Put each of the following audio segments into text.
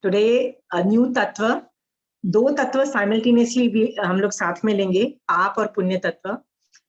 Today a new तत्व, दो तत्व साइमल्टेनियसली भी हम लोग साथ में लेंगे, पाप और पुण्य तत्व।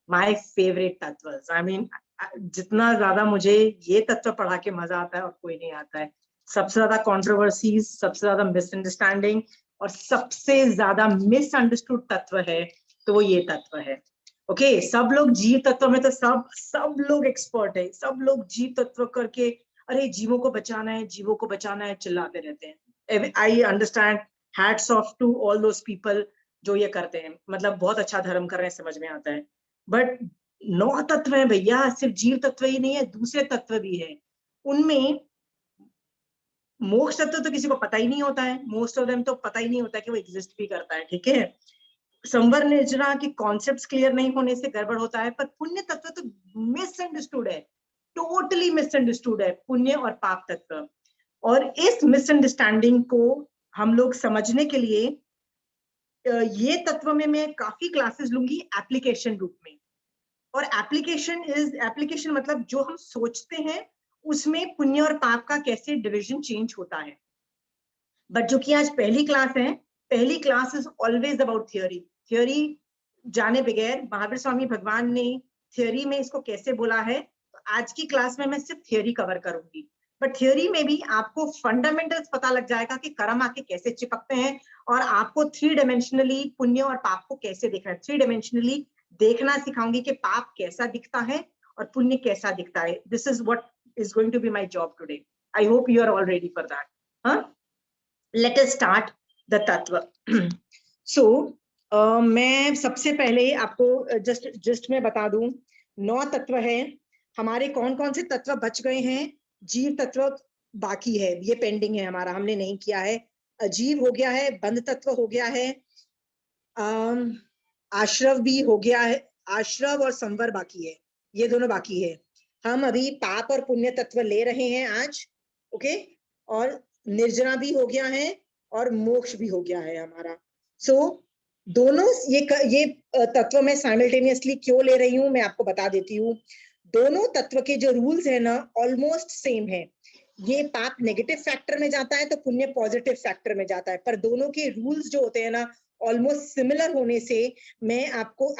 माय फेवरेट तत्व। आई मीन जितना ज्यादा मुझे ये तत्व पढ़ा के मजा आता है और कोई नहीं आता है। सबसे ज्यादा कंट्रोवर्सीज, सबसे ज्यादा मिसअंडरस्टैंडिंग और सबसे ज्यादा मिसअंडरस्टूड तत्व है तो वो ये तत्व है। ओके सब लोग जीव तत्व में तो सब लोग एक्सपर्ट है, सब लोग जीव तत्व करके अरे जीवों को बचाना है, जीवों को बचाना है चिल्लाते रहते हैं। I understand, hats off to all those people जो ये करते हैं, मतलब बहुत अच्छा धर्म कर रहे हैं, समझ में आता है। बट 9 तत्व है भैया, सिर्फ जीव तत्व ही नहीं है, दूसरे तत्व भी है। उनमें मोक्ष तत्व तो किसी को पता ही नहीं होता है, मोस्ट ऑफ देम तो पता ही नहीं होता है कि वो एग्जिस्ट भी करता है, ठीक है। संवर निर्जना के कॉन्सेप्ट्स क्लियर नहीं होने से गड़बड़ होता है, पर पुण्य तत्व तो मिसअंडरस्टूड है, टोटली मिसअंडरस्टूड है पुण्य और पाप तत्व। और इस मिसअंडरस्टैंडिंग को हम लोग समझने के लिए ये तत्व में मैं काफी क्लासेस लूंगी एप्लीकेशन रूप में। और एप्लीकेशन मतलब जो हम सोचते हैं उसमें पुण्य और पाप का कैसे डिवीजन चेंज होता है। बट जो कि आज पहली क्लास है, पहली class is always about theory. Theory जाने बगैर महावीर स्वामी भगवान ने थियोरी में इसको कैसे बोला है, तो आज की क्लास में मैं सिर्फ थियोरी कवर करूंगी। बट थियोरी में भी आपको फंडामेंटल्स पता लग जाएगा कि कर्म आके कैसे चिपकते हैं, और आपको 3 डायमेंशनली पुण्य और पाप को कैसे देखना है। 3 डायमेंशनली देखना सिखाऊंगी कि पाप कैसा दिखता है और पुण्य कैसा दिखता है। This is what is going to be my job today. I hope you are all ready for that. हाँ, let us start the तत्व। so मैं सबसे पहले आपको जस्ट मैं बता दूं, 9 तत्व है हमारे। कौन कौन से तत्व बच गए हैं? जीव तत्व बाकी है, ये पेंडिंग है हमारा, हमने नहीं किया है। अजीव हो गया है, बंध तत्व हो गया है, आश्रव भी हो गया है, आश्रव और संवर बाकी है, ये दोनों बाकी है। हम अभी पाप और पुण्य तत्व ले रहे हैं आज, ओके। और निर्जना भी हो गया है और मोक्ष भी हो गया है हमारा। सो दोनों ये तत्व में साइमल्टेनियसली क्यों ले रही हूं मैं आपको बता देती हूँ। दोनों तत्व के जो रूल्स है ना ऑलमोस्ट सेम है। ये पाप नेगेटिव फैक्टर में जाता है तो पुण्य पॉजिटिव फैक्टर में जाता है, पर दोनों के रूल्स जो होते हैं ना ऑलमोस्ट सिमिलर होने से मैं आपको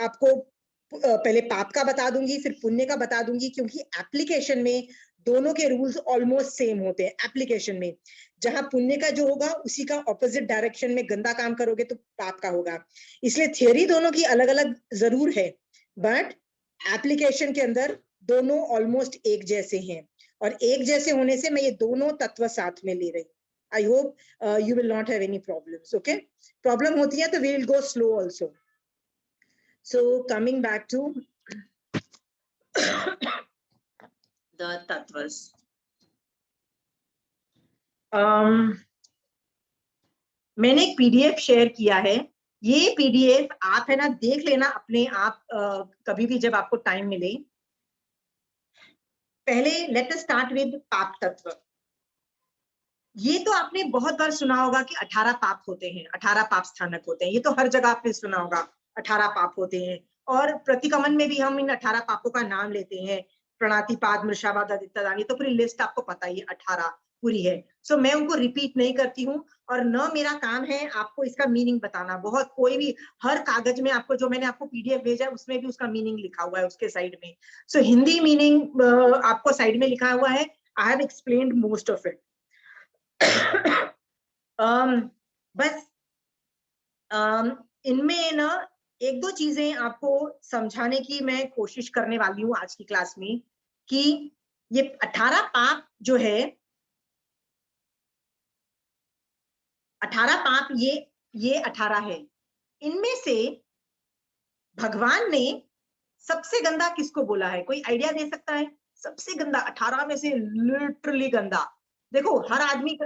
पहले पाप का बता दूंगी फिर पुण्य का बता दूंगी, क्योंकि एप्लीकेशन में दोनों के रूल्स ऑलमोस्ट सेम होते हैं। एप्लीकेशन में जहां पुण्य का जो होगा उसी का ऑपोजिट डायरेक्शन में गंदा काम करोगे तो पाप का होगा। इसलिए थियोरी दोनों की अलग अलग जरूर है, बट एप्लीकेशन के अंदर दोनों ऑलमोस्ट एक जैसे हैं। और एक जैसे होने से मैं ये दोनों तत्व साथ में ले रही हूँ। I hope you will not have any problems. Okay, problem होती है तो we will go slow also. So coming back to the tattvas. मैंने एक पीडीएफ शेयर किया है। ये पीडीएफ आप है ना देख लेना अपने आप कभी भी जब आपको टाइम मिले। पहले लेट अस स्टार्ट विद पाप तत्व। ये तो आपने बहुत बार सुना होगा कि 18 पाप होते हैं, 18 पाप स्थानक होते हैं, ये तो हर जगह आपने सुना होगा 18 पाप होते हैं। और प्रतिकमन में भी हम इन 18 पापों का नाम लेते हैं, प्रणतिपात, मृषावाद, आदित्यदान, ये तो पूरी लिस्ट आपको पता ही है, 18 पूरी है। सो मैं उनको रिपीट नहीं करती हूँ, और न मेरा काम है आपको इसका मीनिंग बताना। बहुत कोई भी हर कागज में आपको जो मैंने आपको पीडीएफ भेजा है उसमें भी उसका मीनिंग लिखा हुआ है उसके साइड में। सो हिंदी मीनिंग आपको साइड में लिखा हुआ है। I have explained most of it. बस इनमें ना एक दो चीजें आपको समझाने की मैं कोशिश करने वाली हूँ आज की क्लास में, कि ये 18 पाप जो है, 18 पाप ये 18 है। इनमें से भगवान ने सबसे गंदा किसको बोला है? कोई आइडिया दे सकता है? सबसे गंदा 18 में से, लिटरली गंदा। देखो हर आदमी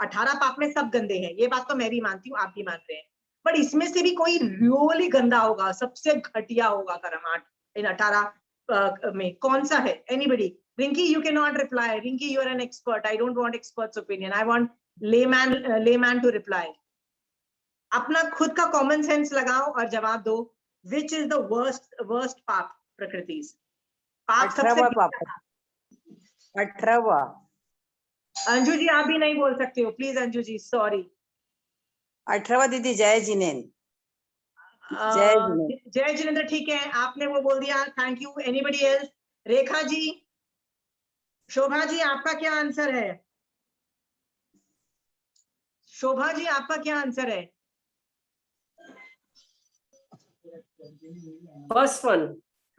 18 पाप में सब गंदे हैं, ये बात तो मैं भी मानती हूँ, आप भी मान रहे हैं, पर इसमें से भी कोई रियली गंदा होगा, सबसे घटिया होगा कर्माट इन 18 में। कौन सा है? Anybody? Rinki you can not reply. Rinki you are an expert. I don't want experts opinion, I want layman to reply. अपना खुद का कॉमन सेंस लगाओ और जवाब दो। विच इज द वर्स्ट पाप प्रकृति? पाप सबसे 18वां पाप, 18वां अंजू जी आप भी नहीं बोल सकते हो प्लीज, अंजू जी सॉरी। 18वां दीदी जय जिनेन्द्र। जय जिनेन्द्र। जय जिनेन्द्र ठीक है, आपने वो बोल दिया, thank you. Anybody else? Rekha ji, Shobha ji आपका क्या आंसर है? शोभा जी आपका क्या आंसर है? First one,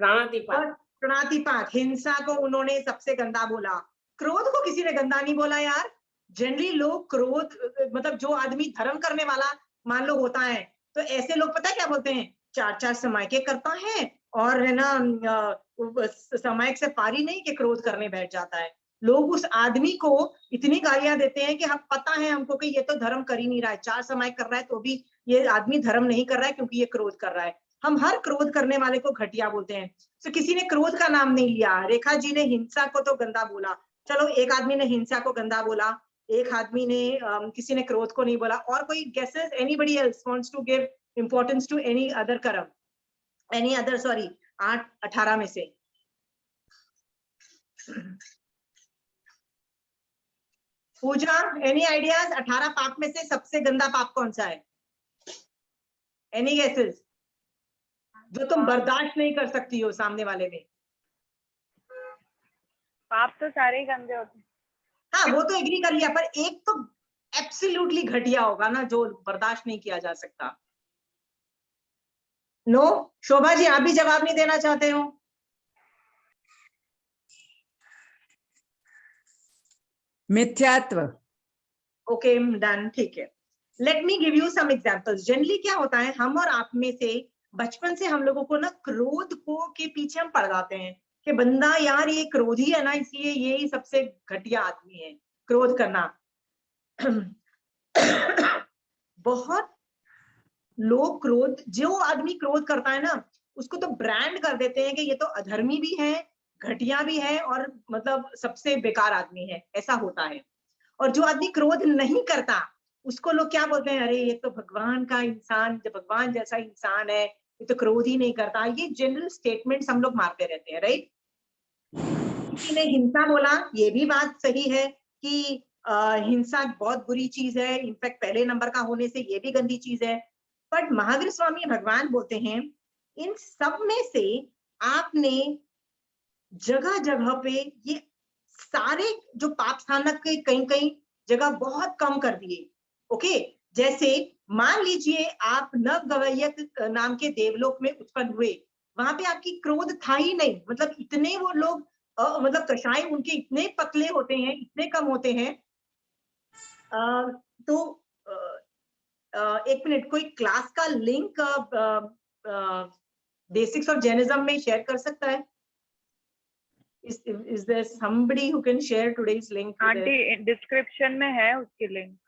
प्राणातिपात। प्राणातिपात, हिंसा को उन्होंने सबसे गंदा बोला। क्रोध को किसी ने गंदा नहीं बोला यार। जनरली लोग क्रोध, मतलब जो आदमी धर्म करने वाला मान लो होता है, तो ऐसे लोग पता है क्या बोलते हैं, चार चार समय के करता है और है ना समय से पारी नहीं कि क्रोध करने बैठ जाता है। लोग उस आदमी को इतनी गालियां देते हैं कि हम पता है हमको कि ये तो धर्म कर ही नहीं रहा है, चार समय कर रहा है तो भी ये आदमी धर्म नहीं कर रहा है क्योंकि ये क्रोध कर रहा है। हम हर क्रोध करने वाले को घटिया बोलते हैं। तो किसी ने क्रोध का नाम नहीं लिया। रेखा जी ने हिंसा को तो गंदा बोला, चलो एक आदमी ने हिंसा को गंदा बोला, एक आदमी ने किसी ने क्रोध को नहीं बोला। और कोई guesses? Anybody else wants to give importance to any other कर्म, एनी अदर, सॉरी 8 18 में से? पूजा, एनी आइडियाज? 18 पाप में से सबसे गंदा पाप कौन सा है? Any guesses? जो तुम बर्दाश्त नहीं कर सकती हो सामने वाले में। पाप तो सारे ही गंदे होते हैं। हाँ वो तो एग्री कर लिया, पर एक तो एब्सोल्युटली घटिया होगा ना जो बर्दाश्त नहीं किया जा सकता। नो? शोभा जी आप भी जवाब नहीं देना चाहते हो? मिथ्यात्व। ओके डन, ठीक है। Let me give you some examples. Generally क्या होता है, हम और आप में से बचपन से हम लोगों को ना क्रोध को के पीछे हम पड़ जाते हैं कि बंदा यार ये क्रोधी है ना, इसलिए ये ही सबसे घटिया आदमी है, क्रोध करना। बहुत लोग क्रोध, जो आदमी क्रोध करता है ना उसको तो ब्रांड कर देते हैं कि ये तो अधर्मी भी है, घटिया भी है और मतलब सबसे बेकार आदमी है, ऐसा होता है। और जो आदमी क्रोध नहीं करता उसको लोग क्या बोलते हैं, अरे ये तो भगवान का इंसान, जो भगवान जैसा इंसान है, ये तो क्रोध ही नहीं करता। ये जनरल स्टेटमेंट्स हम लोग मारते रहते हैं, राइट? किसी ने हिंसा बोला, ये भी बात सही है कि हिंसा बहुत बुरी चीज है, इनफैक्ट पहले नंबर का होने से ये भी गंदी चीज है। बट महावीर स्वामी भगवान बोलते हैं इन सब में से आपने जगह जगह पे ये सारे जो पाप स्थानक के कहीं कहीं जगह बहुत कम कर दिए। ओके, जैसे मान लीजिए आप नव गवैयक नाम के देवलोक में उत्पन्न हुए, वहां पे आपकी क्रोध था ही नहीं, मतलब इतने वो लोग मतलब कषाय उनके इतने पतले होते हैं, इतने कम होते हैं। तो एक मिनट, कोई क्लास का लिंक बेसिक्स ऑफ जैनिज्म में शेयर कर सकता है? Is there somebody who can share today's link? Aunty description में है उसकी link.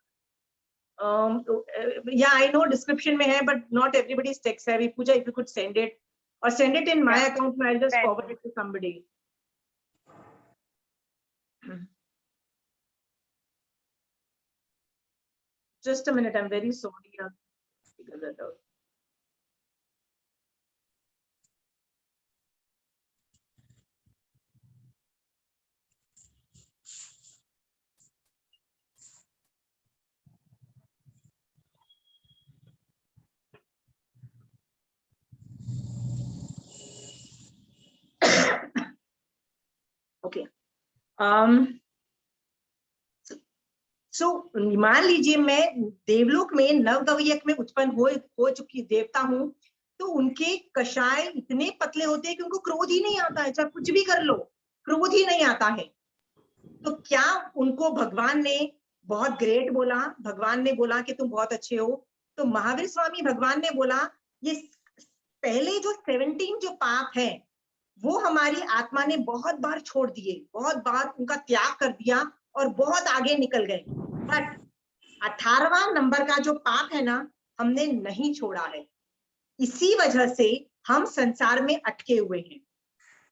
Yeah, I know description में है, but not everybody is tech savvy. Pooja, if you could send it or send it in my account, I'll just forward it to somebody. Just a minute, I'm very sorry. I'll figure that out. Okay. So मान लीजिए मैं देवलोक में नवगवयक में उत्पन्न हो चुकी देवता हूँ, तो उनके कषाय इतने पतले होते हैं कि उनको क्रोध ही नहीं आता है, चाहे कुछ भी कर लो क्रोध ही नहीं आता है। तो क्या उनको भगवान ने बहुत ग्रेट बोला, भगवान ने बोला कि तुम बहुत अच्छे हो? तो महावीर स्वामी भगवान ने बोला ये पहले जो 17 जो पाप है वो हमारी आत्मा ने बहुत बार छोड़ दिए, बहुत बार उनका त्याग कर दिया और बहुत आगे निकल गए। बट 18वां नंबर का जो पाप है ना, हमने नहीं छोड़ा है। इसी वजह से हम संसार में अटके हुए हैं।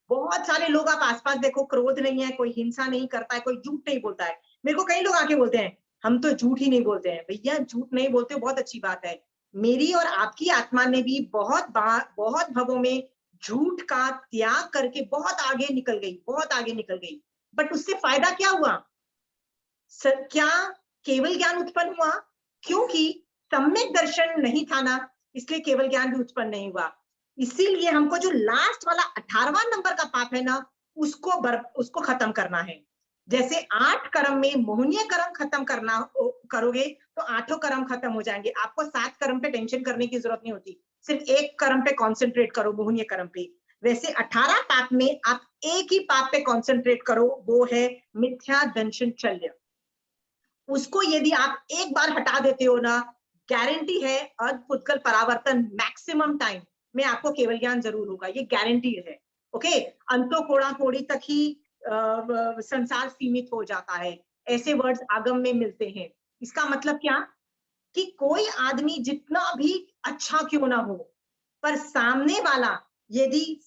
बहुत सारे लोग आप आसपास देखो, क्रोध नहीं है, कोई हिंसा नहीं करता है, कोई झूठ नहीं बोलता है। मेरे को कई लोग आके बोलते हैं हम तो झूठ ही नहीं बोलते हैं। भैया झूठ नहीं बोलते बहुत अच्छी बात है। मेरी और आपकी आत्मा ने भी बहुत भवों में झूठ का त्याग करके बहुत आगे निकल गई, बहुत आगे निकल गई। बट उससे फायदा क्या हुआ? क्या केवल ज्ञान उत्पन्न हुआ? क्योंकि सम्यक दर्शन नहीं था ना, इसलिए केवल ज्ञान भी उत्पन्न नहीं हुआ। इसीलिए हमको जो लास्ट वाला 18वां नंबर का पाप है ना, उसको खत्म करना है। जैसे 8 कर्म में मोहनीय कर्म खत्म करोगे तो 8 कर्म खत्म हो जाएंगे। आपको 7 कर्म पे टेंशन करने की जरूरत नहीं होती, सिर्फ एक कर्म पे कॉन्सेंट्रेट करो, मोहनीय कर्म पे। वैसे 18 पाप में आप एक ही पाप पे कॉन्सेंट्रेट करो, वो है मिथ्या दंशन शल्य। उसको यदि आप एक बार हटा देते हो ना, गारंटी है अद्भुतकल परावर्तन मैक्सिमम टाइम में आपको केवल ज्ञान जरूर होगा, ये गारंटी है। ओके, अंतो कोड़ा कोड़ी तक ही संसार सीमित हो जाता है, ऐसे वर्ड्स आगम में मिलते हैं। इसका मतलब क्या कि कोई आदमी जितना भी अच्छा क्यों ना हो, पर सामने वाला यदि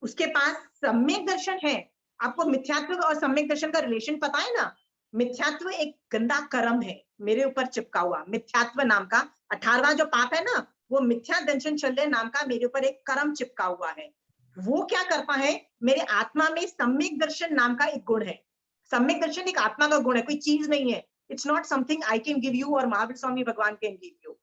उसके पास सम्यक दर्शन है, आपको मिथ्यात्व और सम्यक दर्शन का रिलेशन पता है ना? मिथ्यात्व एक गंदा कर्म है मेरे ऊपर चिपका हुआ, मिथ्यात्व नाम का 18वां जो पाप है ना, वो मिथ्या दंशन शल्य नाम का मेरे ऊपर एक कर्म चिपका हुआ है। वो क्या करता है, मेरे आत्मा में सम्यक दर्शन नाम का एक गुण है। सम्यक दर्शन एक आत्मा का गुण है, कोई चीज नहीं है। It's not something I can give you और महावीर स्वामी भगवान कैन गिव यू।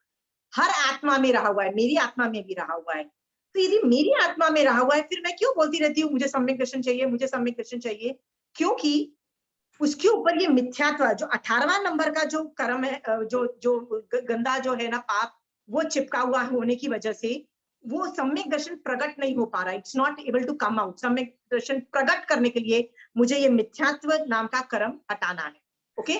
हर आत्मा में रहा हुआ है, मेरी आत्मा में भी रहा हुआ है। तो यदि मेरी आत्मा में रहा हुआ है, फिर मैं क्यों बोलती रहती हूँ मुझे सम्यक दर्शन चाहिए, मुझे सम्यक दर्शन चाहिए? क्योंकि उसके ऊपर ये मिथ्यात्व, जो 18वां नंबर का जो कर्म है, जो गंदा जो है ना पाप, वो चिपका हुआ होने की वजह से वो सम्यक दर्शन प्रकट नहीं हो पा रहा है। It's not able to come out. सम्यक दर्शन प्रकट करने के लिए मुझे ये मिथ्यात्व नाम का कर्म हटाना है। ओके,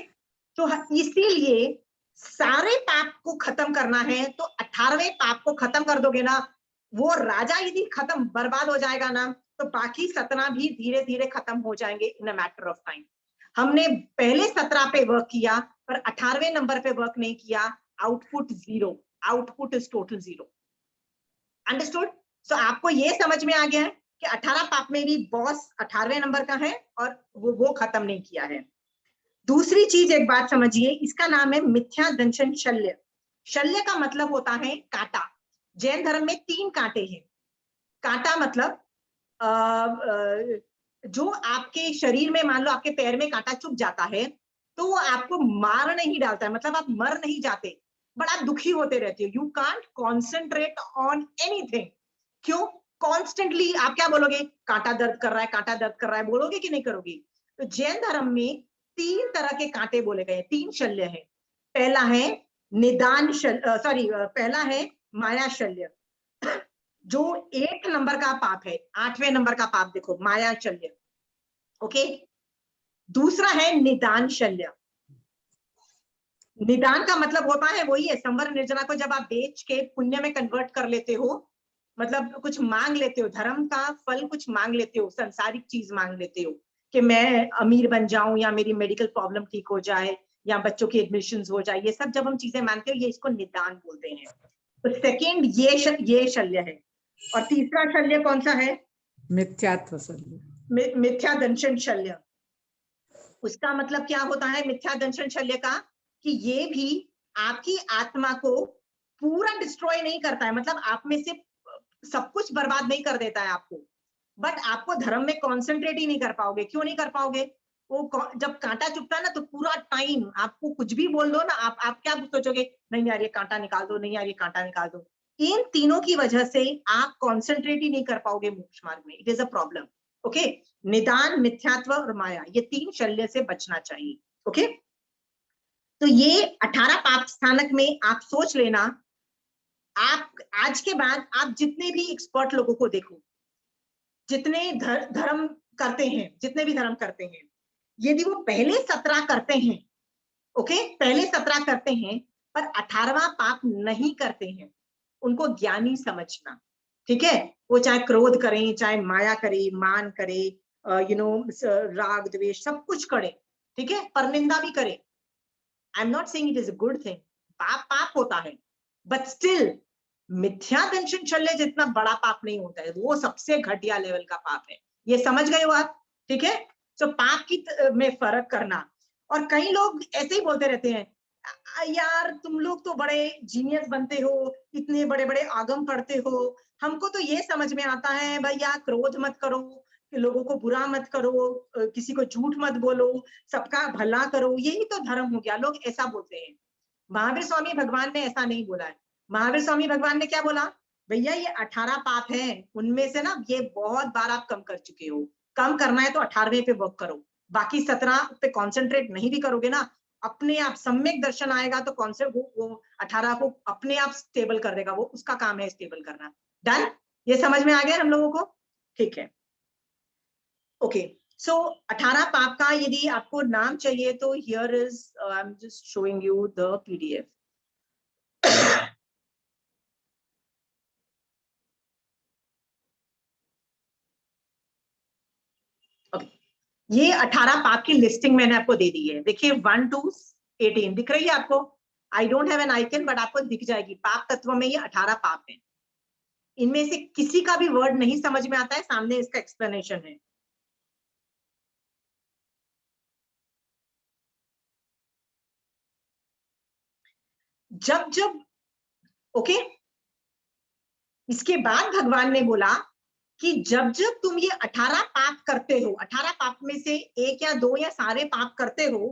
तो इसीलिए सारे पाप को खत्म करना है, तो 18वें पाप को खत्म कर दोगे ना, वो राजा यदि खत्म बर्बाद हो जाएगा ना, तो बाकी 17 भी धीरे धीरे खत्म हो जाएंगे इन अ मैटर ऑफ टाइम। हमने पहले 17 पे वर्क किया, पर 18वें नंबर पे वर्क नहीं किया। Output zero, output is total zero. Understood? So आपको ये समझ में आ गया है कि 18 पाप में भी बॉस 18वें नंबर का है और वो खत्म नहीं किया है। दूसरी चीज एक बात समझिए, इसका नाम है मिथ्या दंशन शल्य। शल्य का मतलब होता है कांटा। जैन धर्म में 3 कांटे हैं। कांटा मतलब जो आपके शरीर में, मान लो आपके पैर में कांटा चुभ जाता है, तो वो आपको मार नहीं डालता है, मतलब आप मर नहीं जाते, बड़ा दुखी होते रहते हो। You can't concentrate on anything. क्यों? कॉन्स्टेंटली आप क्या बोलोगे? कांटा दर्द कर रहा है, कांटा दर्द कर रहा है, बोलोगे कि नहीं करोगे? तो जैन धर्म में 3 तरह के कांटे बोले गए, 3 शल्य है। पहला है निदान शल्य, पहला है माया शल्य, जो 8 नंबर का पाप है। 8वें नंबर का पाप देखो, माया शल्य। ओके, दूसरा है निदान शल्य। निदान का मतलब होता है वही है, संवर निर्जना को जब आप बेच के पुण्य में कन्वर्ट कर लेते हो, मतलब कुछ मांग लेते हो, धर्म का फल कुछ मांग लेते हो, संसारिक चीज मांग लेते हो कि मैं अमीर बन जाऊं, या मेरी मेडिकल प्रॉब्लम ठीक हो जाए, या बच्चों की एडमिशन हो जाए, ये सब जब हम चीजें मानते हो, ये इसको निदान बोलते हैं। तो सेकेंड ये शल्य है। और तीसरा शल्य कौन सा है? मिथ्यात्व शल्य। मिथ्या दंशन शल्य। उसका मतलब क्या होता है मिथ्या दंशन शल्य का? कि ये भी आपकी आत्मा को पूरा डिस्ट्रॉय नहीं करता है, मतलब आप में से सब कुछ बर्बाद नहीं कर देता है आपको, बट आपको धर्म में कॉन्सेंट्रेट ही नहीं कर पाओगे। क्यों नहीं कर पाओगे? वो जब कांटा चुभता है ना, तो पूरा टाइम आपको कुछ भी बोल दो ना, आप क्या सोचोगे? नहीं यार ये कांटा निकाल दो, नहीं यार ये कांटा निकाल दो। इन तीनों की वजह से आप कॉन्सेंट्रेट ही नहीं कर पाओगे मोक्ष मार्ग में। It is a problem. Okay, निदान, मिथ्यात्व और माया, ये 3 शल्य से बचना चाहिए। ओके, तो ये 18 पाप स्थानक में आप सोच लेना। आप आज के बाद आप जितने भी एक्सपर्ट लोगों को देखो, जितने धर्म करते हैं, जितने भी धर्म करते हैं, यदि वो पहले 17 करते हैं, ओके, पहले 17 करते हैं, पर 18वां पाप नहीं करते हैं, उनको ज्ञानी समझना। ठीक है? वो चाहे क्रोध करें, चाहे माया करे, मान करे, राग द्वेष सब कुछ करे, ठीक है, परनिंदा भी करे। आई am not saying it is a good thing, पाप पाप होता है, बट स्टिल मिथ्या दंशन शल्य जितना बड़ा पाप नहीं होता है, वो सबसे घटिया लेवल का पाप है। ये समझ गए हो आप? ठीक है, तो पाप की में फर्क करना। और कई लोग ऐसे ही बोलते रहते हैं, यार तुम लोग तो बड़े जीनियस बनते हो, इतने बड़े बड़े आगम पढ़ते हो, हमको तो ये समझ में आता है भैया क्रोध मत करो, लोगों को बुरा मत करो, किसी को झूठ मत बोलो, सबका भला करो, यही तो धर्म हो गया। लोग ऐसा बोलते हैं। महावीर स्वामी भगवान ने ऐसा नहीं बोला है। महावीर स्वामी भगवान ने क्या बोला, भैया ये 18 पाप हैं, उनमें से ना ये बहुत बार आप कम कर चुके हो, कम करना है तो 18वें पे वर्क करो, बाकी 17 पे कॉन्सेंट्रेट नहीं भी करोगे ना, अपने आप सम्यक दर्शन आएगा तो कौन से वो 18 को अपने आप स्टेबल कर देगा, वो उसका काम है स्टेबल करना। डन, ये समझ में आ गया हम लोगों को? ठीक है, ओके। सो 18 पाप का यदि आपको नाम चाहिए तो here is, I am just showing you the PDF. ये 18 पाप की लिस्टिंग मैंने आपको दे दी है। देखिए 1 to 18 दिख रही है आपको? I don't have an icon but आपको दिख जाएगी। पाप तत्व में ये 18 पाप है। इनमें से किसी का भी वर्ड नहीं समझ में आता है, सामने इसका एक्सप्लेनेशन है। जब जब ओके, इसके बाद भगवान ने बोला कि जब जब तुम ये 18 पाप करते हो, 18 पाप में से 1 या 2 या सारे पाप करते हो,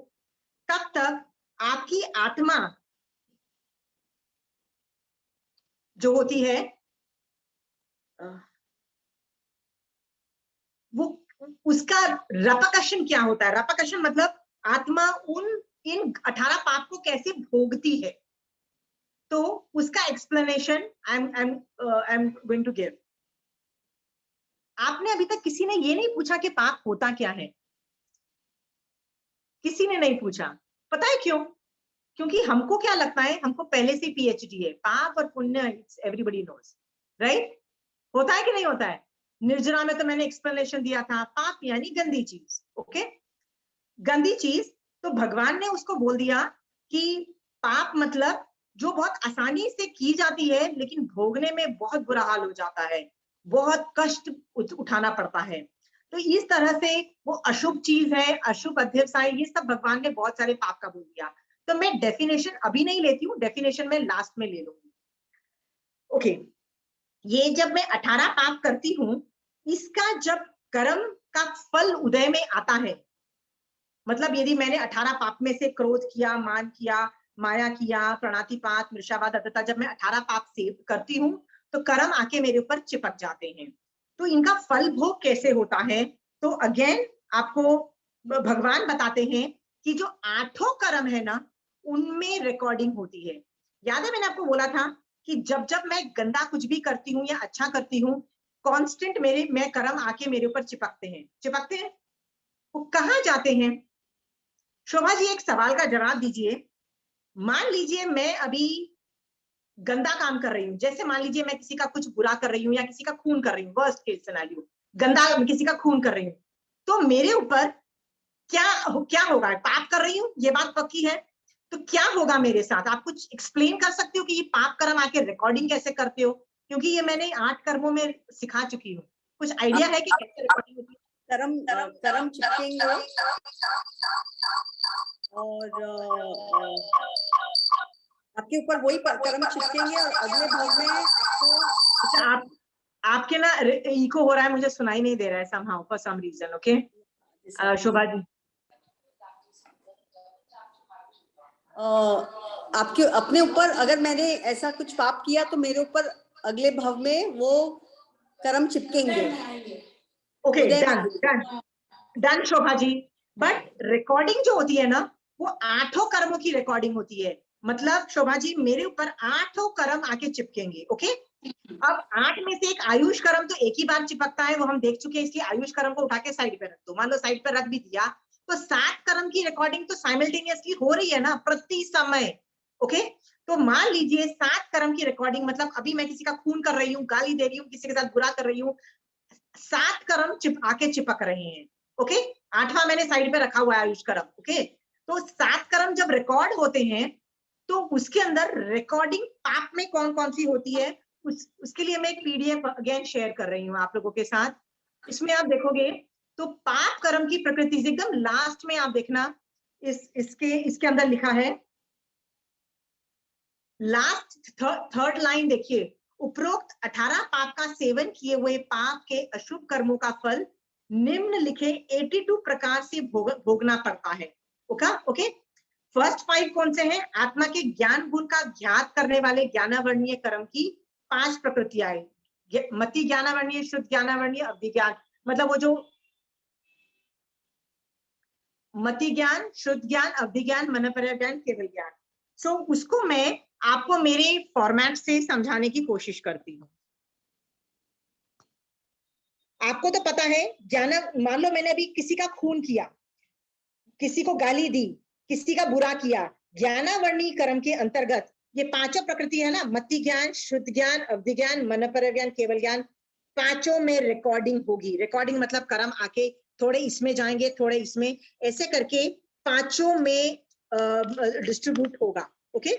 तब तक आपकी आत्मा जो होती है वो, उसका रपकशन क्या होता है? रपकशन मतलब आत्मा इन 18 पाप को कैसे भोगती है, तो उसका explanation I am going to give. आपने अभी तक किसी ने ये नहीं पूछा कि पाप होता क्या है? किसी ने नहीं पूछा। पता है क्यों? क्योंकि हमको क्या लगता है, हमको पहले से पीएचडी है, पाप और पुण्य एवरीबडी नोज, राइट? होता है कि नहीं होता है? निर्जरा में तो मैंने एक्सप्लेनेशन दिया था, पाप यानी गंदी चीज। ओके, गंदी चीज, तो भगवान ने उसको बोल दिया कि पाप मतलब जो बहुत आसानी से की जाती है लेकिन भोगने में बहुत बुरा हाल हो जाता है, बहुत कष्ट उठाना पड़ता है। तो इस तरह से वो अशुभ चीज है, अशुभ अध्यवसाय, ये सब भगवान ने बहुत सारे पाप का बोल दिया। तो मैं डेफिनेशन अभी नहीं लेती हूँ, डेफिनेशन में लास्ट में ले लूंगी। ओके, ये जब मैं 18 पाप करती हूँ, इसका जब कर्म का फल उदय में आता है, मतलब यदि मैंने 18 पाप में से क्रोध किया, मान किया, माया किया, प्रणतिपात, मृषावाद, अदत्ता, जब मैं 18 पाप से करती हूँ तो कर्म आके मेरे ऊपर चिपक जाते हैं। तो इनका फल भोग कैसे होता है? तो अगेन आपको भगवान बताते हैं कि जो 8 कर्म है ना, उनमें रिकॉर्डिंग होती है। याद है मैंने आपको बोला था कि जब जब मैं गंदा कुछ भी करती हूँ या अच्छा करती हूँ, कांस्टेंट मैं कर्म आके मेरे ऊपर चिपकते हैं। वो कहाँ जाते हैं? शोभा जी एक सवाल का जवाब दीजिए। मान लीजिए मैं अभी गंदा काम कर रही हूँ, जैसे मान लीजिए मैं किसी का कुछ बुरा कर रही हूँ या किसी का खून कर रही हूँ, वर्स्ट केस सिनेरियो, गंदा किसी का खून कर रही हूँ, तो मेरे ऊपर क्या होगा? पाप कर रही हूँ, ये बात पक्की है। तो क्या होगा मेरे साथ? आप कुछ एक्सप्लेन कर सकते हो कि ये पाप कर्म आके रिकॉर्डिंग कैसे करते हो? क्योंकि ये मैंने 8 कर्मों में सिखा चुकी हूँ। कुछ आइडिया है कि कैसे रिकॉर्डिंग होती है? कर्म चिपकेंगे और आपके ऊपर वही कर्म चिपकेंगे और अगले भाग में आपको। आप आपके ना इको हो रहा है, मुझे सुनाई नहीं दे रहा है somehow for some reason. Okay Shobha ji, आपके अपने ऊपर अगर मैंने ऐसा कुछ पाप किया तो मेरे ऊपर अगले भाव में वो कर्म चिपकेंगे। Okay, done Shobha ji. But recording जो होती है ना, वो 8 कर्मों की रिकॉर्डिंग होती है। मतलब शोभा जी मेरे ऊपर 8 कर्म आके चिपकेंगे। ओके, अब 8 में से एक आयुष कर्म तो एक ही बार चिपकता है, वो हम देख चुके हैं, इसलिए आयुष कर्म को उठा के साइड पे रख दो। मान लो साइड पे रख भी दिया तो 7 कर्म की रिकॉर्डिंग तो साइमल्टेनियसली हो रही है ना, प्रति समय। ओके, तो मान लीजिए 7 कर्म की रिकॉर्डिंग, मतलब अभी मैं किसी का खून कर रही हूँ, गाली दे रही हूँ, किसी के साथ बुरा कर रही हूँ, 7 कर्म आके चिपक रहे हैं। ओके, 8वां मैंने साइड पे रखा हुआ है आयुष कर्म। ओके, तो 7 कर्म जब रिकॉर्ड होते हैं तो उसके अंदर रिकॉर्डिंग पाप में कौन कौन सी होती है, उसके लिए मैं एक पीडीएफ अगेन शेयर कर रही हूँ आप लोगों के साथ। इसमें आप देखोगे तो पाप कर्म की प्रकृति एकदम लास्ट में आप देखना, इसके अंदर लिखा है, लास्ट थर्ड लाइन देखिए, उपरोक्त 18 पाप का सेवन किए हुए पाप के अशुभ कर्मों का फल निम्नलिखित 82 प्रकार से भोगना पड़ता है। ओके, फर्स्ट 5 कौन से हैं? आत्मा के ज्ञान गुण का ज्ञात करने वाले ज्ञानावर्णीय कर्म की 5 प्रकृतियां हैं। मति ज्ञानावर्णीय, शुद्ध ज्ञानावर्णीय, अवधि ज्ञान, मतलब वो जो मति ज्ञान, शुद्ध ज्ञान, अवधि ज्ञान, मनोपर्य ज्ञान, केवल ज्ञान। सो उसको मैं आपको मेरे फॉर्मेट से समझाने की कोशिश करती हूँ। आपको तो पता है ज्ञान, मान लो मैंने अभी किसी का खून किया, किसी को गाली दी, किसी का बुरा किया, ज्ञानावर्णीय कर्म के अंतर्गत ये पांचों प्रकृति है ना, मति ज्ञान, शुद्ध ज्ञान, अवधि ज्ञान, मनोपर्य ज्ञान, केवल ज्ञान, पांचों में रिकॉर्डिंग होगी। रिकॉर्डिंग मतलब कर्म आके थोड़े इसमें जाएंगे, थोड़े इसमें, ऐसे करके पांचों में डिस्ट्रीब्यूट होगा। ओके,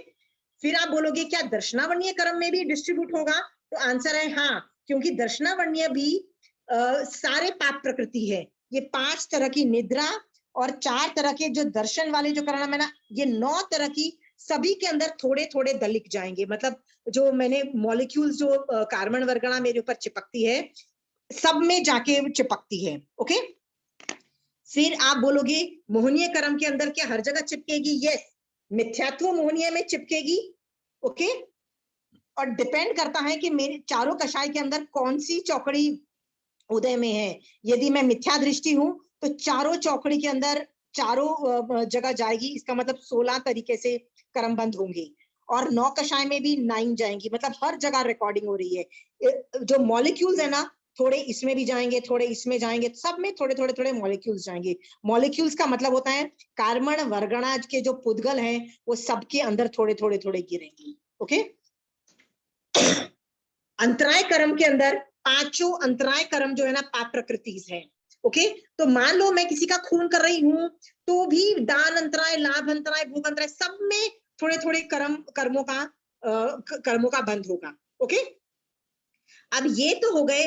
फिर आप बोलोगे क्या दर्शनावर्णीय कर्म में भी डिस्ट्रीब्यूट होगा? तो आंसर है हाँ, क्योंकि दर्शनावर्णीय भी सारे पाप प्रकृति है। ये 5 तरह की निद्रा और 4 तरह के जो दर्शन वाले जो करना, मैंने ये 9 तरह की, सभी के अंदर थोड़े थोड़े दलिक जाएंगे। मतलब जो मैंने मॉलिक्यूल्स जो कार्बन वर्गणा मेरे ऊपर चिपकती है, सब में जाके चिपकती है। ओके, फिर आप बोलोगे मोहनीय कर्म के अंदर क्या हर जगह चिपकेगी? यस, मिथ्यात्व मोहनीय में चिपकेगी। ओके, और डिपेंड करता है कि मेरे चारों कषाय के अंदर कौन सी चौकड़ी उदय में है। यदि मैं मिथ्या दृष्टि हूं तो चारों चौकड़ी के अंदर चारों जगह जाएगी, इसका मतलब 16 तरीके से कर्म बंद होंगे, और 9 कषाय में भी 9 जाएंगी, मतलब हर जगह रिकॉर्डिंग हो रही है। जो मॉलिक्यूल्स है ना, थोड़े इसमें भी जाएंगे, थोड़े इसमें जाएंगे, सब में थोड़े थोड़े थोड़े मॉलिक्यूल्स जाएंगे। मॉलिक्यूल्स का मतलब होता है कार्बन वर्गणा के जो पुद्गल हैं वो सबके अंदर थोड़े थोड़े थोड़े गिरेंगे। ओके, अंतराय कर्म के अंदर पांचों अंतराय कर्म जो है ना पाप प्रकृति है। ओके, तो मान लो मैं किसी का खून कर रही हूं तो भी दान अंतराय, लाभ अंतराय, भोग अंतराय, सब में थोड़े थोड़े कर्मों का बंद होगा। ओके, अब ये तो हो गए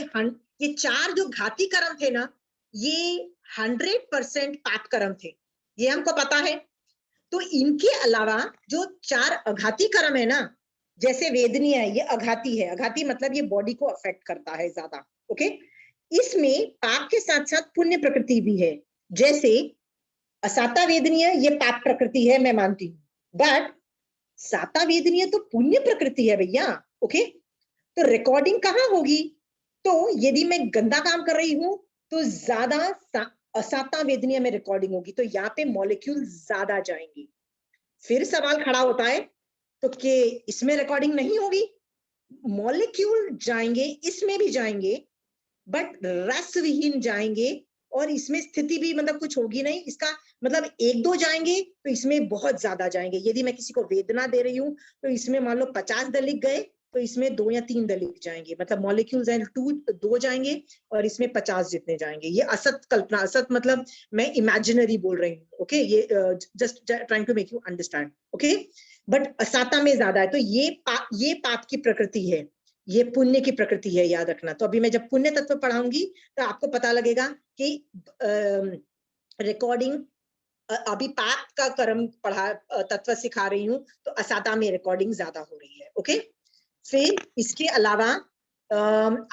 ये 4 जो घाती कर्म थे ना, ये 100% पाप कर्म थे, ये हमको पता है। तो इनके अलावा जो 4 अघाती कर्म है ना, जैसे वेदनीय है, ये अघाती है। अघाती मतलब ये बॉडी को अफेक्ट करता है ज्यादा। ओके, इसमें पाप के साथ साथ पुण्य प्रकृति भी है। जैसे असाता वेदनीय ये पाप प्रकृति है, मैं मानती हूँ, बट साता वेदनीय तो पुण्य प्रकृति है भैया। ओके, तो रिकॉर्डिंग कहाँ होगी? तो यदि मैं गंदा काम कर रही हूं तो ज्यादा असाता वेदनीय में रिकॉर्डिंग होगी, तो यहाँ पे मॉलिक्यूल ज्यादा जाएंगे। फिर सवाल खड़ा होता है तो कि इसमें रिकॉर्डिंग नहीं होगी? मॉलिक्यूल जाएंगे, इसमें भी जाएंगे, बट रस विहीन जाएंगे, और इसमें स्थिति भी मतलब कुछ होगी नहीं। इसका मतलब 1-2 जाएंगे तो इसमें बहुत ज्यादा जाएंगे। यदि मैं किसी को वेदना दे रही हूँ तो इसमें मान लो 50 दलिक गए तो इसमें 2 या 3 दलिक जाएंगे, मतलब मॉलिक्यूल्स हैं 2 जाएंगे और इसमें 50 जितने जाएंगे। ये असत कल्पना, असत मतलब मैं इमेजिनरी बोल रही हूँ। ओके, ये just trying to make you understand. Okay, but असाता में ज्यादा है, तो ये पाप की प्रकृति है, ये पुण्य की प्रकृति है, याद रखना। तो अभी मैं जब पुण्य तत्व पढ़ाऊंगी तो आपको पता लगेगा कि रिकॉर्डिंग, अभी पाप का कर्म पढ़ा तत्व सिखा रही हूँ तो असाता में रिकॉर्डिंग ज्यादा हो रही है। ओके, फिर इसके अलावा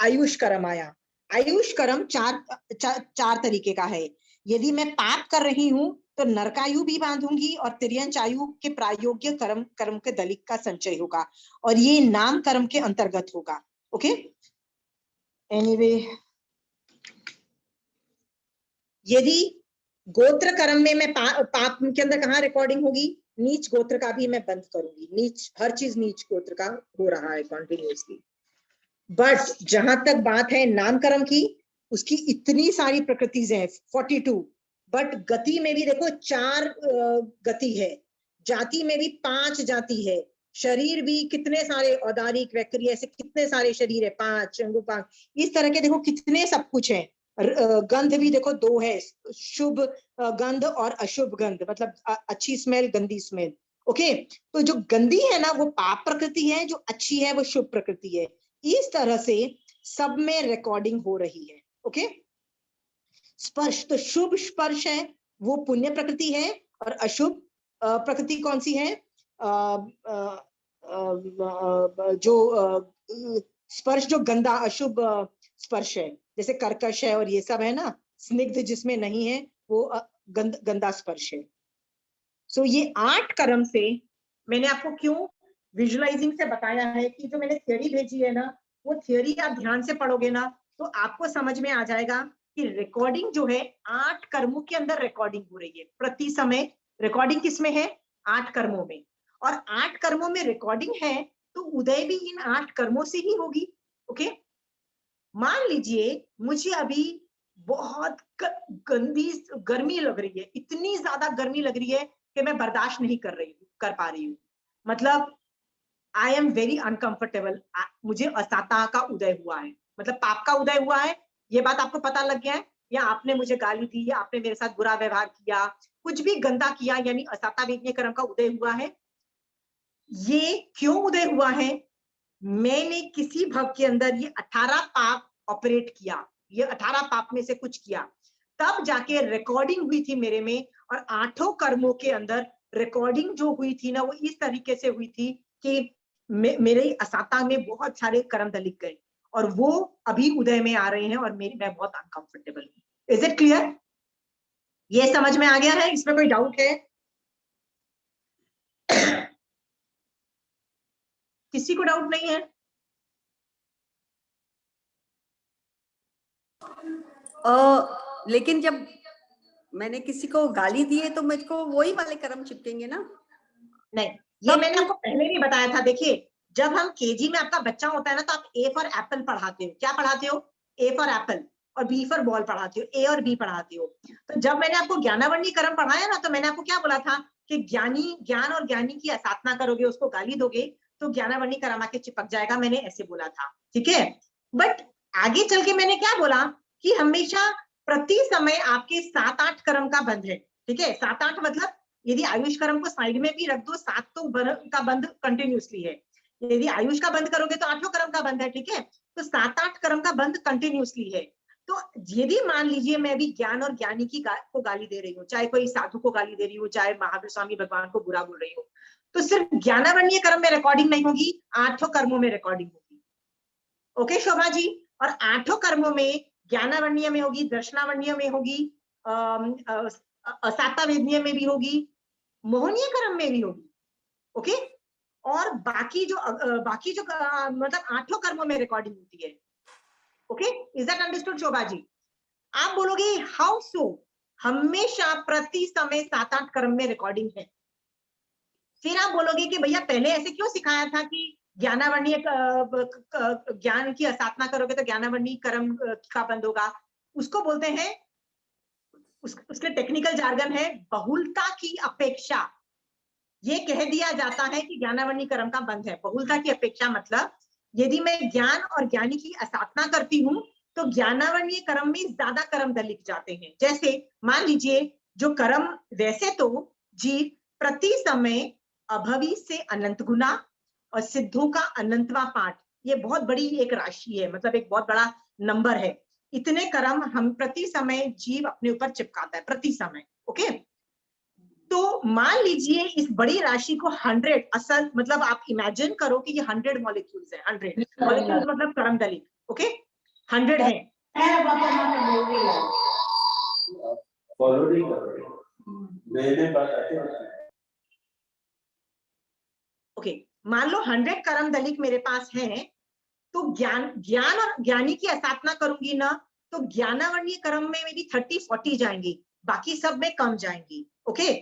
आयुष कर्म आया। आयुष कर्म चार तरीके का है। यदि मैं पाप कर रही हूँ तो नरकायु भी बांधूंगी और तिर्यंच आयु के प्रायोग्य कर्म के दलिक का संचय होगा, और ये नाम कर्म के अंतर्गत होगा। ओके, एनीवे, यदि गोत्र कर्म में मैं पाप के अंदर कहाँ रिकॉर्डिंग होगी? नीच गोत्र का भी मैं बंद करूंगी। नीच, हर चीज नीच गोत्र का हो रहा है कॉन्टिन्यूसली। बट जहां तक बात है नाम कर्म की, उसकी इतनी सारी प्रकृतिज हैं 42, बट गति में भी देखो 4 गति है, जाति में भी 5 जाति है, शरीर भी कितने सारे, औदारिक, वैखरी, ऐसे कितने सारे शरीर है, 5 अंगुपांग, इस तरह के देखो कितने सब कुछ है। गंध भी देखो 2 है, शुभ गंध और अशुभ गंध, मतलब अच्छी स्मेल, गंदी स्मेल। ओके, तो जो गंदी है ना वो पाप प्रकृति है, जो अच्छी है वो शुभ प्रकृति है। इस तरह से सब में रिकॉर्डिंग हो रही है। ओके, स्पर्श, तो शुभ स्पर्श है वो पुण्य प्रकृति है, और अशुभ प्रकृति कौन सी है? जो स्पर्श जो गंदा अशुभ स्पर्श है, जैसे कर्कश है और ये सब है ना, स्निग्ध जिसमें नहीं है वो गंदा स्पर्श है। सो ये 8 कर्म से मैंने आपको क्यों विजुअलाइजिंग से बताया है कि जो मैंने थ्योरी भेजी है ना, वो थ्योरी आप ध्यान से पढ़ोगे ना तो आपको समझ में आ जाएगा कि रिकॉर्डिंग जो है 8 कर्मों के अंदर रिकॉर्डिंग हो रही है प्रति समय। रिकॉर्डिंग किसमें है? 8 कर्मों में। और 8 कर्मों में रिकॉर्डिंग है तो उदय भी इन 8 कर्मों से ही होगी। ओके, मान लीजिए मुझे अभी बहुत गंदी गर्मी लग रही है, इतनी ज्यादा गर्मी लग रही है कि मैं बर्दाश्त नहीं कर पा रही हूँ। मतलब आई एम वेरी अनकंफर्टेबल। मुझे असाता का उदय हुआ है, मतलब पाप का उदय हुआ है। ये बात आपको पता लग गया है, या आपने मुझे गाली दी, या आपने मेरे साथ बुरा व्यवहार किया, कुछ भी गंदा किया, यानी असाता वेदनीय कर्म का उदय हुआ है। ये क्यों उदय हुआ है? मैंने किसी भव के अंदर ये 18 पाप ऑपरेट किया, ये 18 पाप में से कुछ किया, तब जाके रिकॉर्डिंग हुई थी मेरे में। और 8 कर्मों के अंदर रिकॉर्डिंग जो हुई थी ना, वो इस तरीके से हुई थी कि मेरे असाता में बहुत सारे कर्म दलित गए और वो अभी उदय में आ रहे हैं और मैं बहुत अनकंफर्टेबल हूँ। Is it clear? ये समझ में आ गया है? इसमें कोई डाउट है? किसी को डाउट नहीं है? लेकिन जब मैंने किसी को गाली दी है तो मुझको वही वाले कर्म चिपकेंगे ना? नहीं, ये मैंने आपको पहले भी बताया था। देखिए, जब हम केजी में आपका बच्चा होता है ना, तो आप ए फॉर एप्पल पढ़ाते हो। क्या पढ़ाते हो? A for Apple. और बी फॉर बॉल पढ़ाते हो, ए और बी पढ़ाते हो। तो जब मैंने आपको ज्ञानावर्णी कर्म पढ़ाया ना, तो मैंने आपको क्या बोला था कि ज्ञान और ज्ञानी की असाधना करोगे, उसको गाली दोगे तो ज्ञानावर्णी कर्म आके चिपक जाएगा। मैंने ऐसे बोला था, ठीक है। बट आगे चल के मैंने क्या बोला कि हमेशा प्रति समय आपके 7-8 कर्म का बंध है, ठीक है। 7-8 मतलब यदि आयुष कर्म को साइड में भी रख दो, 7 तो का बंध कंटिन्यूसली है। यदि आयुष का बंद करोगे तो 8 कर्म का बंध है, ठीक है। तो 7-8 कर्म का बंध कंटिन्यूसली है। तो यदि मान लीजिए मैं भी ज्ञान और ज्ञानी को गाली दे रही हूँ, चाहे कोई साधु को गाली दे रही हूँ, चाहे महावीर स्वामी भगवान को बुरा बोल रही हूँ, तो सिर्फ ज्ञानावरणीय कर्म में रिकॉर्डिंग नहीं होगी, 8 कर्मों में रिकॉर्डिंग होगी। ओके शोभा जी? और 8 कर्मों में ज्ञानावरणीय में होगी, दर्शनावरणीय में होगी, असाता वेदनीय में भी होगी, मोहनीय कर्म में भी होगी। ओके, और बाकी जो मतलब 8 कर्मों में रिकॉर्डिंग होती है। Okay, is that understood Shobha ji? आप बोलोगे हाउ सो? हमेशा प्रति समय 7-8 कर्म में रिकॉर्डिंग है। फिर आप बोलोगे कि भैया पहले ऐसे क्यों सिखाया था कि ज्ञानावरणीय ज्ञान की असाधना करोगे तो ज्ञानावरणीय कर्म का बंद होगा? उसको बोलते हैं, उसके टेक्निकल जार्गन है बहुलता की अपेक्षा। ये कह दिया जाता है कि ज्ञानावरणीय कर्म का बंध है। बहुलता की अपेक्षा मतलब यदि मैं ज्ञान और ज्ञानी की असाधना करती हूँ तो ज्ञानावरणीय कर्म में ज्यादा कर्म दल लिख जाते हैं। जैसे मान लीजिए जो कर्म, वैसे तो जीव प्रति समय अभवी से अनंत गुना और सिद्धों का अनंतवा पाठ, ये बहुत बड़ी एक राशि है, मतलब एक बहुत बड़ा नंबर है। इतने कर्म हम प्रति समय जीव अपने ऊपर चिपकाता है प्रति समय। ओके, तो मान लीजिए इस बड़ी राशि को 100, असल मतलब आप इमेजिन करो कि ये 100 मॉलिक्यूल्स है। 100 मॉलिक्यूल्स मतलब कर्म दलित। ओके, 100 है। ओके, मान लो 100 कर्म दलित मेरे पास है, तो ज्ञान और ज्ञानी की असाधना करूंगी ना, तो ज्ञानावरणीय कर्म में मेरी 30-40 जाएंगी, बाकी सब में कम जाएंगी। ओके,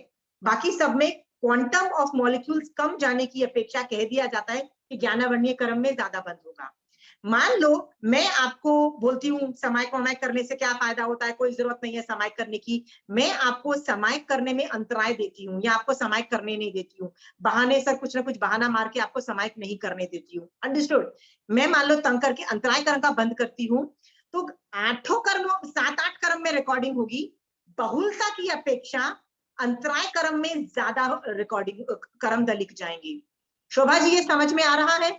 बाकी सब में क्वांटम ऑफ मॉलिक्यूल्स कम जाने की अपेक्षा कह दिया जाता है कि ज्ञानावरणीय कर्म में ज्यादा बंद होगा। मान लो मैं आपको बोलती हूँ समायक वमायक करने से क्या फायदा होता है, कोई जरूरत नहीं है समायक करने की। मैं आपको समायक करने में अंतराय देती हूँ या आपको समायक करने नहीं देती हूँ, बहाने से कुछ ना कुछ बहाना मार के आपको समायक नहीं करने देती हूँ। अंडरस्टूड? मैं मान लो तंग करके अंतराय कर्म का बंद करती हूँ, तो 8 कर्म 7-8 कर्म में रिकॉर्डिंग होगी। बहुलता की अपेक्षा अंतराय कर्म में ज्यादा रिकॉर्डिंग कर्म दलित जाएंगी। शोभा जी ये समझ में आ रहा है?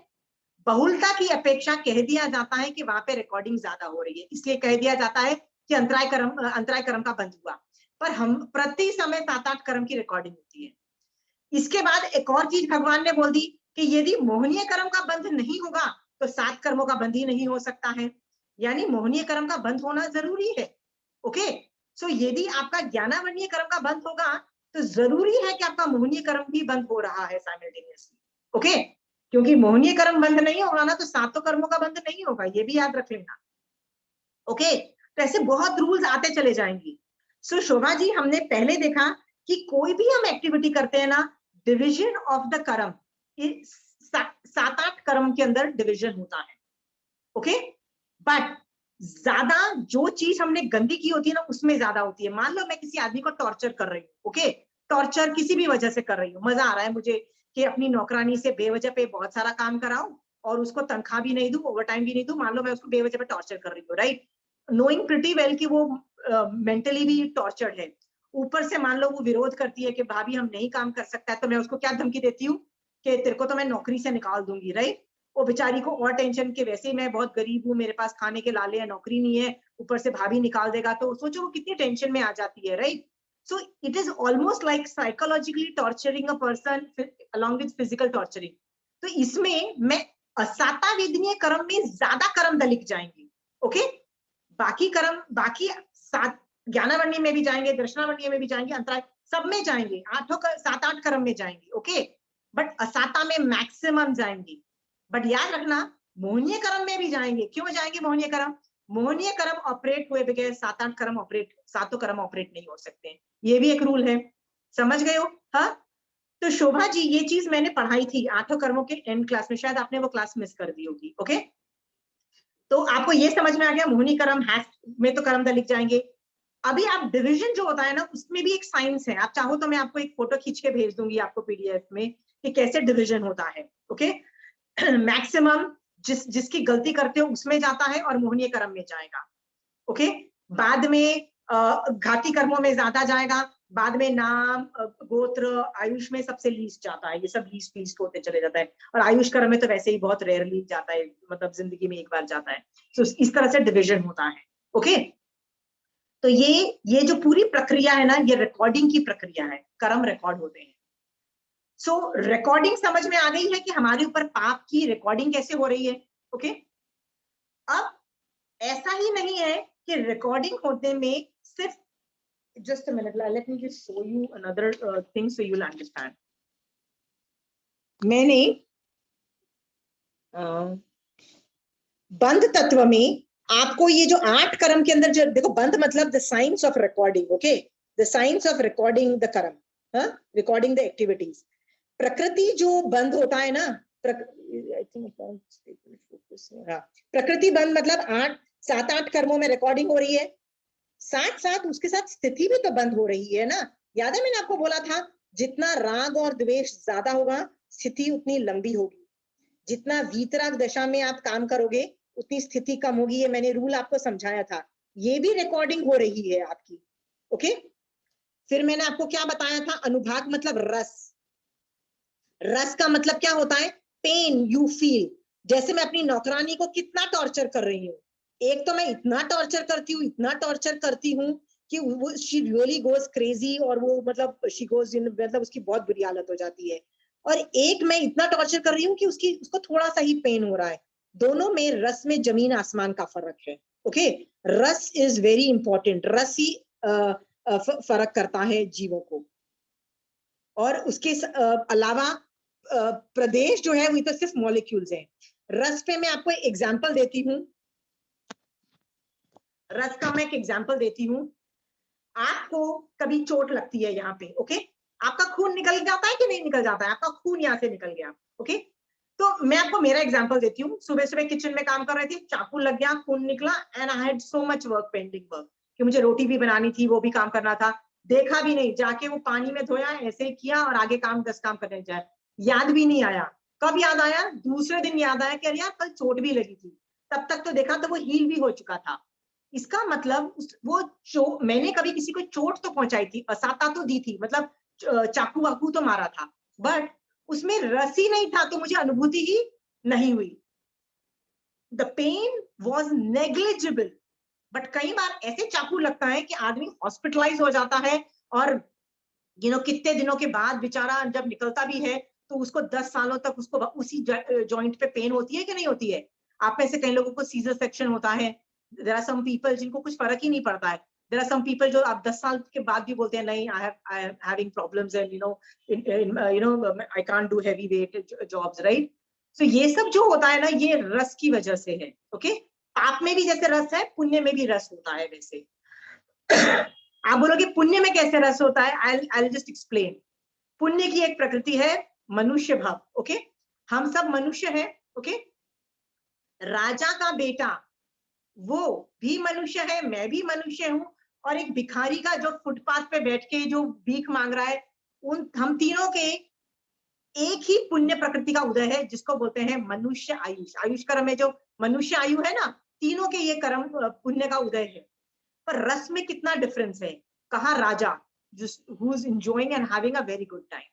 बहुलता की अपेक्षा कह दिया जाता है कि वहां पे रिकॉर्डिंग ज्यादा हो रही है, इसलिए कह दिया जाता है कि अंतराय कर्म का बंद हुआ। पर हम प्रति समय 7-8 कर्म की रिकॉर्डिंग होती है। इसके बाद एक और चीज भगवान ने बोल दी कि यदि मोहनीय कर्म का बंध नहीं होगा तो 7 कर्मों का बंध ही नहीं हो सकता है, यानी मोहनीय कर्म का बंध होना जरूरी है। ओके, सो यदि आपका ज्ञानावरणीय कर्म का बंध होगा तो जरूरी है कि आपका मोहनीय कर्म भी बंद हो रहा है साइमल्टेनियसली। ओके, क्योंकि मोहनीय कर्म बंद नहीं होगा ना तो सातों कर्मों का बंद नहीं होगा, ये भी याद रख लेना। ओके, तो ऐसे बहुत रूल्स आते चले जाएंगे। सो शोभा जी, हमने पहले देखा कि कोई भी हम एक्टिविटी करते हैं ना, डिविजन ऑफ द कर्म, 7-8 कर्म के अंदर डिविजन होता है। ओके, बट ज्यादा जो चीज हमने गंदी की होती है ना उसमें ज्यादा होती है। मान लो मैं किसी आदमी को टॉर्चर कर रही हूँ, ओके, टॉर्चर किसी भी वजह से कर रही हूँ, मजा आ रहा है मुझे कि अपनी नौकरानी से बेवजह पे बहुत सारा काम कराऊं और उसको तनख्वाह भी नहीं दूं, ओवरटाइम भी नहीं दूं, मान लो मैं उसको बेवजह पे टॉर्चर कर रही हूँ, राइट, नोइंग प्रिटी वेल कि वो मेंटली भी टॉर्चर्ड है। ऊपर से मान लो वो विरोध करती है कि भाभी हम नहीं काम कर सकता है, तो मैं उसको क्या धमकी देती हूँ कि तेरे को तो मैं नौकरी से निकाल दूंगी, राइट। वो बेचारी को और टेंशन के, वैसे ही मैं बहुत गरीब हूँ, मेरे पास खाने के लाले हैं, नौकरी नहीं है, ऊपर से भाभी निकाल देगा, तो सोचो वो कितनी टेंशन में आ जाती है, right. So it is almost like psychologically torturing a person along with physical torturing. तो इसमें मैं असाता वेदनीय कर्म में ज्यादा कर्म दलिक जाएंगे। ओके, बाकी कर्म, बाकी 7 ज्ञानावरणीय में भी जाएंगे, दर्शनावरणीय में भी जाएंगे, अंतराय सब में जाएंगे, 7-8 कर्म में जाएंगे। ओके, बट असाता में मैक्सिमम जाएंगे। बट याद रखना मोहनीय कर्म में भी जाएंगे। क्यों जाएंगे मोहनीय कर्म? मोहनीय कर्म ऑपरेट हुए बगैर 7-8 कर्म ऑपरेट, 7 कर्म ऑपरेट नहीं हो सकते। ये भी एक रूल है, समझ गए हो? हाँ, तो शोभा जी ये चीज मैंने पढ़ाई थी 8 कर्मों के एंड क्लास में, शायद आपने वो क्लास मिस कर दी होगी। ओके, तो आपको ये समझ में आ गया मोहनी कर्म में तो कर्म लिख जाएंगे। अभी आप डिवीजन जो होता है ना उसमें भी एक साइंस है, आप चाहो तो मैं आपको एक फोटो खींच के भेज दूंगी आपको पीडीएफ में कि कैसे डिवीजन होता है। ओके, मैक्सिमम जिसकी गलती करते हो उसमें जाता है और मोहनीय कर्म में जाएगा। ओके, बाद में घाती कर्मों में ज्यादा जाएगा, बाद में नाम, गोत्र, आयुष में सबसे लीस्ट जाता है, ये सब लीस्ट होते चले जाता है। और आयुष कर्म में तो वैसे ही बहुत रेयरली जाता है, मतलब जिंदगी में एक बार जाता है। तो इस तरह से डिविजन होता है। ओके, तो ये जो पूरी प्रक्रिया है ना, ये रिकॉर्डिंग की प्रक्रिया है, कर्म रिकॉर्ड होते हैं। सो रिकॉर्डिंग समझ में आ गई है कि हमारे ऊपर पाप की रिकॉर्डिंग कैसे हो रही है। ओके, अब ऐसा ही नहीं है कि रिकॉर्डिंग होने में सिर्फ, just a minute, let me just show you another thing so you'll understand. मैंने बंध तत्व में आपको ये जो 8 कर्म के अंदर जो देखो, बंध मतलब the science of recording. Okay, the science of recording the कर्म, हाँ, रिकॉर्डिंग द एक्टिविटीज। प्रकृति जो बंध होता है ना, प्रकृति बंध मतलब 7-8 कर्मों में रिकॉर्डिंग हो रही है, साथ साथ उसके साथ स्थिति भी तो बंद हो रही है ना। याद है मैंने आपको बोला था जितना राग और द्वेष ज्यादा होगा स्थिति उतनी लंबी होगी, जितना वीतराग दशा में आप काम करोगे उतनी स्थिति कम होगी। ये मैंने रूल आपको समझाया था, ये भी रिकॉर्डिंग हो रही है आपकी। ओके, फिर मैंने आपको क्या बताया था, अनुभाग मतलब रस, रस का मतलब क्या होता है, पेन यू फील। जैसे मैं अपनी नौकरानी को कितना टॉर्चर कर रही हूँ, एक तो मैं इतना टॉर्चर करती हूँ, इतना टॉर्चर करती हूँ कि वो शी रियली गोज क्रेजी, और वो मतलब शी गोज इन, मतलब उसकी बहुत बुरी हालत हो जाती है। और एक मैं इतना टॉर्चर कर रही हूँ कि उसको थोड़ा सा ही पेन हो रहा है। दोनों में रस में जमीन आसमान का फर्क है। ओके, रस इज वेरी इंपॉर्टेंट, रस ही फर्क करता है जीवों को। और उसके अलावा प्रदेश जो है वो तो सिर्फ मॉलिक्यूल्स हैं। रस पे मैं आपको एग्जांपल देती हूँ, रस का मैं एक एग्जांपल देती हूँ। आपको कभी चोट लगती है यहाँ पे, ओके, आपका खून निकल जाता है कि नहीं निकल जाता है, आपका खून यहाँ से निकल गया। ओके, तो मैं आपको मेरा एग्जांपल देती हूँ। सुबह सुबह किचन में काम कर रहे थे, चाकू लग गया, खून निकला, and I had so much work, pending work, कि मुझे रोटी भी बनानी थी, वो भी काम करना था। देखा भी नहीं, जाके वो पानी में धोया, ऐसे किया और आगे काम 10 काम करने जाए, याद भी नहीं आया। कब याद आया? दूसरे दिन याद आया कि अरे यार कल चोट भी लगी थी। तब तक तो देखा तो वो हील भी हो चुका था। इसका मतलब वो मैंने कभी किसी को चोट तो पहुंचाई थी, असाता तो दी थी, मतलब चाकू वाकू तो मारा था, बट उसमें रस ही नहीं था, तो मुझे अनुभूति ही नहीं हुई। The pain was negligible. But कई बार ऐसे चाकू लगता है कि आदमी हॉस्पिटलाइज हो जाता है, और कितने दिनों के बाद बेचारा जब निकलता भी है तो उसको 10 सालों तक उसको उसी जॉइंट पे पेन होती है कि नहीं होती है। आप में से कई लोगों को सीजर सेक्शन होता है, देयर आर सम पीपल जिनको कुछ फर्क ही नहीं पड़ता है, There are some people जो आप 10 साल के बाद भी बोलते हैं नहीं, I am having problems and I can't do heavy weight jobs, right? So ये सब जो होता है ना, ये रस की वजह से है. Okay? पाप में भी जैसे रस है, पुण्य में भी रस होता है वैसे. आप बोलोगे पुण्य में कैसे रस होता है? I'll just explain. पुण्य की एक प्रकृति है मनुष्य भाव. ओके, हम सब मनुष्य हैं. ओके, राजा का बेटा वो भी मनुष्य है, मैं भी मनुष्य हूं, और एक भिखारी का जो फुटपाथ पे बैठ के जो भीख मांग रहा है, हम तीनों के एक ही पुण्य प्रकृति का उदय है, जिसको बोलते हैं मनुष्य आयुष. आयुष कर्म में जो मनुष्य आयु है ना, तीनों के ये कर्म पुण्य का उदय है. पर रस में कितना डिफरेंस है. कहा राजा who is enjoying and having a very good time.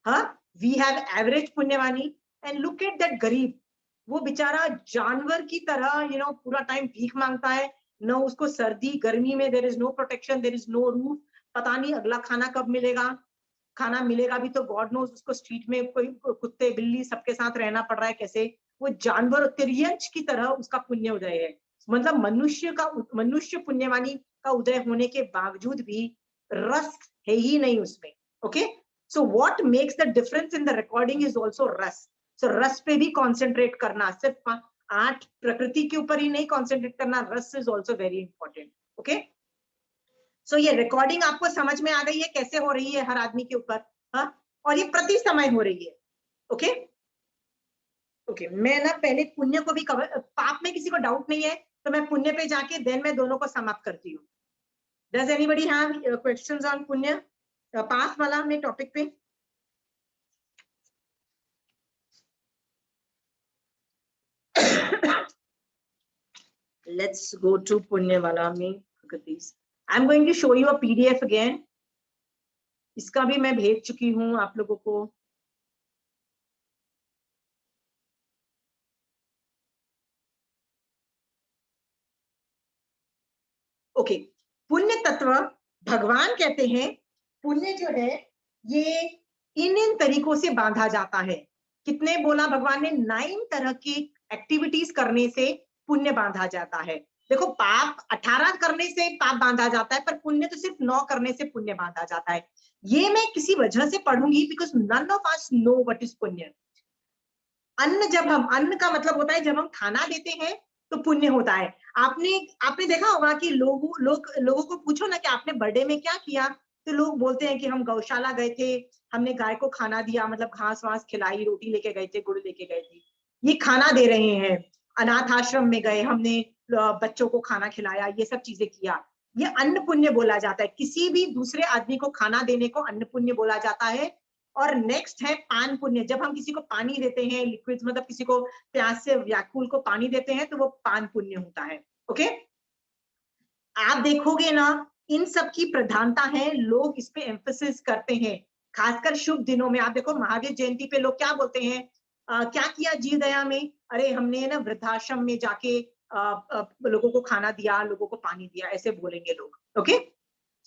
हाँ, we have average पुण्यवानी, and look at that गरीब, वो बेचारा जानवर की तरह पूरा टाइम भीख मांगता है. न उसको सर्दी गर्मी में there is no protection, there is no roof. पता नहीं अगला खाना कब मिलेगा. खाना मिलेगा भी तो गॉड नोज, उसको स्ट्रीट में कोई कुत्ते बिल्ली सबके साथ रहना पड़ रहा है. कैसे वो जानवर तिर्यंच की तरह उसका पुण्य उदय है. मतलब मनुष्य पुण्यवानी का उदय होने के बावजूद भी रस है ही नहीं उसमें. Okay, so what makes the difference in the recording is also रस. सो रस पे भी कॉन्सेंट्रेट करना, सिर्फ 8 प्रकृति के ऊपर ही नहीं कॉन्सेंट्रेट करना, रस is also very important. Okay, so ये रिकॉर्डिंग आपको समझ में आ गई है कैसे हो रही है हर आदमी के ऊपर. हाँ, और ये प्रति समय हो रही है. ओके ओके, मैं ना पहले पुण्य को भी कवर, पाप में किसी को डाउट नहीं है तो मैं पुण्य पे जाके देन मैं दोनों को समाप्त करती हूँ. Does anybody have questions on पुण्य पास वाला में टॉपिक पे? Let's go to पुण्य वाला में. I'm going to show you a PDF again. इसका भी मैं भेज चुकी हूँ आप लोगों को. ओके, पुण्य तत्व भगवान कहते हैं पुण्य जो है ये इन तरीकों से बांधा जाता है. कितने बोला भगवान ने? 9 तरह की एक्टिविटीज करने से पुण्य बांधा जाता है. देखो, पाप 18 करने से पाप बांधा जाता है, पर पुण्य तो सिर्फ 9 करने से पुण्य बांधा जाता है. ये मैं किसी वजह से पढ़ूंगी, because none of us know what is पुण्य. अन्न का मतलब होता है जब हम खाना देते हैं तो पुण्य होता है. आपने देखा होगा कि लोगों को पूछो ना कि आपने बर्थडे में क्या किया, तो लोग बोलते हैं कि हम गौशाला गए थे, हमने गाय को खाना दिया, मतलब घास वास खिलाई, रोटी लेके गए थे, गुड़ लेके गए थे. ये खाना दे रहे हैं. अनाथ आश्रम में गए, हमने बच्चों को खाना खिलाया, ये सब चीजें किया. ये अन्न पुण्य बोला जाता है. किसी भी दूसरे आदमी को खाना देने को अन्न पुण्य बोला जाता है. और नेक्स्ट है पान पुण्य. जब हम किसी को पानी देते हैं, लिक्विड, मतलब किसी को प्यास से व्याकुल को पानी देते हैं, तो वो पान पुण्य होता है. ओके, आप देखोगे ना, इन सब की प्रधानता है, लोग इस पे एम्फेसिस करते हैं, खासकर शुभ दिनों में. आप देखो, महावीर जयंती पे लोग क्या बोलते हैं, क्या किया जीव दया में? अरे हमने ना वृद्धाश्रम में जाके लोगों को खाना दिया, लोगों को पानी दिया, ऐसे बोलेंगे लोग. Okay,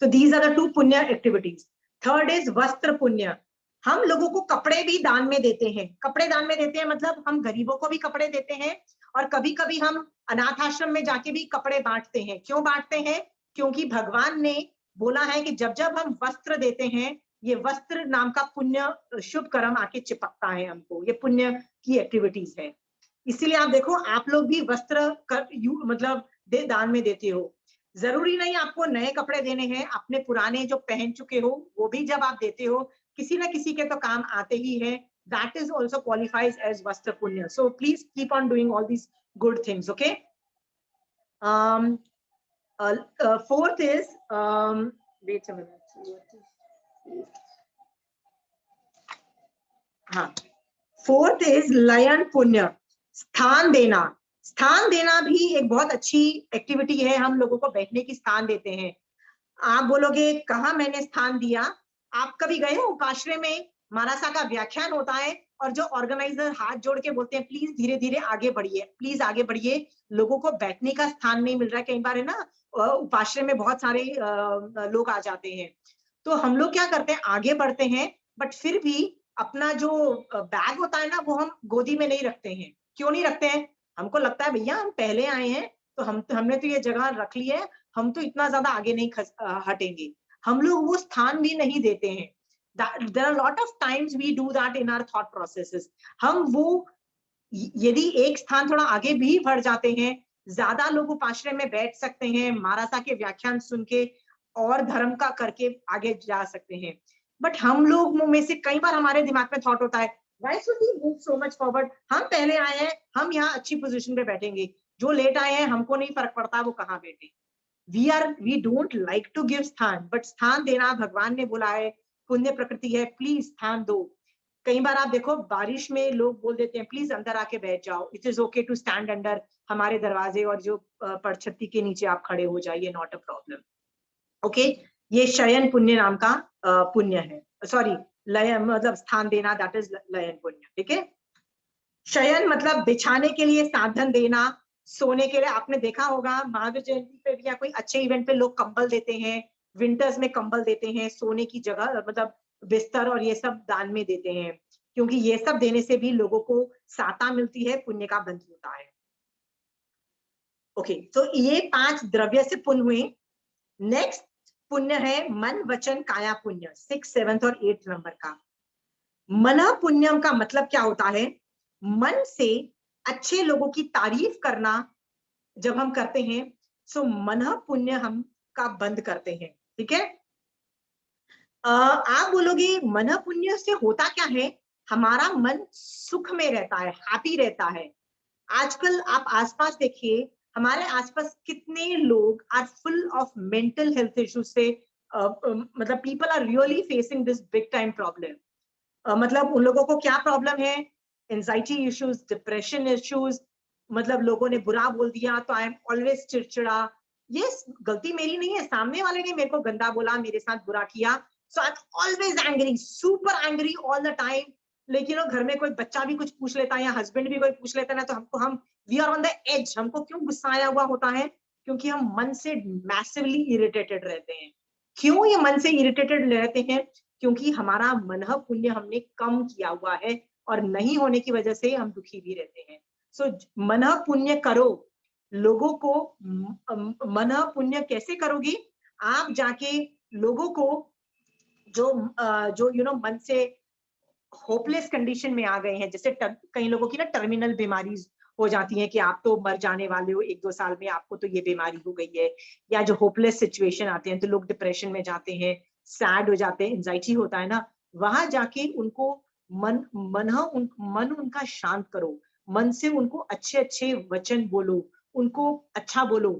so these are the 2 पुण्य एक्टिविटीज. थर्ड इज वस्त्र पुण्य. हम लोगों को कपड़े भी दान में देते हैं. कपड़े दान में देते हैं मतलब हम गरीबों को भी कपड़े देते हैं, और कभी कभी हम अनाथ आश्रम में जाके भी कपड़े बांटते हैं. क्यों बांटते हैं? क्योंकि भगवान ने बोला है कि जब जब हम वस्त्र देते हैं, ये वस्त्र नाम का पुण्य शुभ कर्म आके चिपकता है हमको. ये पुण्य की एक्टिविटीज है. इसीलिए आप देखो, आप लोग भी वस्त्र मतलब दान में देते हो. जरूरी नहीं आपको नए कपड़े देने हैं, अपने पुराने जो पहन चुके हो वो भी जब आप देते हो, किसी ना किसी के तो काम आते ही है. That is also qualifies as Vastra Punya. So please keep on doing all these good things, okay? Fourth is, wait a minute. हाँ, fourth is Layan Punya. स्थान देना. स्थान देना भी एक बहुत अच्छी एक्टिविटी है. हम लोगों को बैठने की स्थान देते हैं. आप बोलोगे कहाँ मैंने स्थान दिया? आप कभी गए हो उपाश्रय में? मानसा का व्याख्यान होता है और जो ऑर्गेनाइजर हाथ जोड़ के बोलते हैं प्लीज धीरे धीरे आगे बढ़िए, प्लीज आगे बढ़िए, लोगों को बैठने का स्थान नहीं मिल रहा है. कई बार है ना, उपाश्रय में बहुत सारे लोग आ जाते हैं, तो हम लोग क्या करते हैं, आगे बढ़ते हैं, बट फिर भी अपना जो बैग होता है ना, वो हम गोदी में नहीं रखते हैं. क्यों नहीं रखते हैं? हमको लगता है भैया हम पहले आए हैं, तो हमने तो ये जगह रख ली है, हम तो इतना ज्यादा आगे नहीं हटेंगे, हम लोग वो स्थान भी नहीं देते हैं. There are a lot of times we do that in our thought processes. हम वो यदि एक स्थान थोड़ा आगे भी बढ़ जाते हैं, ज्यादा लोग उपाश्रय में बैठ सकते हैं, महाराजा के व्याख्यान सुन के और धर्म का करके आगे जा सकते हैं. बट हम लोग में से कई बार हमारे दिमाग में थॉट होता है, why should we move so much forward? हम पहले आए हैं, हम यहाँ अच्छी पोजीशन पे बैठेंगे, जो लेट आए हैं हमको नहीं फर्क पड़ता वो कहाँ बैठे. We don't like to give स्थान, बट स्थान देना भगवान ने बोला है, पुण्य प्रकृति है, प्लीज स्थान दो. कई बार आप देखो बारिश में लोग बोल देते हैं प्लीज अंदर आके बैठ जाओ, it is okay to stand under हमारे दरवाजे और जो परछत्ती के नीचे आप खड़े हो जाइए, नॉट अ प्रॉब्लम. ओके, ये शयन पुण्य नाम का पुण्य है, सॉरी लय मतलब स्थान देना, दैट इज लयन पुण्य. ठीक है, शयन मतलब बिछाने के लिए साधन देना, सोने के लिए. आपने देखा होगा महावीर जयंती पे भी या कोई अच्छे इवेंट पे लोग कंबल देते हैं, विंटर्स में कंबल देते हैं, सोने की जगह मतलब बिस्तर और ये सब दान में देते हैं, क्योंकि ये सब देने से भी लोगों को साता मिलती है, पुण्य का बंध होता है. ओके, तो ये 5 द्रव्य से पुण्य हुए. नेक्स्ट पुण्य है मन वचन काया पुण्य, 6, 7 और 8 नंबर का. मन पुण्यम का मतलब क्या होता है? मन से अच्छे लोगों की तारीफ करना जब हम करते हैं, सो मन पुण्य हम का बंद करते हैं. ठीक है, आप बोलोगे मन पुण्य से होता क्या है? हमारा मन सुख में रहता है, हैप्पी रहता है. आजकल आप आसपास देखिए, हमारे आसपास कितने लोग are full of mental health issues से, मतलब people are really facing this big time problem. मतलब उन लोगों को क्या प्रॉब्लम है? Anxiety issues, depression issues. मतलब लोगों ने बुरा बोल दिया तो आई एम ऑलवेज चिड़चिड़ा. ये गलती मेरी नहीं है, सामने वाले ने मेरे को गंदा बोला, मेरे साथ बुरा किया, so I am always angry, super angry all the time. लेकिन घर में कोई बच्चा भी कुछ पूछ लेता है या हस्बैंड भी कोई पूछ लेता है ना, तो हम we are on the edge. हमको क्यों गुस्सा आया हुआ होता है? क्योंकि हम मन से मैसिवली इरिटेटेड रहते हैं. क्यों ये मन से इरिटेटेड रहते हैं? क्योंकि हमारा मन पुण्य हमने कम किया हुआ है, और नहीं होने की वजह से हम दुखी भी रहते हैं. सो मन पुण्य करो. लोगों को मन पुण्य कैसे करोगी? आप जाके लोगों को जो यू नो मन से होपलेस कंडीशन में आ गए हैं, जैसे कई लोगों की ना टर्मिनल बीमारी हो जाती है कि आप तो मर जाने वाले हो 1-2 साल में, आपको तो ये बीमारी हो गई है, या जो होपलेस सिचुएशन आते हैं तो लोग डिप्रेशन में जाते हैं, सैड हो जाते हैं, एंजाइटी होता है ना. वहां जाके उनको मन उनका शांत करो. मन से उनको अच्छे अच्छे वचन बोलो, उनको अच्छा बोलो.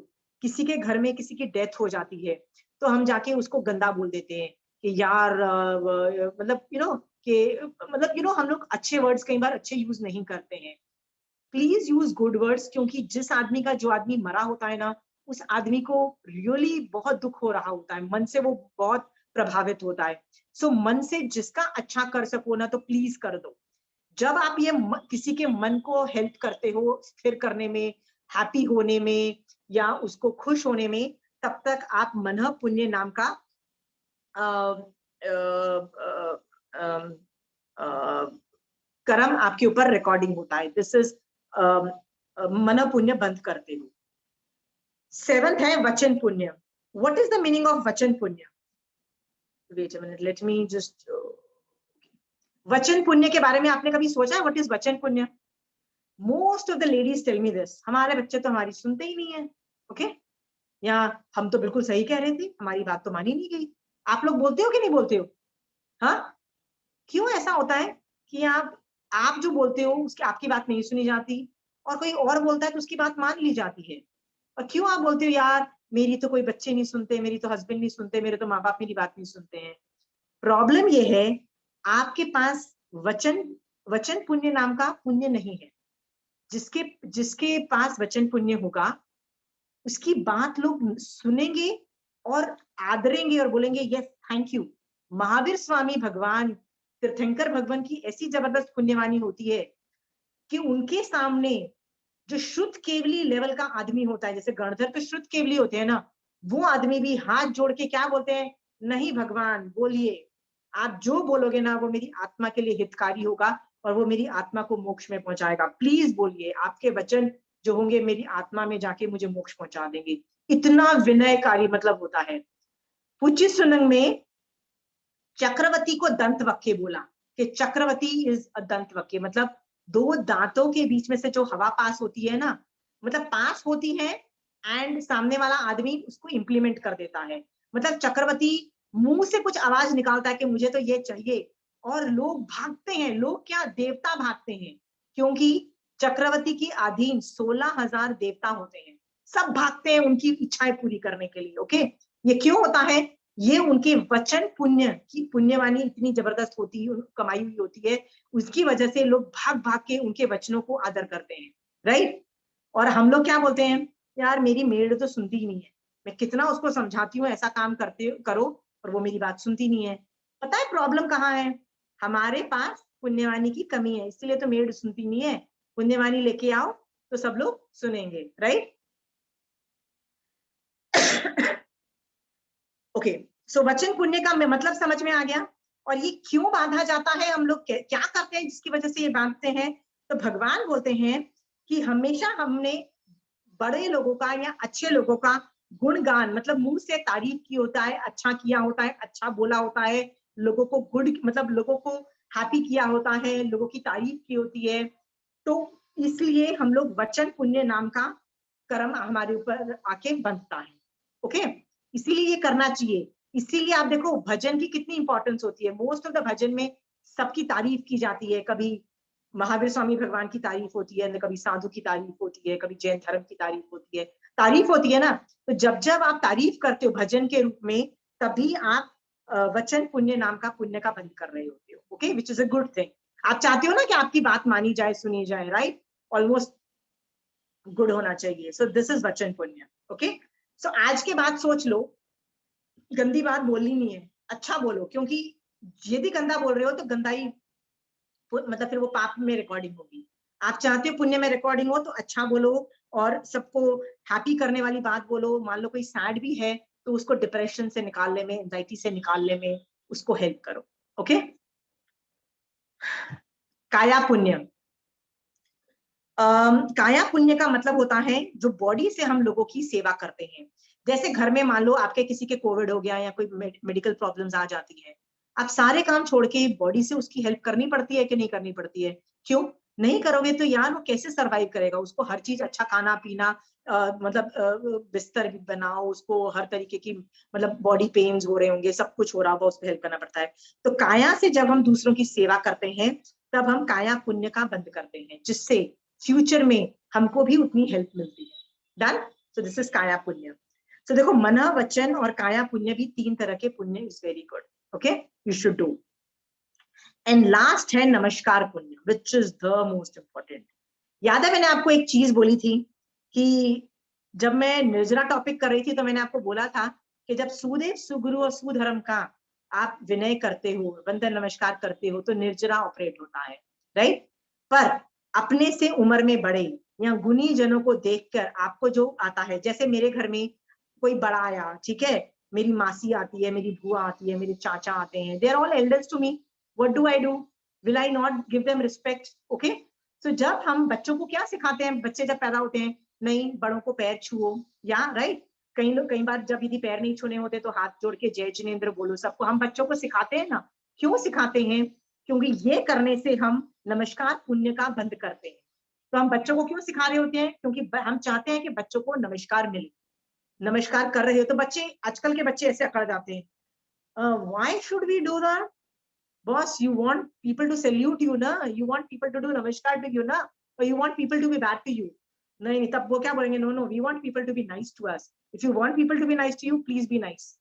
किसी के घर में किसी की डेथ हो जाती है तो हम जाके उसको गंदा बोल देते हैं कि यार मतलब हम लोग अच्छे वर्ड्स कई बार अच्छे यूज नहीं करते हैं. प्लीज यूज गुड वर्ड्स, क्योंकि जो आदमी मरा होता है ना, उस आदमी को रियली बहुत दुख हो रहा होता है, मन से वो बहुत प्रभावित होता है. सो मन से जिसका अच्छा कर सको ना, तो प्लीज कर दो. जब आप ये किसी के मन को हेल्प करते हो स्थिर करने में, हैप्पी होने में, या उसको खुश होने में, तब तक आप मन पुण्य नाम का कर्म आपके ऊपर रिकॉर्डिंग होता है. दिस इज मन पुण्य बंद करते हो. 7th है वचन पुण्य. What is the meaning of वचन पुण्य? Wait a minute, let me just. वचन पुण्य के बारे में आपने कभी सोचा है? व्हाट इज वचन पुण्य? Most of the ladies tell me this, हमारे बच्चे तो हमारी सुनते ही नहीं है. ओके, या हम तो बिल्कुल सही कह रहे थे, हमारी बात तो मानी नहीं गई. आप लोग बोलते हो कि नहीं बोलते हो? हाँ, क्यों ऐसा होता है कि आप जो बोलते हो उसकी आपकी बात नहीं सुनी जाती, और कोई और बोलता है तो उसकी बात मान ली जाती है? और क्यों आप बोलते हो यार मेरी तो कोई बच्चे नहीं सुनते, मेरी तो हस्बैंड नहीं सुनते, मेरे तो माँ बाप मेरी बात नहीं सुनते हैं? प्रॉब्लम ये है, आपके पास वचन पुण्य नाम का पुण्य नहीं है. जिसके पास वचन पुण्य होगा, उसकी बात लोग सुनेंगे और आदरेंगे और बोलेंगे yes thank you. Mahavir Swami भगवान, तीर्थंकर भगवान की ऐसी जबरदस्त पुण्यवाणी होती है कि उनके सामने जो शुद्ध केवली लेवल का आदमी होता है, जैसे गणधर पे शुद्ध केवली होते हैं ना, वो आदमी भी हाथ जोड़ के क्या बोलते हैं? नहीं भगवान, बोलिए, आप जो बोलोगे ना वो मेरी आत्मा के लिए हितकारी होगा और वो मेरी आत्मा को मोक्ष में पहुंचाएगा. प्लीज बोलिए, आपके वचन जो होंगे मेरी आत्मा में जाके मुझे मोक्ष पहुंचा देंगे. इतना विनयकारी मतलब होता है। पूज्य सुनंग में चक्रवर्ती को दंतवक्य बोला कि चक्रवर्ती इज अ दंतवक्य, मतलब दो दांतों के बीच में से जो हवा पास होती है ना, मतलब पास होती है एंड सामने वाला आदमी उसको इंप्लीमेंट कर देता है। मतलब चक्रवर्ती मुंह से कुछ आवाज निकालता है कि मुझे तो ये चाहिए, और लोग भागते हैं, लोग क्या देवता भागते हैं, क्योंकि चक्रवर्ती की अधीन 16,000 देवता होते हैं, सब भागते हैं उनकी इच्छाएं पूरी करने के लिए। ओके, ये क्यों होता है? ये उनके वचन पुण्य की पुण्यवानी इतनी जबरदस्त होती है, कमाई हुई होती है, उसकी वजह से लोग भाग भाग के उनके वचनों को आदर करते हैं, राइट। और हम लोग क्या बोलते हैं, यार मेरी मेड तो सुनती ही नहीं है, मैं कितना उसको समझाती हूँ ऐसा काम करते करो और वो मेरी बात सुनती नहीं है। पता है प्रॉब्लम कहाँ है? हमारे पास पुण्यवानी की कमी है, इसलिए तो मेड सुनती नहीं है। पुण्यवानी लेके आओ तो सब लोग सुनेंगे, राइट। ओके, सो वचन पुण्य का मतलब समझ में आ गया। और ये क्यों बांधा जाता है, हम लोग क्या करते हैं जिसकी वजह से ये बांधते हैं? तो भगवान बोलते हैं कि हमेशा हमने बड़े लोगों का या अच्छे लोगों का गुणगान, मतलब मुंह से तारीफ की होता है, अच्छा किया होता है, अच्छा बोला होता है, लोगों को गुड मतलब लोगों को हैप्पी किया होता है, लोगों की तारीफ की होती है। तो इसलिए हम लोग वचन पुण्य नाम का कर्म हमारे ऊपर आके बंधता है। ओके, इसीलिए ये करना चाहिए। इसीलिए आप देखो भजन की कितनी इंपॉर्टेंस होती है। मोस्ट ऑफ द भजन में सबकी तारीफ की जाती है, कभी महावीर स्वामी भगवान की तारीफ होती है, कभी साधु की तारीफ होती है, कभी जैन धर्म की तारीफ होती है ना। तो जब जब आप तारीफ करते हो भजन के रूप में, तभी आप वचन पुण्य नाम का पुण्य का बंद कर रहे होते हो। Okay, which is a good thing. आप चाहते हो ना कि आपकी बात मानी जाए, सुनी जाए, राइट। ऑलमोस्ट गुड होना चाहिए। सो दिस इज वचन पुण्य। ओके, सो आज के बाद सोच लो, गंदी बात बोलनी नहीं है, अच्छा बोलो, क्योंकि यदि गंदा बोल रहे हो तो गंदाई मतलब फिर वो पाप में रिकॉर्डिंग होगी। आप चाहते हो पुण्य में रिकॉर्डिंग हो तो अच्छा बोलो, और सबको हैप्पी करने वाली बात बोलो। मान लो कोई सैड भी है तो उसको डिप्रेशन से निकालने में, एंजाइटी से निकालने में उसको हेल्प करो। ओके, काया पुण्य। काया पुण्य का मतलब होता है जो बॉडी से हम लोगों की सेवा करते हैं। जैसे घर में मान लो आपके किसी के कोविड हो गया या कोई मेडिकल प्रॉब्लम्स आ जाती है, आप सारे काम छोड़ के बॉडी से उसकी हेल्प करनी पड़ती है कि नहीं करनी पड़ती है? क्यों नहीं करोगे तो यार वो कैसे सरवाइव करेगा? उसको हर चीज, अच्छा खाना पीना, मतलब बिस्तर भी बनाओ उसको, हर तरीके की मतलब बॉडी पेन्स हो रहे होंगे, सब कुछ हो रहा होगा, उसको हेल्प करना पड़ता है। तो काया से जब हम दूसरों की सेवा करते हैं तब हम काया पुण्य का बंद करते हैं, जिससे फ्यूचर में हमको भी उतनी हेल्प मिलती है। डन। सो दिस इज काया पुण्य। सो देखो, मन, वचन और काया पुण्य भी 3 तरह के पुण्य is very good. Okay, you should do. And last है नमस्कार पुण्य, which is the most important. याद है मैंने आपको एक चीज बोली थी कि जब मैं निर्जरा टॉपिक कर रही थी तो मैंने आपको बोला था कि जब सुदेव, सुगुरु और सुधर्म का आप विनय करते हो, वंदन नमस्कार करते हो, तो निर्जरा ऑपरेट होता है, राइट। पर अपने से उम्र में बड़े या गुणी जनों को देखकर आपको जो आता है, जैसे मेरे घर में कोई बड़ा आया, ठीक है, मेरी मासी आती है, मेरी बुआ आती है, मेरे चाचा आते हैं, they are all elders to me. What do I do? Will I not give them respect? Okay, तो जब हम बच्चों को क्या सिखाते हैं, बच्चे जब पैदा होते हैं, नहीं बड़ों को पैर छुओ, या राइट, कई लोग कई बार जब यदि पैर नहीं छूने होते तो हाथ जोड़ के जय जिनेन्द्र बोलो, सबको हम बच्चों को सिखाते हैं ना। क्यों सिखाते हैं? क्योंकि ये करने से हम नमस्कार पुण्य का बंद करते हैं। तो हम बच्चों को क्यों सिखा रहे होते हैं? क्योंकि हम चाहते हैं कि बच्चों को नमस्कार मिले। नमस्कार कर रहे हो तो बच्चे, आजकल के बच्चे ऐसे अकड़ जाते हैं, why should we do that boss? You want people to salute you ना, you want people to do नमस्कार टू यू ना, और you want people to be bad to you. नहीं, तब वो क्या बोलेंगे? No no, we want people to be nice to us. If you want people to be nice to you, please be nice.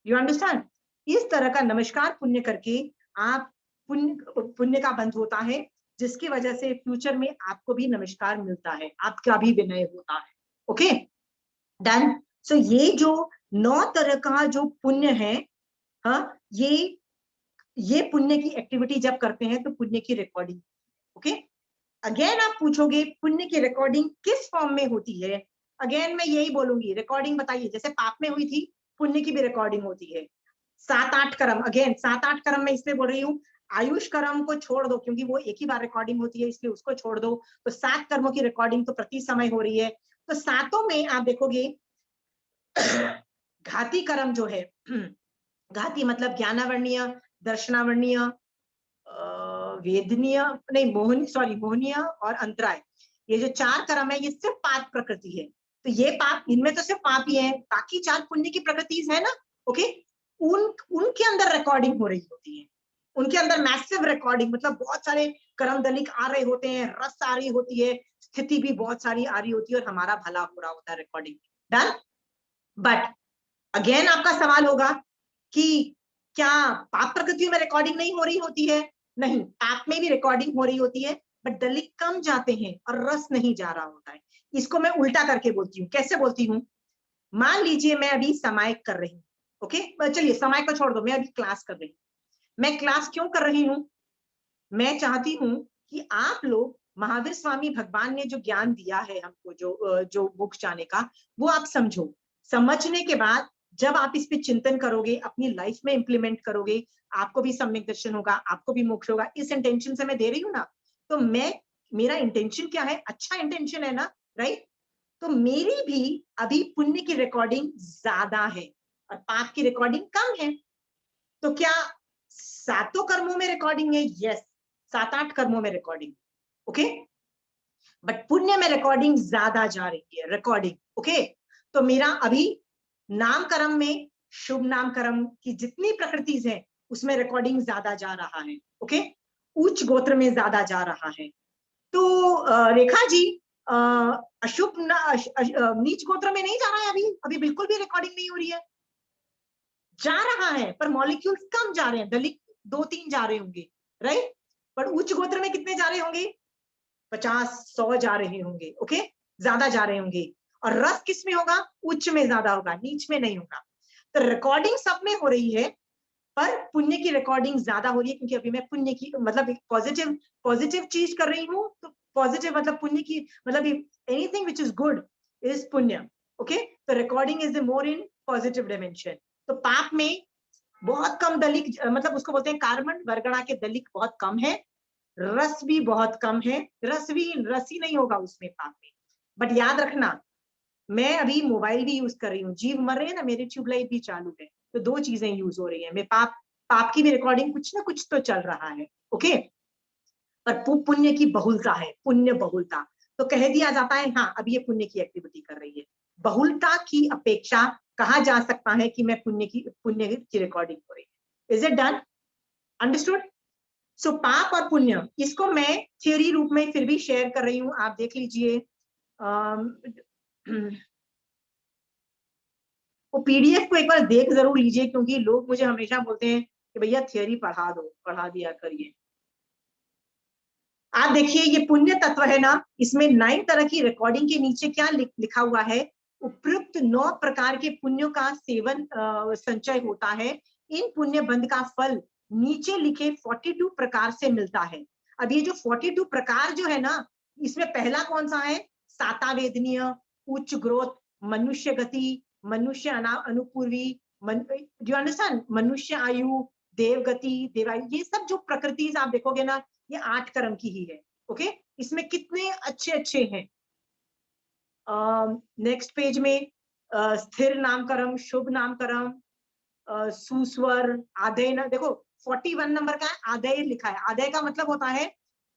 You understand? इस तरह का नमस्कार पुण्य करके आप पुण्य का बंध होता है, जिसकी वजह से फ्यूचर में आपको भी नमस्कार मिलता है, आपका भी विनय होता है। Okay, done. सो ये जो 9 तरह का जो पुण्य है, हाँ, ये पुण्य की एक्टिविटी जब करते हैं तो पुण्य की रिकॉर्डिंग। ओके, अगेन आप पूछोगे पुण्य की रिकॉर्डिंग किस फॉर्म में होती है? अगेन मैं यही बोलूंगी, रिकॉर्डिंग बताइए। जैसे पाप में हुई थी, पुण्य की भी रिकॉर्डिंग होती है। 7-8 कर्म, अगेन 7-8 कर्म मैं इसलिए बोल रही हूँ, आयुष कर्म को छोड़ दो क्योंकि वो एक ही बार रिकॉर्डिंग होती है, इसलिए उसको छोड़ दो। तो 7 कर्मों की रिकॉर्डिंग तो प्रति समय हो रही है। तो 7 में आप देखोगे घाती कर्म जो है, घाती मतलब ज्ञानावर्णीय, दर्शनावर्णीय, वेदनीय, नहीं मोहनीय और अंतराय, ये जो 4 कर्म है ये सिर्फ पाप प्रकृति है। तो ये पाप, इनमें तो सिर्फ पाप ही है, बाकी 4 पुण्य की प्रकृति है ना। ओके, उनके अंदर रिकॉर्डिंग हो रही होती है, उनके अंदर मैसिव रिकॉर्डिंग, मतलब बहुत सारे कर्म दलिक आ रहे होते हैं, रस आ रही होती है, स्थिति भी बहुत सारी आ रही होती है, और हमारा भला हो रहा होता है रिकॉर्डिंग। डन। बट अगेन आपका सवाल होगा कि क्या पाप प्रकृतियों में रिकॉर्डिंग नहीं हो रही होती है? नहीं, पाप में भी रिकॉर्डिंग हो रही होती है, बट दलित कम जाते हैं और रस नहीं जा रहा होता है। इसको मैं उल्टा करके बोलती हूँ। कैसे बोलती हूँ? मान लीजिए मैं अभी समायक कर रही हूँ, ओके, चलिए समायक को छोड़ दो, मैं अभी क्लास कर रही हूँ। मैं क्लास क्यों कर रही हूँ? मैं चाहती हूँ कि आप लोग, महावीर स्वामी भगवान ने जो ज्ञान दिया है हमको, जो बुक जाने का, वो आप समझो। समझने के बाद जब आप इस पे चिंतन करोगे, अपनी लाइफ में इंप्लीमेंट करोगे, आपको भी सम्यक दर्शन होगा, आपको भी मोक्ष होगा। इस इंटेंशन से मैं दे रही हूँ ना, तो मेरा इंटेंशन क्या है? अच्छा इंटेंशन है ना, राइट? तो मेरी भी अभी पुण्य की रिकॉर्डिंग ज्यादा है और पाप की रिकॉर्डिंग कम है। तो क्या 7 कर्मों में रिकॉर्डिंग है? यस, 7-8 कर्मों में रिकॉर्डिंग, ओके, बट पुण्य में रिकॉर्डिंग ज्यादा जा रही है, रिकॉर्डिंग, ओके। तो मेरा अभी नाम कर्म में, शुभ नाम कर्म की जितनी प्रकृति है उसमें रिकॉर्डिंग ज्यादा जा रहा है, ओके, उच्च गोत्र में ज्यादा जा रहा है। तो रेखा जी, अशुभ नीच गोत्र में नहीं जा रहा है अभी बिल्कुल भी रिकॉर्डिंग नहीं हो रही है। जा रहा है पर मॉलिक्यूल्स कम जा रहे हैं, दलित 2-3 जा रहे होंगे, राइट? पर उच्च गोत्र में कितने जा रहे होंगे? 50-100 जा रहे होंगे, ओके, ज्यादा जा रहे होंगे। और रस किस में होगा? उच्च में ज्यादा होगा, नीच में नहीं होगा। तो रिकॉर्डिंग सब में हो रही है, पर पुण्य की रिकॉर्डिंग ज्यादा हो रही है, क्योंकि अभी मैं पुण्य की मतलब पॉजिटिव चीज कर रही हूँ। तो पॉजिटिव मतलब पुण्य की मतलब anything which is good is पुण्य, ओके। तो recording is more in positive dimension. तो पाप में बहुत कम दलिक, मतलब उसको बोलते हैं कार्बन वर्गणा के दलिक बहुत कम है, रस भी बहुत कम है, रस ही नहीं होगा उसमें पाप में। बट याद रखना, मैं अभी मोबाइल भी यूज कर रही हूँ, जीव मर रहे हैं ना, मेरी ट्यूबलाइट भी चालू है, तो 2 चीजें यूज हो रही है। मैं पाप की भी रिकॉर्डिंग कुछ ना कुछ तो चल रहा है, ओके। पर पुण्य की बहुलता है, पुण्य बहुलता। तो कह दिया जाता है हाँ अभी ये पुण्य की एक्टिविटी कर रही है। बहुलता की अपेक्षा कहा जा सकता है कि मैं पुण्य की रिकॉर्डिंग हो रही है। Is it done? अंडरस्टूड? सो पाप और पुण्य, इसको मैं थियोरी रूप में फिर भी शेयर कर रही हूँ, आप देख लीजिए। वो पीडीएफ को एक बार देख जरूर लीजिए, क्योंकि लोग मुझे हमेशा बोलते हैं कि भैया थियोरी पढ़ा दो, पढ़ा दिया करिए। आप देखिए ये पुण्य तत्व है ना, इसमें 9 तरह की रिकॉर्डिंग के नीचे क्या लिखा हुआ है? उपयुक्त 9 प्रकार के पुण्यों का सेवन संचय होता है। इन पुण्य बंध का फल नीचे लिखे 42 प्रकार से मिलता है। अब ये जो 42 प्रकार जो है ना, इसमें पहला कौन सा है? सातावेदनीय, उच्च ग्रोथ, मनुष्य गति, मनुष्य अनुपूर्वी, जो अंडरस्टैंड, मनुष्य आयु, देवगति, देवायु, ये सब जो प्रकृति आप देखोगे ना, ये 8 कर्म की ही है, ओके। इसमें कितने अच्छे अच्छे हैं। नेक्स्ट पेज में स्थिर नाम कर्म, शुभ नाम कर्म, सुस्वर, आधेय ना, देखो 41 नंबर का आधेय लिखा है। आधेय का मतलब होता है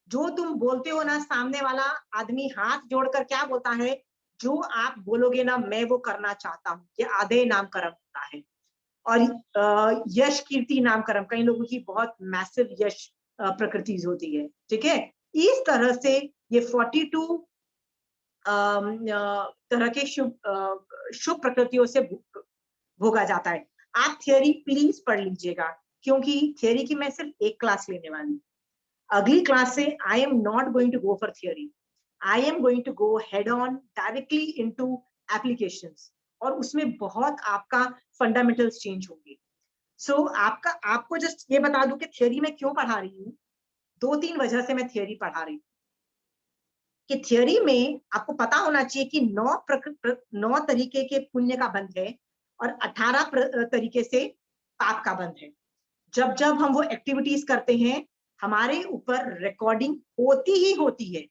जो तुम बोलते हो ना, सामने वाला आदमी हाथ जोड़कर क्या बोलता है, जो आप बोलोगे ना मैं वो करना चाहता हूँ, ये आधेय नाम कर्म होता है। और यश कीर्ति नाम कर्म, कई लोगों की बहुत मैसिव यश प्रकृति होती है, ठीक है। इस तरह से ये 42 तरह के शुभ प्रकृतियों से भोगा जाता है। आप थियोरी प्लीज पढ़ लीजिएगा, क्योंकि थियोरी की मैं सिर्फ एक क्लास लेने वाली हूँ। अगली क्लास से I am not going to go for theory, I am going to go head on directly into applications, और उसमें बहुत आपका फंडामेंटल्स चेंज होंगे। सो आपको जस्ट ये बता दूं कि थियोरी में क्यों पढ़ा रही हूँ। 2-3 वजह से मैं थियोरी पढ़ा रही हूँ। कि थियोरी में आपको पता होना चाहिए कि 9 तरीके के पुण्य का बंध है और 18 तरीके से पाप का बंध है। जब जब हम वो एक्टिविटीज करते हैं, हमारे ऊपर रिकॉर्डिंग होती ही होती है।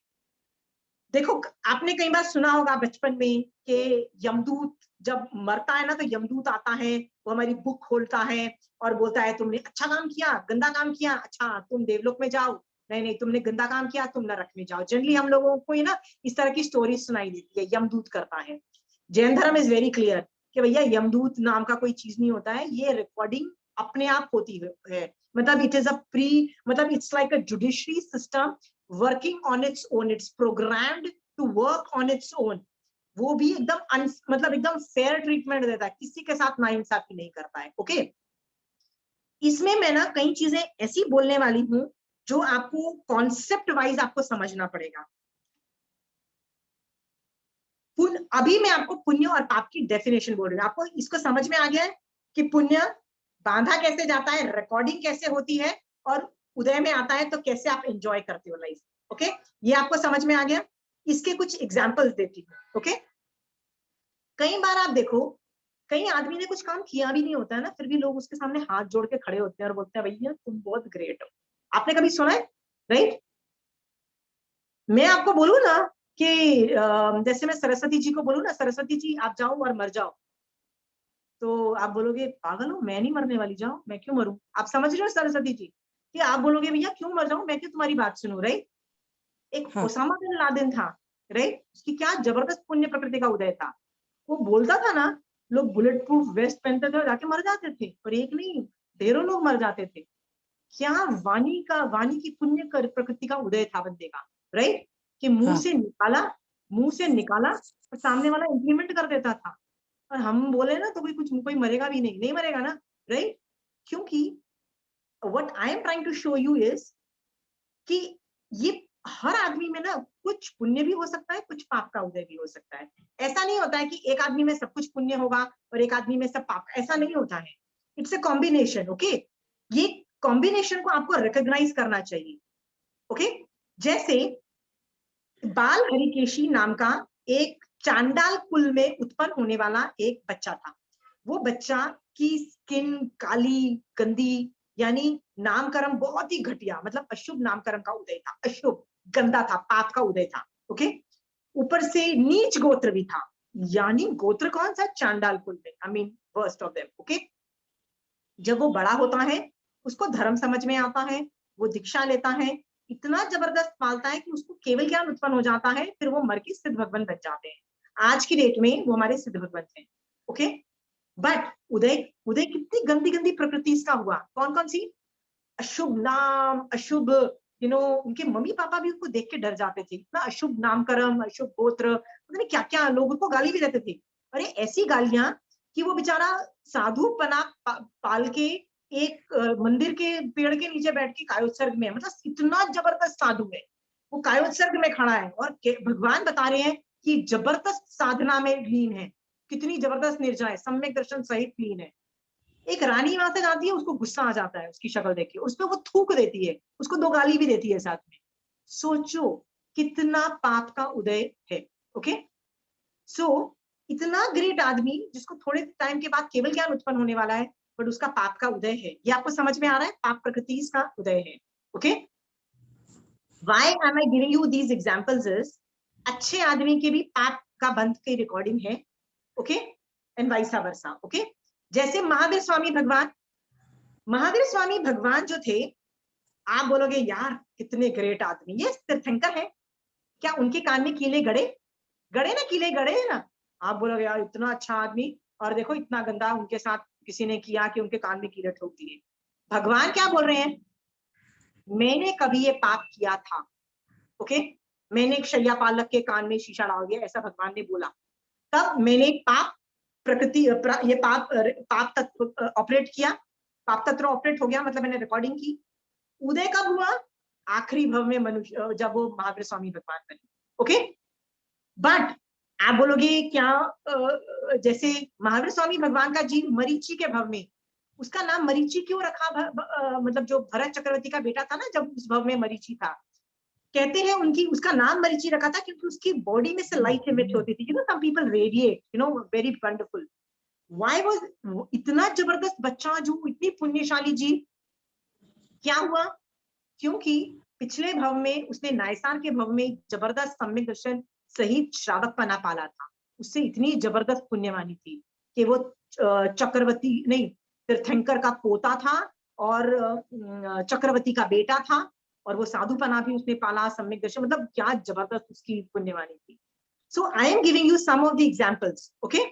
देखो आपने कई बार सुना होगा बचपन में कि यमदूत जब मरता है ना तो यमदूत आता है, वो हमारी बुक खोलता है और बोलता है तुमने अच्छा काम किया, गंदा काम किया, अच्छा तुम देवलोक में जाओ, नहीं नहीं तुमने गंदा काम किया तुम नरक में जाओ। जनरली हम लोगों को ही ना इस तरह की स्टोरी सुनाई देती है, यमदूत करता है। जैन धर्म इज वेरी क्लियर कि भैया यमदूत नाम का कोई चीज नहीं होता है, ये रिकॉर्डिंग अपने आप होती है। मतलब इट इज अ प्री, मतलब it's like a judiciary system working on its own, it's programmed to work on its own. वो भी एकदम मतलब एकदम फेयर ट्रीटमेंट देता है, किसी के साथ नाइंसाफी नहीं करता है। ओके, इसमें मैं ना कई चीजें ऐसी बोलने वाली हूं जो आपको कॉन्सेप्ट वाइज आपको समझना पड़ेगा। अभी मैं आपको पुण्य और पाप की डेफिनेशन बोल रही हूँ, आपको इसको समझ में आ गया है कि पुण्य बांधा कैसे जाता है, रिकॉर्डिंग कैसे होती है, और उदय में आता है तो कैसे आप एंजॉय करते हो लाइफ। ओके, ये आपको समझ में आ गया। इसके कुछ एग्जांपल्स देती हूँ। ओके, कई बार आप देखो कई आदमी ने कुछ काम किया भी नहीं होता है ना, फिर भी लोग उसके सामने हाथ जोड़ के खड़े होते हैं और बोलते हैं भैया तुम बहुत ग्रेट हो। आपने कभी सुना है? राइट, मैं आपको बोलूं ना कि जैसे मैं सरस्वती जी को बोलूं ना, सरस्वती जी आप जाओ और मर जाओ, तो आप बोलोगे पागल हो, मैं नहीं मरने वाली, जाओ मैं क्यों मरूं। आप समझ रहे हो सरस्वती जी कि आप बोलोगे भैया क्यों मर जाऊं, मैं क्यों तुम्हारी बात सुनूं। राइट, एक हाँ। ओसामा बिन लादेन था, राइट, उसकी क्या जबरदस्त पुण्य प्रकृति का उदय था। वो बोलता था ना, लोग बुलेट प्रूफ वेस्ट पहनते थे और जाके मर जाते थे, और एक नहीं ढेरों लोग मर जाते थे। क्या वाणी की पुण्य प्रकृति का उदय था बंदे का। राइट, कि हाँ। मुंह से निकाला और सामने वाला इम्प्लीमेंट कर देता था। और हम बोले ना तो कोई मरेगा भी नहीं, नहीं मरेगा ना। राइट, क्योंकि what I am trying to show you is कि ये हर आदमी में ना कुछ पुण्य भी हो सकता है, कुछ पाप का उदय भी हो सकता है। ऐसा नहीं होता है कि एक आदमी में सब कुछ पुण्य होगा और एक आदमी में सब पाप, ऐसा नहीं होता है। It's a combination. ओके, ये कॉम्बिनेशन को आपको रिकॉग्नाइज करना चाहिए। ओके, जैसे बाल हरिकेशी नाम का एक चांडाल कुल में उत्पन्न होने वाला एक बच्चा था। वो बच्चा की स्किन काली गंदी, यानी नामकरण बहुत ही घटिया, मतलब अशुभ नामकरण का उदय था, अशुभ गंदा था, पाप का उदय था। ओके, ऊपर से नीच गोत्र भी था, यानी गोत्र कौन सा? चांडाल कुल में, I mean worst of them. Okay, जब वो बड़ा होता है उसको धर्म समझ में आता है, वो दीक्षा लेता है, इतना जबरदस्त पालता है कि उसको केवल ज्ञान उत्पन्न हो जाता है, फिर वो मर के सिद्ध भगवान बन जाते हैं। आज की डेट में वो हमारे सिद्ध भगवान हैं। ओके, बट उदय उदय कितनी गंदी गंदी प्रकृति इसका हुआ। कौन कौन सी? अशुभ नाम, अशुभ, उनके मम्मी पापा भी उनको देख के डर जाते थे, इतना अशुभ नामकरण, अशुभ गोत्र, पता नहीं क्या क्या, लोग उनको गाली भी देते थे। अरे ऐसी गालियां कि वो बेचारा साधु पाल के एक मंदिर के पेड़ के नीचे बैठ के कायोत्सर्ग में, मतलब इतना जबरदस्त साधु है, वो कायोत्सर्ग में खड़ा है और भगवान बता रहे हैं कि जबरदस्त साधना में लीन है, कितनी जबरदस्त निर्जय है, सम्यक दर्शन सहित लीन है। एक रानी वहां से जाती है, उसको गुस्सा आ जाता है उसकी शक्ल देख के, उस पर वो थूक देती है, उसको दो गाली भी देती है साथ में। सोचो कितना पाप का उदय है। ओके, सो इतना ग्रेट आदमी जिसको थोड़े टाइम के बाद केवल ज्ञान उत्पन्न होने वाला है, बट उसका पाप का उदय है। ये आपको समझ में आ रहा है? पाप प्रकृति इसका उदय है। Okay, why am I giving you these examples is, अच्छे आदमी के भी पाप का बंध की रिकॉर्डिंग है। Okay, and vice versa. Okay, जैसे महावीर स्वामी भगवान जो थे, आप बोलोगे यार कितने ग्रेट आदमी, ये तीर्थंकर है, क्या उनके कान में कीले गड़े? गड़े ना, कीले गड़े है ना। आप बोलोगे यार इतना अच्छा आदमी, और देखो इतना गंदा उनके साथ किसी ने किया कि उनके कान में कीले ठोक दिए। भगवान क्या बोल रहे हैं? मैंने कभी ये पाप किया था। ओके, मैंने एक शैया पालक के कान में शीशा डाल दिया, ऐसा भगवान ने बोला, तब मैंने एक पाप प्रकृति ये पाप तत्व ऑपरेट किया, पाप तत्व ऑपरेट हो गया, मतलब मैंने रिकॉर्डिंग की। उदय कब हुआ? आखिरी भव में मनुष्य, जब वो महावीर स्वामी भगवान बने। ओके, बट आप बोलोगे क्या जैसे महावीर स्वामी भगवान का जीव मरीचि के भव में, उसका नाम मरीचि क्यों रखा? मतलब जो भरत चक्रवर्ती का बेटा था ना, जब उस भव में मरीचि था, कहते हैं उनकी उसका नाम मरीचि रखा था क्योंकि उसकी बॉडी में से लाइट इमिट होती थी। Some people radiate, very wonderful. Why was इतना जबरदस्त बच्चा जो इतनी पुण्यशाली जीव, क्या हुआ? क्योंकि पिछले भव में उसने नायसार के भव में जबरदस्त सम्यक दर्शन सहित श्रावकपना पाला था। उससे इतनी जबरदस्त पुण्यवानी थी कि वो चक्रवर्ती नहीं, तीर्थंकर का पोता था और चक्रवर्ती का बेटा था, और वो साधुपना भी उसने पाला, सम्यक दर्शन, मतलब क्या जबरदस्त उसकी पुण्यवानी थी। So I am giving you some of the examples, okay,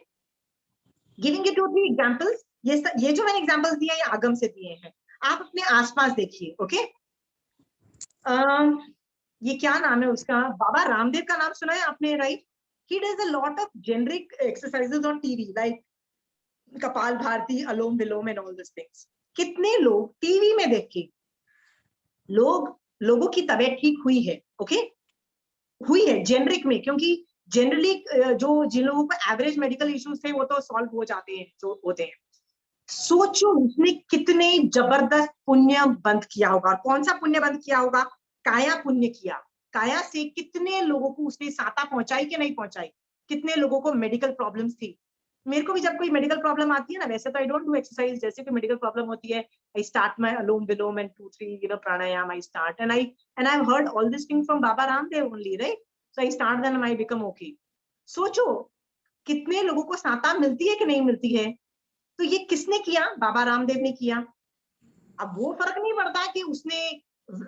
giving you 2-3 examples. ये जो मैंने एग्जांपल्स दिए ये आगम से दिए हैं, आप अपने आसपास देखिए, ओके। ये क्या नाम है उसका, बाबा रामदेव का नाम सुना है आपने, right? He does a lot of generic exercises on TV like कपाल भारती, अलोम vilom and all this things. कितने लोग टीवी में देख के लोगों की तबीयत ठीक हुई है, ओके, हुई है जेनरिक में, क्योंकि जनरली जो जिन लोगों को एवरेज मेडिकल इश्यूज थे वो तो सॉल्व हो जाते हैं जो होते हैं। सोचो उसने कितने जबरदस्त पुण्य बंद किया होगा, और कौन सा पुण्य बंद किया होगा, काया पुण्य किया। काया से कितने लोगों को उसने साता पहुंचाई कि नहीं पहुंचाई, कितने लोगों को मेडिकल प्रॉब्लम्स थी। मेरे को भी जब कोई मेडिकल प्रॉब्लम आती है ना, वैसे तो आई डोंट डू एक्सरसाइज, जैसे कोई मेडिकल प्रॉब्लम होती है I start my alom vilom and 2-3 pranayam I start, and I have heard all this thing from Baba Ramdev only, right? So I start then I become okay. सोचो कितने लोगों को साता मिलती है कि नहीं मिलती है। तो ये किसने किया, बाबा रामदेव ने किया। अब वो फर्क नहीं पड़ता कि उसने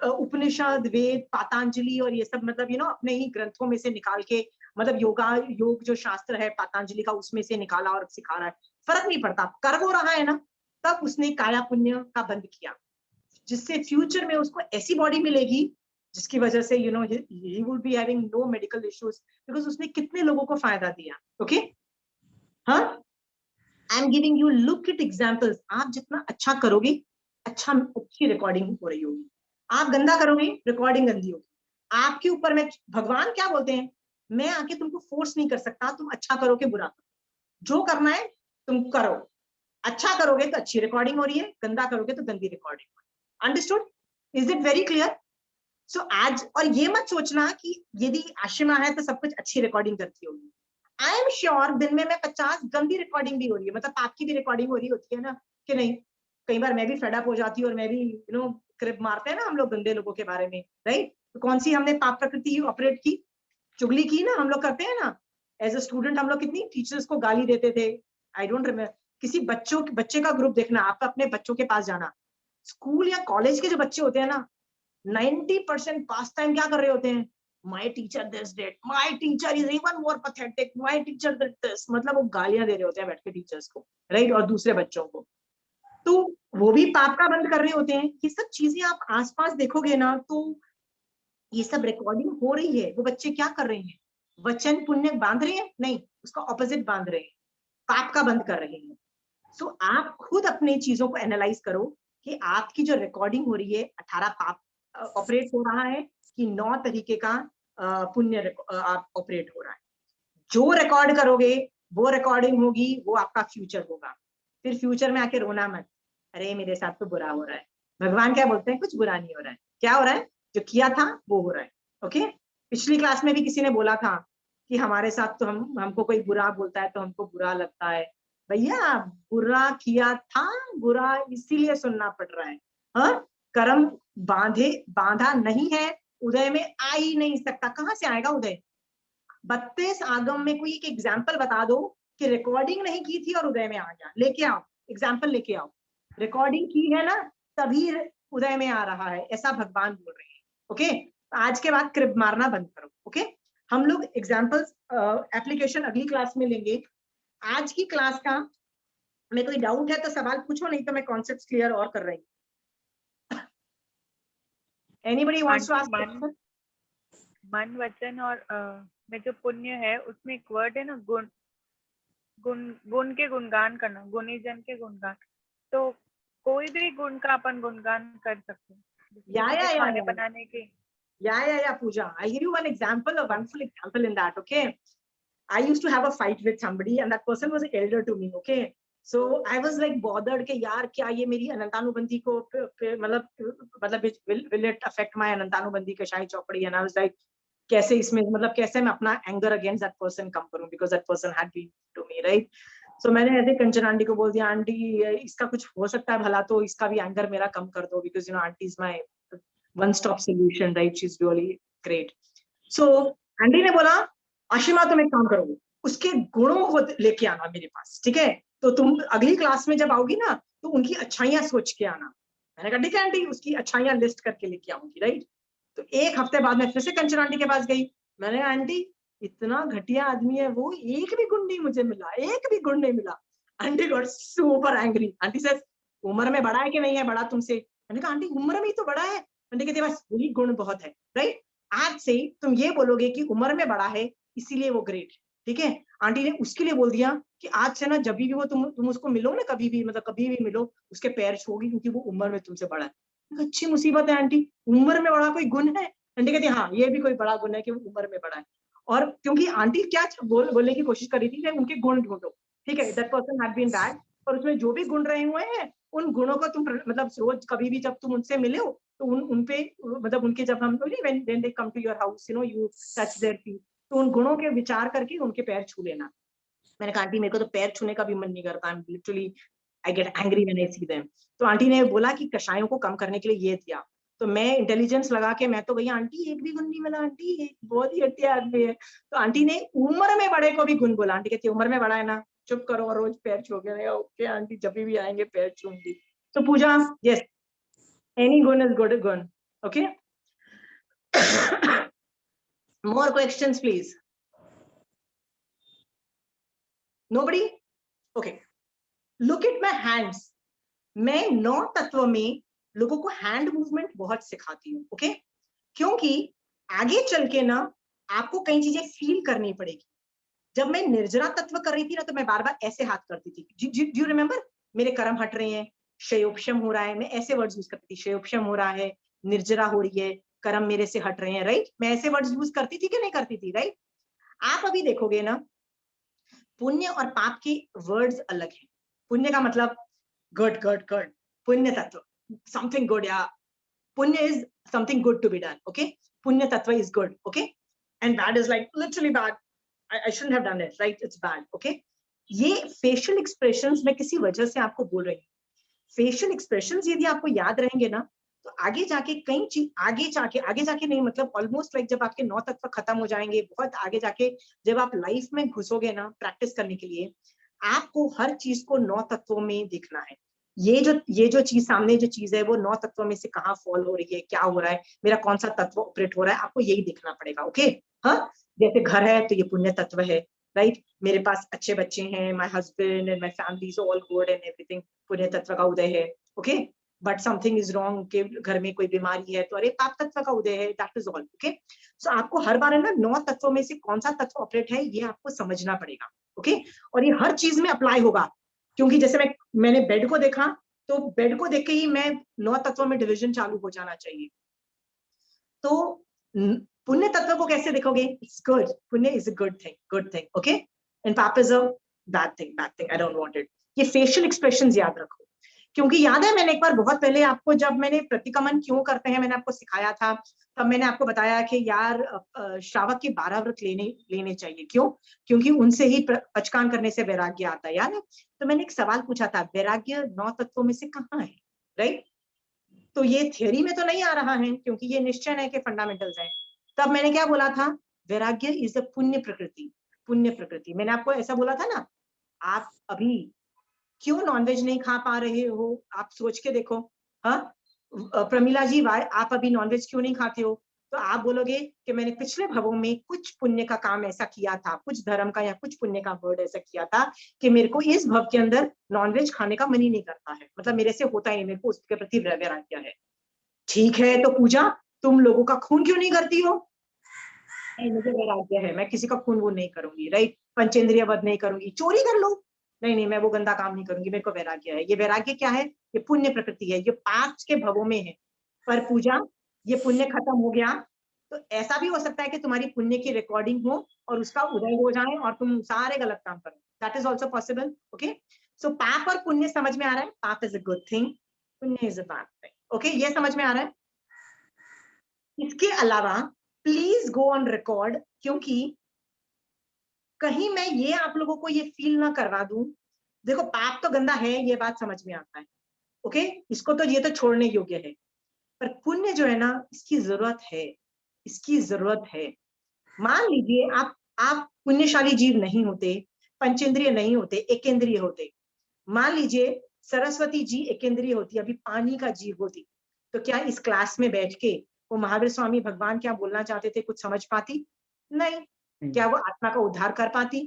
उपनिषद, वेद, पातंजलि और ये सब मतलब अपने ही ग्रंथों में से निकाल के, मतलब योग जो शास्त्र है पातंजलि का उसमें से निकाला और सिखा रहा है, फर्क नहीं पड़ता, कर वो रहा है ना। तब उसने काया पुण्य का बंद किया, जिससे फ्यूचर में उसको ऐसी बॉडी मिलेगी जिसकी वजह से he will be having no medical issues, because उसने कितने लोगों को फायदा दिया, ओके। हाँ, आई am giving you look at examples. आप जितना अच्छा करोगे अच्छी रिकॉर्डिंग हो रही होगी, आप गंदा करोगे रिकॉर्डिंग गंदी होगी। आपके ऊपर में भगवान क्या बोलते हैं, मैं आके तुमको फोर्स नहीं कर सकता, तुम अच्छा करो कि बुरा करो, जो करना है तुम करो। अच्छा करोगे तो अच्छी रिकॉर्डिंग हो रही है, गंदा करोगे तो गंदी रिकॉर्डिंग हो रही है। Understood? Is it very clear? So आज, और ये मत सोचना कि यदि आशिमा है तो सब कुछ अच्छी रिकॉर्डिंग करती होगी। आई एम श्योर दिन में 50 गंदी रिकॉर्डिंग भी हो रही है, मतलब आपकी भी रिकॉर्डिंग हो रही होती है ना कि नहीं। कई बार मैं भी फेड अप हो जाती हूँ और मैं भी क्रिप मारते हैं ना हम लोग गंदे लोगों के बारे में, राइट? तो कौन सी हमने पाप प्रकृति ऑपरेट की, चुगली की ना, हम लोग करते हैं ना। एज अ स्टूडेंट हम लोग कितनी टीचर्स को गाली देते थे, आई डोंट रिमेम्बर। किसी बच्चे का ग्रुप देखना, आप अपने बच्चों के पास जाना, स्कूल या कॉलेज के जो बच्चे होते हैं ना, 90% पास टाइम क्या कर रहे होते हैं, my teacher this that, my teacher is even more pathetic, my teacher this, मतलब वो गालियां दे रहे होते हैं बैठ के टीचर्स को, राइट, और दूसरे बच्चों को। तो वो भी पाप का बंद कर रहे होते हैं। ये सब चीजें आप आसपास देखोगे ना, तो ये सब रिकॉर्डिंग हो रही है। वो बच्चे क्या कर रहे हैं, वचन पुण्य बांध रहे हैं, नहीं, उसका ऑपोजिट बांध रहे हैं, पाप का बंद कर रहे हैं। सो आप खुद अपने चीजों को एनालाइज करो कि आपकी जो रिकॉर्डिंग हो रही है 18 पाप ऑपरेट हो रहा है कि 9 तरीके का पुण्य आप ऑपरेट हो रहा है। जो रिकॉर्ड करोगे वो रिकॉर्डिंग होगी, वो आपका फ्यूचर होगा। फिर फ्यूचर में आके रोना मत, अरे मेरे साथ तो बुरा हो रहा है। भगवान क्या बोलते हैं, कुछ बुरा नहीं हो रहा है। क्या हो रहा है, जो किया था वो हो रहा है, ओके। पिछली क्लास में भी किसी ने बोला था कि हमारे साथ तो हमको कोई बुरा बोलता है तो हमको बुरा लगता है। भैया बुरा किया था, बुरा इसीलिए सुनना पड़ रहा है। हाँ, कर्म बांधा नहीं है, उदय में आ ही नहीं सकता। कहाँ से आएगा उदय? 32 आगम में कोई एक एग्जाम्पल बता दो कि रिकॉर्डिंग नहीं की थी और उदय में आ गया। लेके आओ एग्जाम्पल, लेके आओ। रिकॉर्डिंग की है ना तभी उदय में आ रहा है, ऐसा भगवान बोल रहे हैं, ओके। आज के बाद क्रिप मारना बंद करो, ओके। हम लोग एग्जाम्पल्स एप्लीकेशन अगली क्लास में लेंगे। आज की क्लास का में कोई डाउट है तो सवाल पूछो, नहीं तो मैं कॉन्सेप्ट क्लियर और कर रही हूँ। Anybody wants to ask question? मन, वचन और में जो पुण्य है उसमें एक वर्ड है ना, गुण। गुण के गुणगान करना, गुणी जन के गुणगान। तो कोई भी गुण का अपन गुणगान कर सकते हैं, खाने बनाने के। Yeah, Pooja. I'll give you one example, a wonderful example in that, okay? I used to have a fight with somebody and that person was elder to me, okay? So I was like bothered कि यार क्या ये मेरी अनंतानुबंधी को मतलब will it affect my अनंतानुबंधी कशाई चौपड़ी? And I was like कैसे इसमें मतलब कैसे मैं अपना anger against that person कम करूं, because that person had been to me, right? So मैंने ऐसे कंचन आंटी को बोल दिया, आंटी इसका कुछ हो सकता है भला, तो इसका भी एंगर मेरा कम कर दो, because you know aunty is my one stop solution, right? She is really great. So aunty ने बोला आशिमा तुम एक काम करो, उसके गुणों को लेके आना मेरे पास, ठीक है? तो तुम अगली क्लास में जब आओगी ना तो उनकी अच्छाइयां सोच के आना. मैंने कहा ठीक है आंटी, उसकी अच्छाइयां लिस्ट करके लेके आऊंगी, राइट? तो एक हफ्ते बाद मैं फिर से कंचन आंटी के पास गई. मैंने कहा आंटी इतना घटिया आदमी है वो, एक भी गुण नहीं मुझे मिला, एक भी गुण नहीं मिला. Aunty got super angry. Aunty से उम्र में बड़ा है कि नहीं है बड़ा तुमसे? मैंने कहा आंटी उम्र में ही तो बड़ा है. आंटी कहती बस वही गुण बहुत है, राइट? आज से तुम ये बोलोगे कि उम्र में बड़ा है इसीलिए वो ग्रेट है, ठीक है? आंटी ने उसके लिए बोल दिया कि आज से ना जब भी वो तुम उसको मिलो ना, कभी भी मतलब कभी भी मिलो उसके पैर छूओगी क्योंकि वो उम्र में तुमसे बड़ा है. अच्छी मुसीबत है आंटी, उम्र में बड़ा कोई गुण है? आंटी कहती हाँ ये भी कोई बड़ा गुण है कि वो उम्र में बड़ा है. और क्योंकि आंटी क्या बोलने की कोशिश कर रही थी कि उनके गुण ढूंढो, ठीक है? That person had been bad, और उसमें जो भी गुण रहे हुए हैं उन गुणों का तुम मतलब रोज कभी भी जब तुम उनसे मिले हो तो उन पे मतलब उनके जब हम when they come to your house you touch their feet, तो उन गुणों के विचार करके उनके पैर छू लेना. मैंने कहा आंटी मेरे को तो पैर छूने का भी मन नहीं करता, I am literally I get angry when I see them. तो आंटी ने बोला कि कषायों को कम करने के लिए ये दिया. तो मैं इंटेलिजेंस लगा के मैं तो गई आंटी एक भी गुण नहीं मिला, आंटी बहुत ही घटिया आदमी है. तो आंटी ने उम्र में बड़े को भी गुण बोला. आंटी कहती उम्र में बड़ा है ना, चुप करो और रोज पैर छू के. ओके आंटी जब भी आएंगे पैर छूंगी. तो पूजा यस एनी गुण इज गुड गुण. Okay more questions please. Nobody? Okay. Look at my hands. मैं 9 तत्व में लोगों को हैंड मूवमेंट बहुत सिखाती हूँ, ओके? क्योंकि आगे चल के ना आपको कई चीजें फील करनी पड़ेगी. जब मैं निर्जरा तत्व कर रही थी ना तो मैं बार बार ऐसे हाथ करती थी. Do you remember? मेरे कर्म हट रहे हैं, शयोपशम हो रहा है, मैं ऐसे वर्ड्स यूज करती थी. शयोपशम हो रहा है, निर्जरा हो रही है, कर्म मेरे से हट रहे हैं, राइट? मैं ऐसे वर्ड्स यूज करती थी कि नहीं करती थी, राइट? आप अभी देखोगे ना पुण्य और पाप के वर्ड्स अलग हैं. पुण्य का मतलब गुड गुड गुड, पुण्य तत्व समथिंग गुड, या पुण्य is something good to be done, okay? पुण्य तत्व is good, okay? And bad is like literally bad, I shouldn't have done it, right? It's bad, okay? ये फेशियल एक्सप्रेशंस मैं किसी वजह से आपको बोल रही हूँ. फेशियल एक्सप्रेशंस यदि आपको याद रहेंगे ना तो आगे जाके कई चीज आगे जाके नहीं मतलब ऑलमोस्ट लाइक जब आपके 9 तत्व खत्म हो जाएंगे, बहुत आगे जाके जब आप लाइफ में घुसोगे ना प्रैक्टिस करने के लिए, आपको हर चीज को 9 तत्वों में देखना है. ये जो चीज सामने जो चीज है वो 9 तत्वों में से कहाँ फॉल हो रही है, क्या हो रहा है, मेरा कौन सा तत्व ऑपरेट हो रहा है, आपको यही देखना पड़ेगा, ओके? हाँ, जैसे घर है तो ये पुण्य तत्व है, राइट? मेरे पास अच्छे बच्चे हैं, my husband and my family is all good and everything, पुण्य तत्व का उदय है, okay? But something is wrong के घर में कोई बीमारी है तो अरे पाप तत्व का उदय है, दैट इज ऑल, ओके? सो आपको हर बार है ना 9 तत्वों में से कौन सा तत्व ऑपरेट है ये आपको समझना पड़ेगा, ओके? और ये हर चीज में अप्लाई होगा. क्योंकि जैसे मैंने बेड को देखा तो बेड को देख के ही मैं 9 तत्वों में डिवीजन चालू हो जाना चाहिए. तो पुण्य तत्व को कैसे देखोगे? It's good, punya is a good thing, okay? And paap is a bad thing, I don't want it. ये फेशियल एक्सप्रेशंस याद रखो. क्योंकि याद है मैंने एक बार बहुत पहले आपको जब मैंने प्रतिक्रमण क्यों करते हैं मैंने आपको सिखाया था, तब मैंने आपको बताया कि यार श्रावक के 12 व्रत लेने चाहिए. क्यों? क्योंकि उनसे ही पचकान करने से वैराग्य आता है, याद है? तो मैंने एक सवाल पूछा था, वैराग्य 9 तत्वों में से कहाँ है, राइट? तो ये थियोरी में तो नहीं आ रहा है क्योंकि ये निश्चय है कि फंडामेंटल्स है. तब मैंने क्या बोला था? वैराग्य इज अ पुण्य प्रकृति, पुण्य प्रकृति. मैंने आपको ऐसा बोला था ना. आप अभी क्यों नॉनवेज नहीं खा पा रहे हो? आप सोच के देखो. हाँ प्रमीला जी, आप अभी नॉनवेज क्यों नहीं खाते हो? तो आप बोलोगे कि मैंने पिछले भवों में कुछ पुण्य का काम ऐसा किया था, कुछ धर्म का या कुछ पुण्य का वर्ड ऐसा किया था कि मेरे को इस भव के अंदर नॉनवेज खाने का मन ही नहीं करता है, मतलब मेरे से होता ही, मेरे को उसके प्रति वैराग्य है. ठीक है, तो पूजा तुम लोगों का खून क्यों नहीं करती हो? मुझे वैराग्य है, मैं किसी का खून वो नहीं करूंगी, राइट? पंचेंद्रिय वध नहीं करूंगी. चोरी कर लो, नहीं मैं वो गंदा काम नहीं करूंगी, मेरे को वैराग्य है. ये वैराग्य क्या है? ये पुण्य प्रकृति है, ये 5 के भवों में है. पर पूजा ये पुण्य खत्म हो गया तो ऐसा भी हो सकता है कि तुम्हारी पुण्य की रिकॉर्डिंग हो और उसका उदय हो जाए और तुम सारे गलत काम करो. That is also possible, okay? So पाप और पुण्य समझ में आ रहा है? Paap is a good thing, punya is a bad thing, okay? ये समझ में आ रहा है? इसके अलावा प्लीज गो ऑन रिकॉर्ड, क्योंकि कहीं मैं ये आप लोगों को ये फील ना करवा दूं. देखो पाप तो गंदा है, ये बात समझ में आता है, ओके? इसको तो ये तो छोड़ने योग्य है. पर पुण्य जो है ना, इसकी जरूरत है, इसकी जरूरत है। मान लीजिए आप पुण्यशाली जीव नहीं होते, पंचेंद्रिय नहीं होते, एकेंद्रिय होते। मान लीजिए सरस्वती जी एकेंद्रिय होती, अभी पानी का जीव होती, तो क्या इस क्लास में बैठ के वो महावीर स्वामी भगवान क्या बोलना चाहते थे कुछ समझ पाती? नहीं। क्या वो आत्मा का उद्धार कर पाती,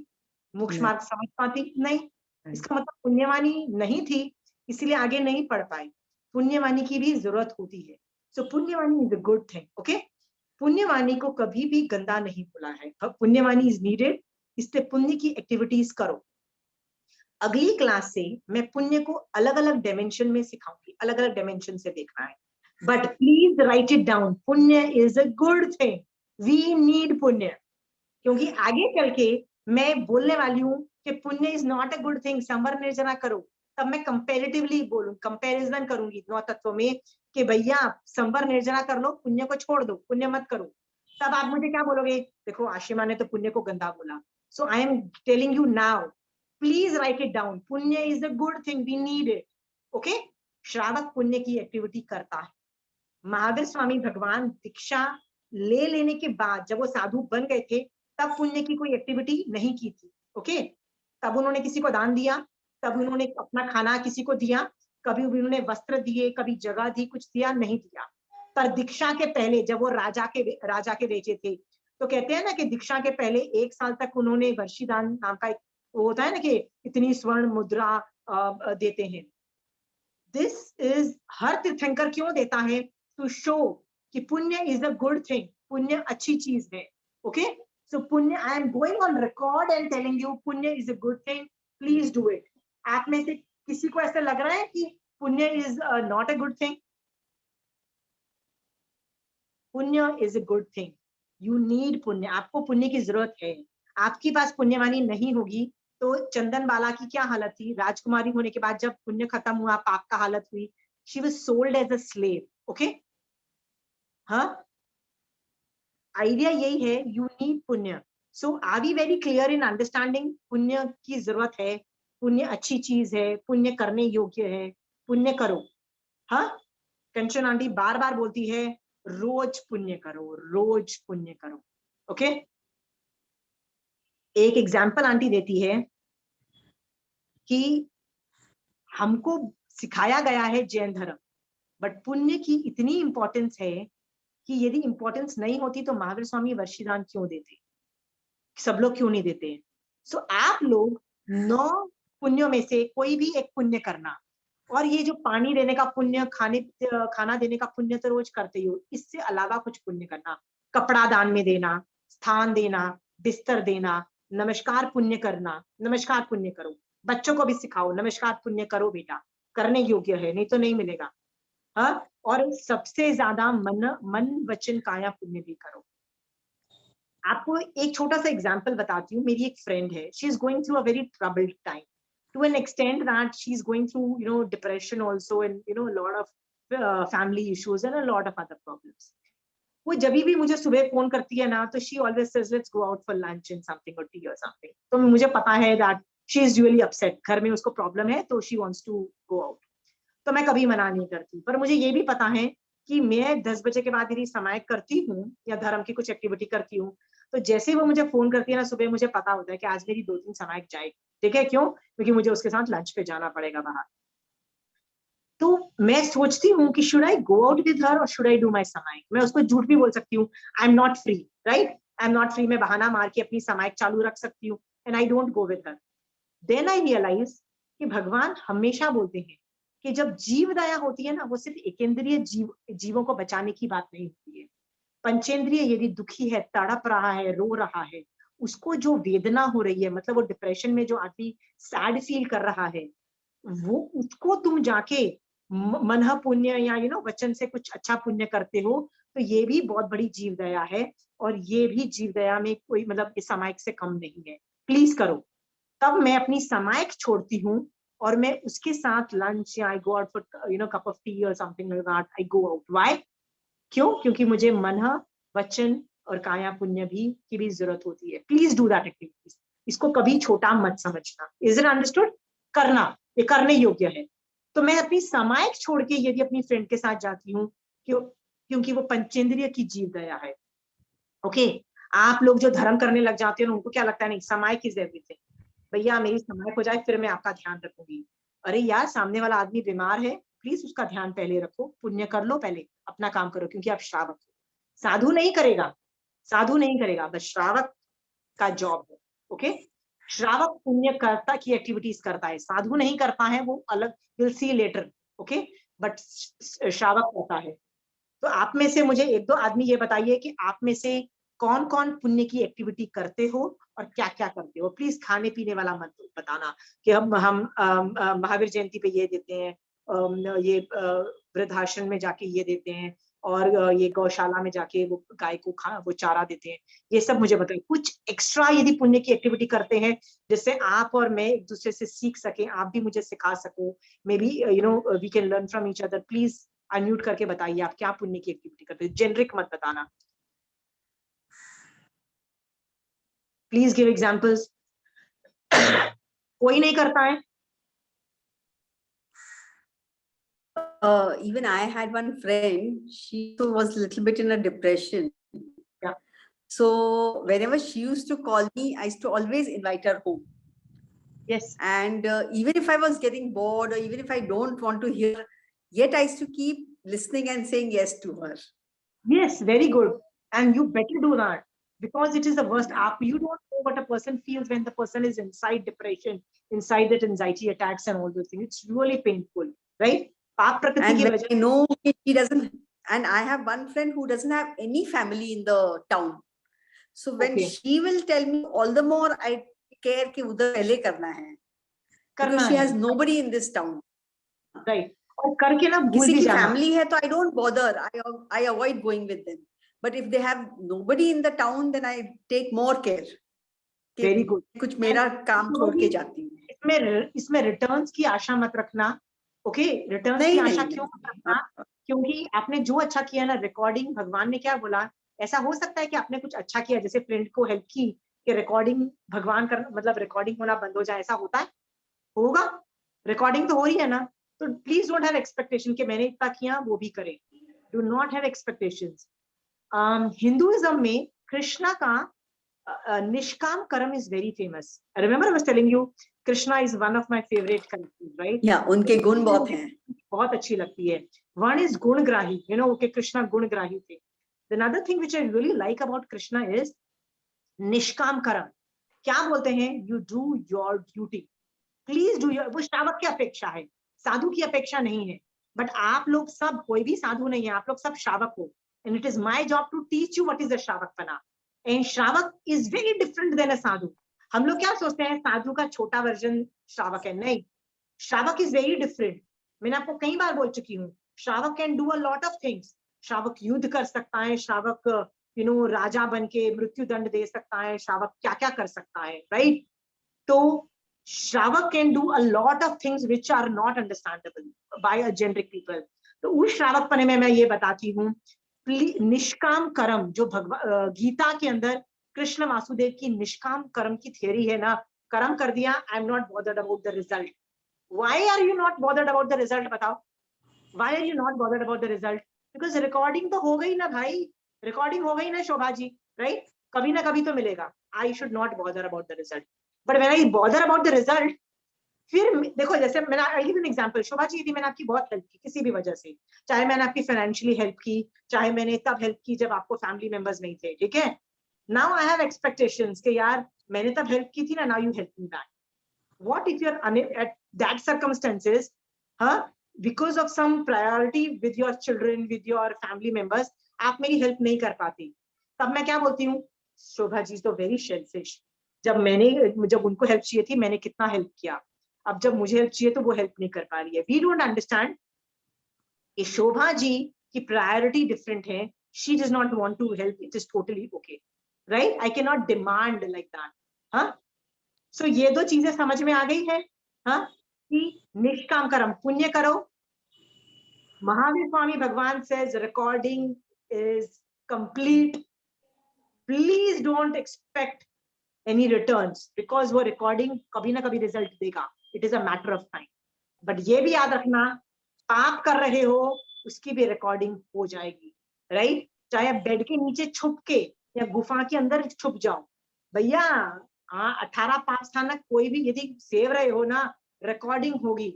मोक्ष मार्ग समझ पाती? नहीं। इसका मतलब पुण्यवानी नहीं थी, इसलिए आगे नहीं पढ़ पाई। पुण्यवानी की भी जरूरत होती है। So punyavani is a good thing. Okay, पुण्यवानी को कभी भी गंदा नहीं बोला है। पुण्यवानी इज नीडेड, इसलिए पुण्य की एक्टिविटीज करो। अगली क्लास से मैं पुण्य को अलग अलग डायमेंशन में सिखाऊंगी, अलग अलग डायमेंशन से देखना है। But please write it down, punya is a good thing, we need punya. क्योंकि आगे चल के मैं बोलने वाली हूँ कि punya is not a good thing, संवर निर्जना करो, तब मैं कंपेरेटिवली बोलूं, कंपैरिजन करूंगी 9 तत्वों में कि भैया संवर निर्जना कर लो, पुण्य को छोड़ दो, पुण्य मत करो। तब आप मुझे क्या बोलोगे? देखो आशिमा ने तो पुण्य को गंदा बोला। So I am telling you now, please write it down, punya is a good thing, we need it. Okay, श्रावक पुण्य की एक्टिविटी करता है। महावीर स्वामी भगवान दीक्षा ले लेने के बाद जब वो साधु बन गए थे, तब पुण्य की कोई एक्टिविटी नहीं की थी। ओके, तब उन्होंने किसी को दान दिया, तब उन्होंने अपना खाना किसी को दिया, कभी उन्होंने वस्त्र दिए, कभी जगह दी, कुछ दिया नहीं दिया। पर दीक्षा के पहले जब वो राजा के बेटे थे, तो कहते हैं ना कि दीक्षा के पहले 1 साल तक उन्होंने वर्षीदान नाम का एक वो होता है ना कि इतनी स्वर्ण मुद्रा देते हैं। दिस इज हर तीर्थंकर क्यों देता है? टू शो कि punya is a good thing, पुण्य अच्छी चीज है। Okay, so punya, I am going on record and telling you punya is a good thing, please do it. आप में से किसी को ऐसा लग रहा है कि punya is not a good thing? Punya is a good thing, you need punya, आपको पुण्य की जरूरत है। आपके पास पुण्यवानी नहीं होगी तो चंदन बाला की क्या हालत थी? राजकुमारी होने के बाद जब पुण्य खत्म हुआ, पाप का हालत हुई, she was sold as a slave. Okay, हाँ, आइडिया यही है, you need punya. So are we very clear in understanding पुण्य की जरूरत है, पुण्य अच्छी चीज है, पुण्य करने योग्य है, पुण्य करो। हाँ, कंचन आंटी बार बार बोलती है रोज पुण्य करो, रोज पुण्य करो। ओके, एक एग्जाम्पल आंटी देती है कि हमको सिखाया गया है जैन धर्म, बट पुण्य की इतनी इंपॉर्टेंस है कि यदि इंपॉर्टेंस नहीं होती तो महावीर स्वामी वर्षीदान क्यों देते, सब लोग क्यों नहीं देते? सो आप लोग 9 पुण्यों में से कोई भी एक पुण्य करना, और ये जो पानी देने का पुण्य, खाना देने का पुण्य तो रोज करते ही हो, इससे अलावा कुछ पुण्य करना, कपड़ा दान में देना, स्थान देना, बिस्तर देना, नमस्कार पुण्य करना, नमस्कार पुण्य करो, बच्चों को भी सिखाओ नमस्कार पुण्य करो बेटा, करने योग्य है, नहीं तो नहीं मिलेगा। हाँ, और सबसे ज्यादा मन वचन काया पुण्य भी करो। आपको एक छोटा सा एग्जाम्पल बताती हूँ। मेरी एक फ्रेंड है, she is going through a very troubled time, to an extent that she's going through, you know, depression also, and you know, a lot of family issues and a lot of other problems. वो जब भी मुझे सुबह phone करती है ना, तो she always says let's go out for lunch and something or tea or something. तो मुझे पता है that she is really upset, घर में उसको प्रॉब्लम है तो she wants to go out. तो मैं कभी मना नहीं करती, पर मुझे ये भी पता है कि मैं 10 बजे के बाद यदि सामायिक करती हूँ या धर्म की कुछ एक्टिविटी करती हूँ, तो जैसे वो मुझे फोन करती है ना सुबह, मुझे पता होता है कि आज मेरी 2-3 सामायिक जाएगी। ठीक है, क्यों? क्योंकि मुझे उसके साथ लंच पे जाना पड़ेगा बाहर। तो मैं सोचती हूँ कि should I go out with her और शुड आई डू माय सामायिक। मैं उसको झूठ भी बोल सकती हूँ, आई am not free, right, I am not free, मैं बहाना मार के अपनी सामायिक चालू रख सकती हूँ, and I don't go with her. Then I realise कि भगवान हमेशा बोलते हैं कि जब जीव दया होती है ना, वो सिर्फ एकेंद्रीय जीवों को बचाने की बात नहीं होती है। पंचेंद्रिय यदि दुखी है, तड़प रहा है, रो रहा है, उसको जो वेदना हो रही है, मतलब वो डिप्रेशन में जो आदमी सैड फील कर रहा है, वो उसको तुम जाके मन पुण्य या वचन से कुछ अच्छा पुण्य करते हो, तो ये भी बहुत बड़ी जीव दया है, और ये भी जीव दया में कोई मतलब इस सामायिक से कम नहीं है। प्लीज करो। तब मैं अपनी सामायिक छोड़ती हूँ और मैं उसके साथ लंच या I go out for cup of tea और something like that, I go out. Why? क्यों? क्योंकि मुझे मन, वचन और काया पुण्य भी की भी जरूरत होती है। प्लीज डू दैट एक्टिविटीज, इसको कभी छोटा मत समझना। Is it understood? करना, ये करने योग्य है। तो मैं अपनी सामायिक छोड़ के यदि अपनी फ्रेंड के साथ जाती हूँ क्योंकि वो पंचेंद्रिय की जीव दया है। ओके, आप लोग जो धर्म करने लग जाते हो उनको क्या लगता है, नहीं समय की एवरीथिंग, भैया मेरी समय हो जाए फिर मैं आपका ध्यान रखूंगी। अरे यार, सामने वाला आदमी बीमार है, प्लीज उसका ध्यान पहले रखो, पुण्य कर लो, पहले अपना काम करो, क्योंकि आप श्रावक हो। साधु नहीं करेगा, साधु नहीं करेगा, बस श्रावक का जॉब है। ओके, श्रावक पुण्य कर्ता की एक्टिविटीज करता है, साधु नहीं करता है, वो अलग, will see later. Okay, but श्रावक करता है। तो आप में से मुझे एक दो आदमी ये बताइए कि आप में से कौन कौन पुण्य की एक्टिविटी करते हो और क्या क्या करते हो। प्लीज खाने पीने वाला मत बताना कि हम महावीर जयंती पे ये देते हैं, ये वृद्धाश्रम में जाके ये देते हैं, और ये गौशाला में जाके वो गाय को वो चारा देते हैं। ये सब मुझे बताइए, कुछ एक्स्ट्रा यदि पुण्य की एक्टिविटी करते हैं जिससे आप और मैं एक दूसरे से सीख सके, आप भी मुझे सिखा सको, maybe we can learn from each other. Please unmute करके बताइए आप क्या पुण्य की एक्टिविटी करते हैं, जेनरिक मत बताना। Please give examples. कोई नहीं करता है? Even I had one friend, she was a little bit in a depression. Yeah. So whenever she used to call me, I used to always invite her home. Yes. And even if I was getting bored or even if I don't want to hear, yet I used to keep listening and saying yes to her. Yes, very good. And you better do that, because it is the worst. You don't know what a person feels when the person is inside depression, inside that anxiety attacks and all those things. It's really painful, right? And when I know she doesn't, and I have one friend who doesn't have any family in the town. So when she will tell me, all the more I care कि उधर पहले करना है, because she has nobody in this town. Right. और करके ना भूल किसी भी की जाना। family है तो I don't bother. I avoid going with them. But if they have nobody in the town, then I take more care. Very good. कुछ मेरा काम छोड़ के जाती हूँ। इसमें रिटर्न्स की आशा मत रखना। ओके, रिटर्न्स की आशा क्यों मत रखना? क्योंकि आपने जो अच्छा किया ना, रिकॉर्डिंग, भगवान ने क्या बोला, ऐसा हो सकता है कि आपने कुछ अच्छा किया, जैसे फ्रेंड को हेल्प की, कि रिकॉर्डिंग भगवान कर, मतलब रिकॉर्डिंग होना बंद हो जाए, ऐसा होता है? होगा? रिकॉर्डिंग तो हो रही है ना। तो प्लीज डोंट हैव एक्सपेक्टेशन कि मैंने इतना किया वो भी करे। Do not have expectations. Hinduism में कृष्णा का निष्काम कर्म is very famous. Remember I was telling you Krishna is one of my favorite characters, right? Yeah, उनके गुण बहुत हैं, बहुत अच्छी लगती है। One is गुणग्राही, you know, okay, Krishna गुणग्राही थे। Another thing which I really like about Krishna is निष्काम कर्म। क्या बोलते हैं? You do your duty. Please do your, वो श्रावक की अपेक्षा है, साधु की अपेक्षा नहीं है। बट आप लोग सब, कोई भी साधु नहीं है, आप लोग सब श्रावक हो, and it is my job to teach you what is the श्रावकपना। And श्रावक is very different than a साधु। हम लोग क्या सोचते हैं, साधु का छोटा वर्जन श्रावक है। नहीं, श्रावक is very different। मैंने आपको कई बार बोल चुकी हूँ, श्रावक can do a lot of things। श्रावक युद्ध कर सकता है, श्रावक राजा बन के मृत्यु दंड दे सकता है, श्रावक क्या क्या कर सकता है, राइट? तो श्रावक can do a lot of things which are not understandable by a generic people। तो उस श्रावकपने में मैं ये बताती हूँ, निष्काम कर्म, जो गीता के अंदर कृष्ण वासुदेव की निष्काम कर्म की थियरी है ना, कर्म कर दिया, I am not bothered about the result. Why are you not bothered about the result? बताओ, why are you not bothered about the result? Because recording तो हो गई ना भाई, रिकॉर्डिंग हो गई ना शोभा जी, राइट? कभी ना कभी तो मिलेगा। I should not bother about the result. But when I bother about the result, फिर देखो, जैसे मैंने I give an example, Shobha ji, यदि मैंने आपकी बहुत हेल्प की किसी भी वजह से, चाहे मैंने आपकी फाइनेंशियली हेल्प की, चाहे मैंने तब हेल्प की जब आपको फैमिली मेंबर्स नहीं थे, ठीक है? नाउ आई हैव एक्सपेक्टेशंस कि यार मैंने तब हेल्प की थी ना, now you help me back. What if you are at that circumstances, because of some priority with your children, with your family members, आप मेरी हेल्प नहीं कर पाती, तब मैं क्या बोलती हूँ? शोभा जी तो वेरी शेल्फिश। जब उनको हेल्प चाहिए थी, मैंने कितना हेल्प किया, अब जब मुझे हेल्प चाहिए तो वो हेल्प नहीं कर पा रही है। वी डोंट अंडरस्टैंड कि शोभा जी की प्रायोरिटी डिफरेंट है, she does not want to help, it is totally okay, right? I can not demand like that. हाँ, सो ये दो चीजें समझ में आ गई है, हाँ, कि निष्काम कर्म, पुण्य करो। महावीर स्वामी भगवान says recording is complete, please don't expect any returns, because वो रिकॉर्डिंग कभी ना कभी रिजल्ट देगा, it is a matter of time. But ये भी याद रखना, पाप कर रहे हो उसकी भी रिकॉर्डिंग हो जाएगी, राइट? चाहे आप बेड के नीचे छुप के या गुफा के अंदर छुप जाओ, भैया 18 पाप स्थानक कोई भी यदि सेव रहे हो ना, रिकॉर्डिंग होगी।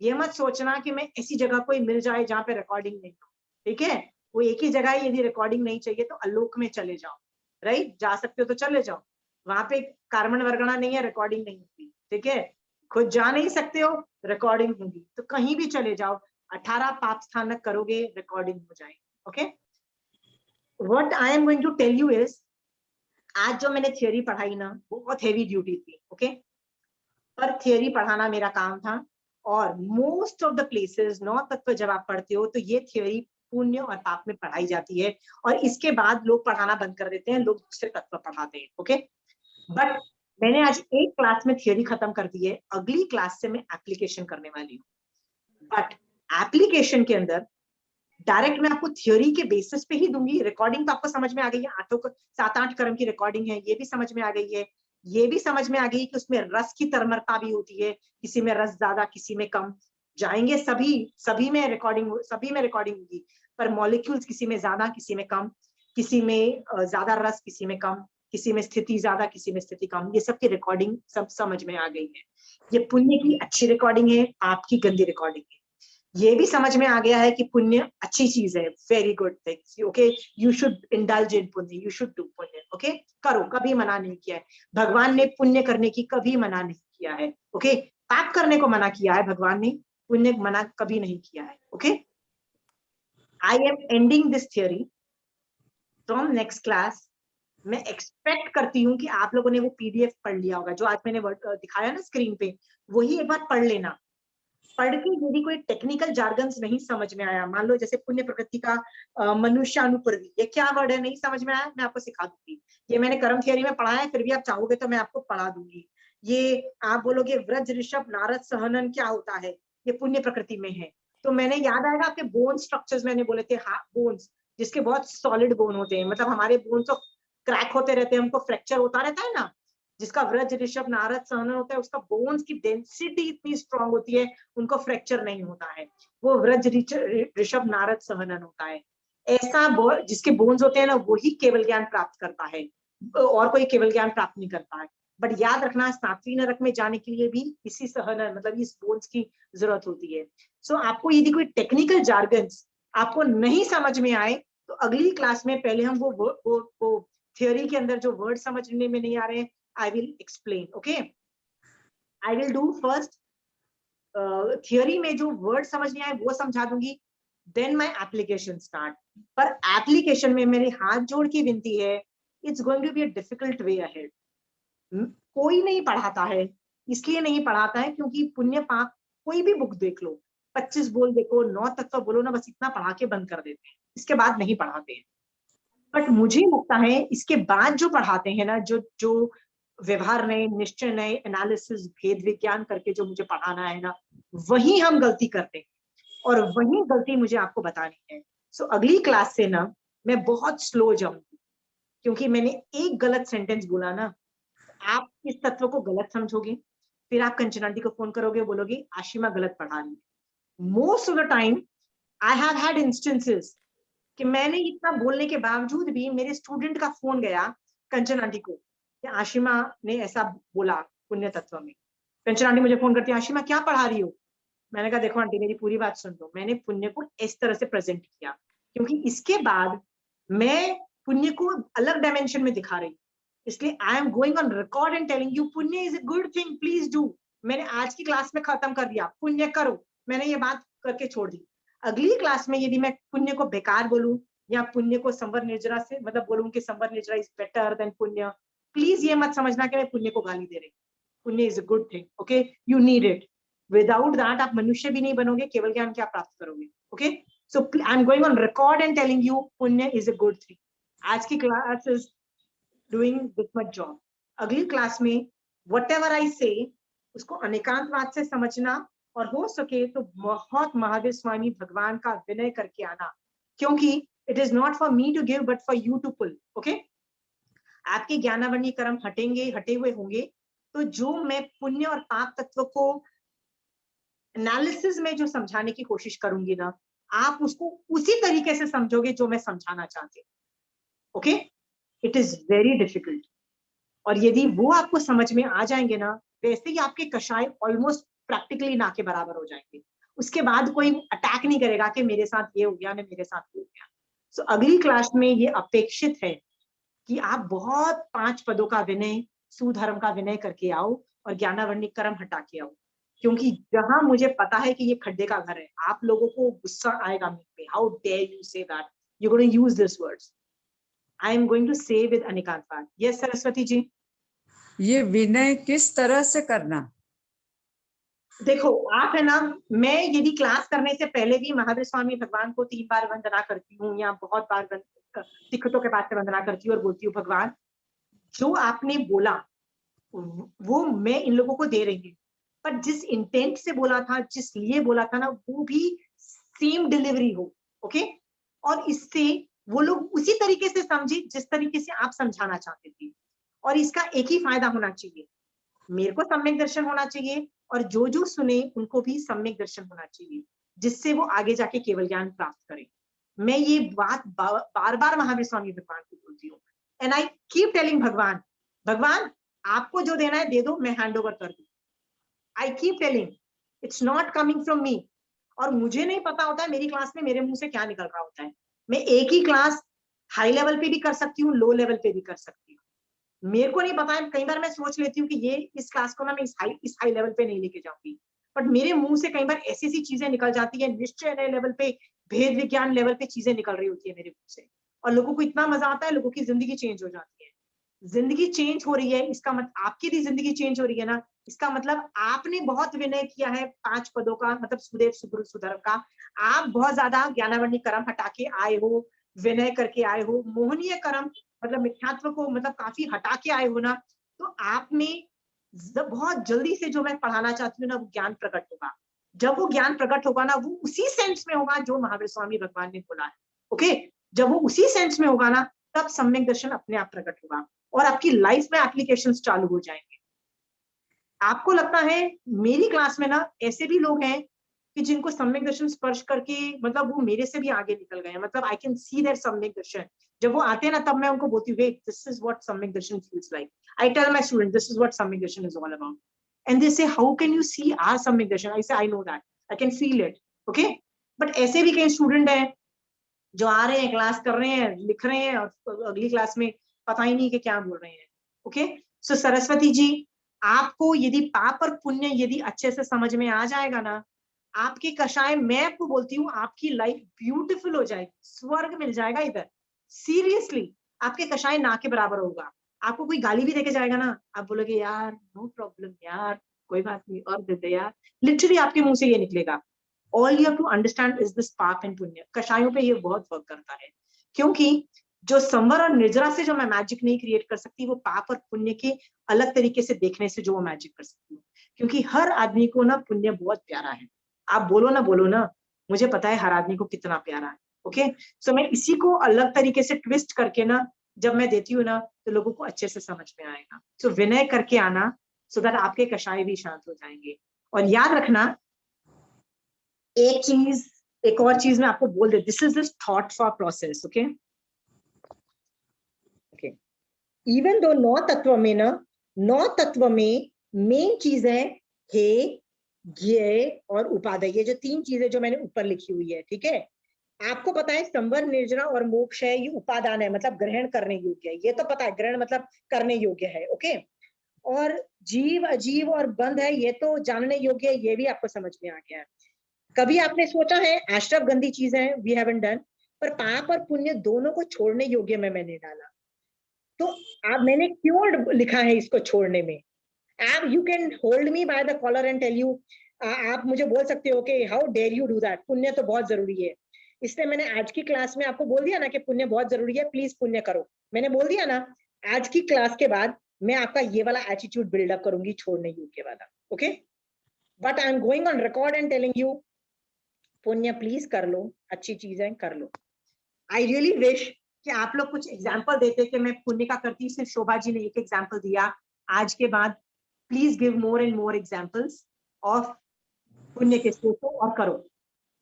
ये मत सोचना कि मैं ऐसी जगह कोई मिल जाए जहाँ पे रिकॉर्डिंग नहीं हो, ठीक है? वो एक ही जगह है, यदि रिकॉर्डिंग नहीं चाहिए तो आलोक में चले जाओ, राइट? जा सकते हो तो चले जाओ, वहां पे कार्बन वर्गणा नहीं है, रिकॉर्डिंग नहीं होगी, ठीक है? खुद जा नहीं सकते हो, रिकॉर्डिंग होगी, तो कहीं भी चले जाओ, 18 पाप स्थानक करोगे, रिकॉर्डिंग हो जाएगी, okay? What I am going to tell you is, आज जो मैंने थियोरी पढ़ाई ना, बहुत हेवी ड्यूटी थी, ओके? पर थियोरी पढ़ाना मेरा काम था, और मोस्ट ऑफ द प्लेसेस 9 तत्व जब आप पढ़ते हो तो ये थियोरी पुण्य और पाप में पढ़ाई जाती है, और इसके बाद लोग पढ़ाना बंद कर देते हैं, लोग दूसरे तत्व पढ़ाते हैं, ओके? बट मैंने आज एक क्लास में थियोरी खत्म कर दी है, अगली क्लास से मैं एप्लीकेशन करने वाली हूँ। बट एप्लीकेशन के अंदर डायरेक्ट मैं आपको थियोरी के बेसिस पे ही दूंगी। रिकॉर्डिंग तो आपको समझ में आ गई है, 7-8 कर्म की रिकॉर्डिंग है, ये भी समझ में आ गई है, ये भी समझ में आ गई कि उसमें रस की तरमरता भी होती है, किसी में रस ज्यादा किसी में कम, जाएंगे सभी में रिकॉर्डिंग होगी, पर मॉलिक्यूल्स किसी में ज्यादा किसी में कम, किसी में ज्यादा रस किसी में कम, किसी में स्थिति ज्यादा किसी में स्थिति कम, ये सब की रिकॉर्डिंग सब समझ में आ गई है। ये पुण्य की अच्छी रिकॉर्डिंग है, आपकी गंदी रिकॉर्डिंग है। ये भी समझ में आ गया है कि पुण्य अच्छी चीज है, very good thing, okay? You should indulge in पुण्य, यू शुड डू पुण्य, ओके? करो, कभी मना नहीं किया है भगवान ने, पुण्य करने की कभी मना नहीं किया है, ओके? पाप करने को मना किया है भगवान ने, पुण्य मना कभी नहीं किया है, okay? I am ending this theory from next class. मैं एक्सपेक्ट करती हूँ कि आप लोगों ने वो पीडीएफ पढ़ लिया होगा, जो आज मैंने दिखाया ना स्क्रीन पे, वही एक बार पढ़ लेना। पढ़ के यदि कोई टेक्निकल जार्गन्स नहीं समझ में आया, मान लो जैसे पुण्य प्रकृति का मनुष्यानुपूर्वी, ये क्या वर्ड है, नहीं समझ में आया, मैं आपको सिखा दूंगी। ये मैंने कर्म थियरी में पढ़ा है, फिर भी आप चाहोगे तो मैं आपको पढ़ा दूंगी। ये आप बोलोगे व्रज ऋषभ नारद सहनन क्या होता है, ये पुण्य प्रकृति में है। तो मैंने याद आएगा आपके बोन स्ट्रक्चर्स मैंने बोले थे, हाँ बोन्स, जिसके बहुत सॉलिड बोन होते हैं, मतलब हमारे बोन तो क्रैक होते रहते हैं, हमको फ्रैक्चर होता रहता है ना, जिसका व्रज ऋषभ नारद सहनन होता है, उसका बोन्स की डेंसिटी इतनी स्ट्रांग होती है, उनको फ्रैक्चर नहीं होता है, वो व्रज ऋषभ नारद सहनन होता है। ऐसा जिसके बोन्स होते हैं ना, वही केवल ज्ञान प्राप्त करता है, और कोई केवल ज्ञान प्राप्त नहीं करता है। बट याद रखना, सातवीं नरक में जाने के लिए भी इसी सहनन मतलब इस बोन्स की जरूरत होती है। सो आपको यदि कोई टेक्निकल जार्गन्स आपको नहीं समझ में आए, तो अगली क्लास में पहले हम वो थियोरी के अंदर जो वर्ड समझने में नहीं आ रहे हैं, I will explain, okay? I will do first theory में जो word समझ नहीं आए वो समझा दूंगी, then my application start। पर application में मेरे हाथ जोड़ की विनती है, it's going to be a difficult way ahead। कोई नहीं पढ़ाता है, इसलिए नहीं पढ़ाता है क्योंकि पुण्य पाप कोई भी बुक देख लो, 25 बोल देखो, 9 तत्व बोलो ना, बस इतना पढ़ा के बंद कर देते हैं, इसके बाद नहीं पढ़ाते हैं। बट मुझे लगता है इसके बाद जो पढ़ाते हैं ना, जो व्यवहार नए, निश्चय नए, एनालिसिस, भेद विज्ञान करके जो मुझे पढ़ाना है ना, वही हम गलती करते हैं, और वही गलती मुझे आपको बतानी है। सो अगली क्लास से ना मैं बहुत स्लो जाऊंगी, क्योंकि मैंने एक गलत सेंटेंस बोला ना, आप इस तत्व को गलत समझोगे, फिर आप कंचन आंटी को फोन करोगे, बोलोगे आशिमा गलत पढ़ा रही है। Most of the time I have had instances कि मैंने इतना बोलने के बावजूद भी मेरे स्टूडेंट का फोन गया कंचन आंटी को, आशिमा ने ऐसा बोला पुण्य तत्व में। कंचन आंटी मुझे फोन करती है, आशिमा क्या पढ़ा रही हो? मैंने कहा देखो आंटी, मेरी पूरी बात सुन लो, मैंने पुण्य को इस तरह से प्रेजेंट किया, क्योंकि इसके बाद मैं पुण्य को अलग डायमेंशन में दिखा रही हूँ, इसलिए I am going on record and telling you punya is a good thing, please do. मैंने आज की क्लास में खत्म कर दिया, पुण्य करो, मैंने ये बात करके छोड़ दी। अगली क्लास में यदि मैं पुण्य को बेकार बोलूं, या पुण्य को संवर निर्जरा से मतलब बोलूं कि संवर निर्जरा इज बेटर देन पुण्य, प्लीज ये मत समझना कि मैं पुण्य को गाली दे रही। पुण्य is a good thing, okay? You need it, without that आप मनुष्य भी नहीं बनोगे, केवल ज्ञान क्या प्राप्त करोगे, okay? So I am going on record and telling you punya is a good thing. आज की class is doing this much job. अगली क्लास में व्हाटएवर आई से उसको अनेकांतवाद से समझना, और हो सके तो बहुत महावीर स्वामी भगवान का विनय करके आना, क्योंकि it is not for me to give but for you to pull, okay? आपके ज्ञानावरणीय कर्म हटे हुए होंगे, तो जो मैं पुण्य और पाप तत्व को एनालिसिस में जो समझाने की कोशिश करूंगी ना, आप उसको उसी तरीके से समझोगे जो मैं समझाना चाहती हूँ। Okay, it is very difficult. और यदि वो आपको समझ में आ जाएंगे ना, वैसे ही आपके कषाय ऑलमोस्ट प्रैक्टिकली ना के बराबर हो जाएंगे। उसके बाद कोई अटैक नहीं करेगा कि मेरे साथ ये हो गया ना मेरे साथ वो हो गया। सो अगली क्लास में ये अपेक्षित है कि आप बहुत 5 पदों का विनय, सुधर्म का विनय करके आओ और ज्ञानावर्णिक कर्म हटा के आओ। क्योंकि जहां मुझे पता है कि ये खड्डे का घर है, आप लोगों को गुस्सा आएगा मुझ पे, how dare you say that, you going to use this words. I am going to say with Anikant Pal. Yes Saraswati ji. ये विनय किस तरह से करना? देखो आप है ना, मैं यदि क्लास करने से पहले भी महावीर स्वामी भगवान को 3 बार वंदना करती हूँ या बहुत बार टिकटों के पास से वंदना करती हूँ और बोलती हूँ भगवान जो आपने बोला वो मैं इन लोगों को दे रही हूँ, पर जिस इंटेंट से बोला था, जिस लिए बोला था ना, वो भी सेम डिलीवरी हो। ओके, और इससे वो लोग उसी तरीके से समझे जिस तरीके से आप समझाना चाहते थे। और इसका एक ही फायदा होना चाहिए, मेरे को सम्यक दर्शन होना चाहिए और जो सुने उनको भी सम्यक दर्शन होना चाहिए, जिससे वो आगे जाके केवल ज्ञान प्राप्त करें। मैं ये बात बार बार महावीर स्वामी भगवान को बोलती हूँ, एंड आई कीप टेलिंग भगवान, भगवान आपको जो देना है दे दो, मैं हैंड ओवर कर दूं। I keep telling, it's not coming from me. और मुझे नहीं पता होता है मेरी क्लास में मेरे मुंह से क्या निकल रहा होता है। मैं एक ही क्लास हाई लेवल पे भी कर सकती हूँ, लो लेवल पे भी कर सकती हूँ। मेरे को नहीं पता है, कई बार मैं सोच लेती हूँ कि ये इस क्लास को ना मैं इस हाई लेवल पे नहीं लेके जाऊंगी, बट मेरे मुंह से कई बार ऐसी सी चीजें निकल जाती है, निश्चय लेवल पे, भेद विज्ञान लेवल पे चीजें निकल रही होती है मेरे मुंह से, और लोगों को इतना मजा आता है, लोगों की जिंदगी चेंज हो जाती है। जिंदगी चेंज हो रही है इसका मतलब आपकी भी जिंदगी चेंज हो रही है ना, इसका मतलब आपने बहुत विनय किया है 5 पदों का, मतलब सुदेव सुब्रु सुधर्म का। आप बहुत ज्यादा ज्ञानावर्णिक कर्म हटा के आए हो, विनय करके आए हो, मोहनीय कर्म मतलब मिथ्यात्व को मतलब काफी हटा के आए हो ना, तो आप में बहुत जल्दी से जो मैं पढ़ाना चाहती हूँ ना, वो ज्ञान प्रकट होगा। जब वो ज्ञान प्रकट होगा ना, वो उसी सेंस में होगा जो महावीर स्वामी भगवान ने बोला है। ओके, जब वो उसी सेंस में होगा ना, तब सम्यक दर्शन अपने आप प्रकट होगा और आपकी लाइफ में एप्लीकेशंस चालू हो जाएंगे। आपको लगता है मेरी क्लास में ना ऐसे भी लोग हैं कि जिनको सम्यक दर्शन स्पर्श करके मतलब वो मेरे से भी आगे निकल गए हैं, मतलब आई कैन सी देयर सम्यक दर्शन। जब वो आते हैं ना, तब मैं उनको बोलती हूँ this is what samyak darshan feels like. I tell my student this is what samyak darshan is all about, and they say how can you see our samyak darshan? I say I know that, I can feel it. Okay, but ऐसे भी कई student हैं जो आ रहे हैं, class कर रहे हैं, लिख रहे हैं और अगली क्लास में पता ही नहीं कि क्या बोल रहे हैं। ओके, सो सरस्वती जी, आपको यदि पाप और पुण्य यदि अच्छे से समझ में आ जाएगा ना, आपके कषाय, मैं आपको बोलती हूँ आपकी लाइफ ब्यूटीफुल हो जाएगी, स्वर्ग मिल जाएगा इधर। सीरियसली, आपके कषाय ना के बराबर होगा। आपको कोई गाली भी देके जाएगा ना, आप बोलोगे यार नो प्रॉब्लम यार, कोई बात नहीं और दे दे यार, लिटरली आपके मुंह से ये निकलेगा। All you have to understand is this पाप एंड पुण्य। कषायों पे ये बहुत वर्क करता है, क्योंकि जो संवर और निर्जरा से जो मैं मैजिक नहीं क्रिएट कर सकती, वो पाप और पुण्य के अलग तरीके से देखने से जो वो मैजिक कर सकती हूँ। क्योंकि हर आदमी को ना पुण्य बहुत प्यारा है, आप बोलो ना, मुझे पता है हर आदमी को कितना प्यारा है। ओके, सो मैं इसी को अलग तरीके से ट्विस्ट करके ना जब मैं देती हूँ ना, तो लोगों को अच्छे से समझ में आएगा। सो विनय करके आना, सो दैट आपके कषाय भी शांत हो जाएंगे। और याद रखना एक और चीज मैं आपको बोल दे, this is this thought for process. Okay, even though 9 तत्व में ना, 9 तत्व में मेन चीज है हे, ज्ञेय और उपादेय। ये जो 3 चीजें जो मैंने ऊपर लिखी हुई है, ठीक है, आपको पता है संवर, निर्जरा और मोक्ष है, ये उपादान है, मतलब ग्रहण करने योग्य है, ये तो पता है, ग्रहण मतलब करने योग्य है। ओके, और जीव अजीव और बंध है, ये तो जानने योग्य है, ये भी आपको समझ में आ गया है। कभी आपने सोचा है अष्टव गंदी चीजें हैं, वी हैवंट डन, पर पाप और पुण्य दोनों को छोड़ने योग्य में मैंने डाला। तो आप, मैंने क्यों लिखा है इसको छोड़ने में? आप, you can hold me by the collar and tell you, आप मुझे बोल सकते हो कि how dare you do that, पुण्य तो बहुत जरूरी है। इसलिए मैंने आज की क्लास में आपको बोल दिया ना कि पुण्य बहुत जरूरी है, प्लीज पुण्य करो, मैंने बोल दिया ना। आज की क्लास के बाद मैं आपका ये वाला एटीट्यूड बिल्डअप करूंगी, छोड़ने योग्य वाला। Okay, but I am going on record and telling you, पुण्य प्लीज कर लो, अच्छी चीजें कर लो। आई रियली विश कि आप लोग कुछ एग्जाम्पल देते कि मैं पुण्य का करती, सिर्फ शोभा जी ने एक एग्जाम्पल दिया। आज के बाद please give more and more examples of पुण्य के स्रोतों और करो।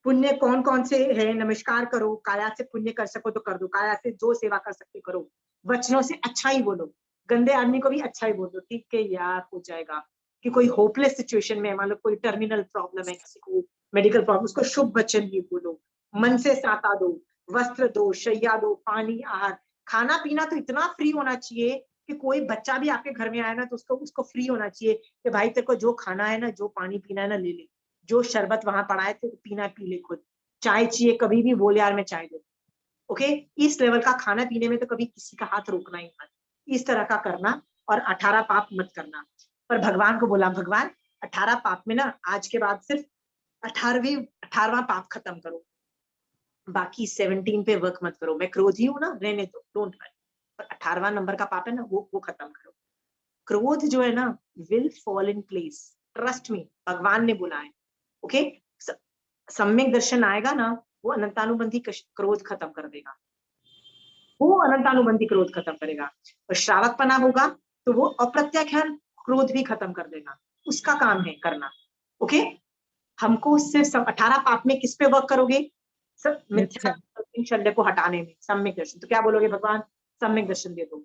पुण्य कौन कौन से है? नमस्कार करो, काया से पुण्य कर सको तो कर दो, काया से जो सेवा कर सकते करो, वचनों से अच्छा ही बोलो, गंदे आदमी को भी अच्छा ही बोल दो, ठीक है यार हो जाएगा। कि कोई होपलेस सिचुएशन में, मान लो कोई टर्मिनल प्रॉब्लम है, किसी को मेडिकल प्रॉब्लम, उसको शुभ वचन ही बोलो, मन से साता दो, वस्त्र दो, शैया दो, पानी, आहार, खाना पीना तो इतना फ्री होना चाहिए कि कोई बच्चा भी आपके घर में आया ना तो उसको फ्री होना चाहिए कि भाई तेरे को जो खाना है ना, जो पानी पीना है ना ले ले, जो शरबत वहां पड़ा है तो पीना पी ले, खुद चाय चाहिए कभी भी बोल यार मैं चाय दे, ओके। इस लेवल का खाना पीने में तो कभी किसी का हाथ रोकना ही मत, इस तरह का करना, और 18 पाप मत करना। पर भगवान को बोला, भगवान 18 पाप में ना आज के बाद सिर्फ 18वां पाप खत्म करो, बाकी 17 पे वर्क मत करो, मैं क्रोधी हूं ना, रहने दो, डोंट वरी, पर 18वां नंबर का पाप है ना वो खत्म करो। क्रोध जो है ना will fall in place, trust me, भगवान ने बोला है, ओके। सम्यक दर्शन आएगा ना, वो अनंतानुबंधी क्रोध खत्म कर देगा, वो अनंतानुबंधी क्रोध खत्म करेगा। और श्रावकपना होगा तो वो अप्रत्याख्यान क्रोध भी खत्म कर देगा, उसका काम है करना, ओके। हमको सिर्फ 18 पाप में किस पे वर्क करोगे? सब मिथ्या शल्य को हटाने में, सम्यक दर्शन। तो क्या बोलोगे? भगवान सम्यक दर्शन दे दो,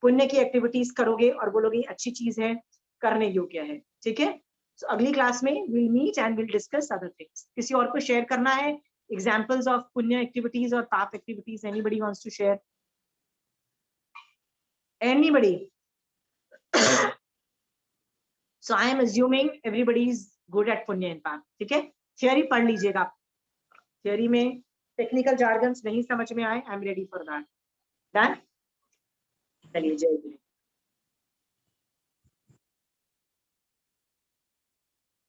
पुण्य की एक्टिविटीज करोगे और बोलोगे अच्छी चीज है, करने योग्य है, ठीक है। तो अगली क्लास में will meet and will discuss other things. किसी और को शेयर करना है एग्जांपल्स ऑफ पुण्य एक्टिविटीज और पाप activities? Anybody wants to share? Anybody? So I am assuming everybody is good at पुण्य एंड पाप, ठीक है। थियरी पढ़ लीजिएगा, थियरी में टेक्निकल जार्गन्स नहीं समझ में आए, I am ready for that. Done? चलिए, जय गुरु।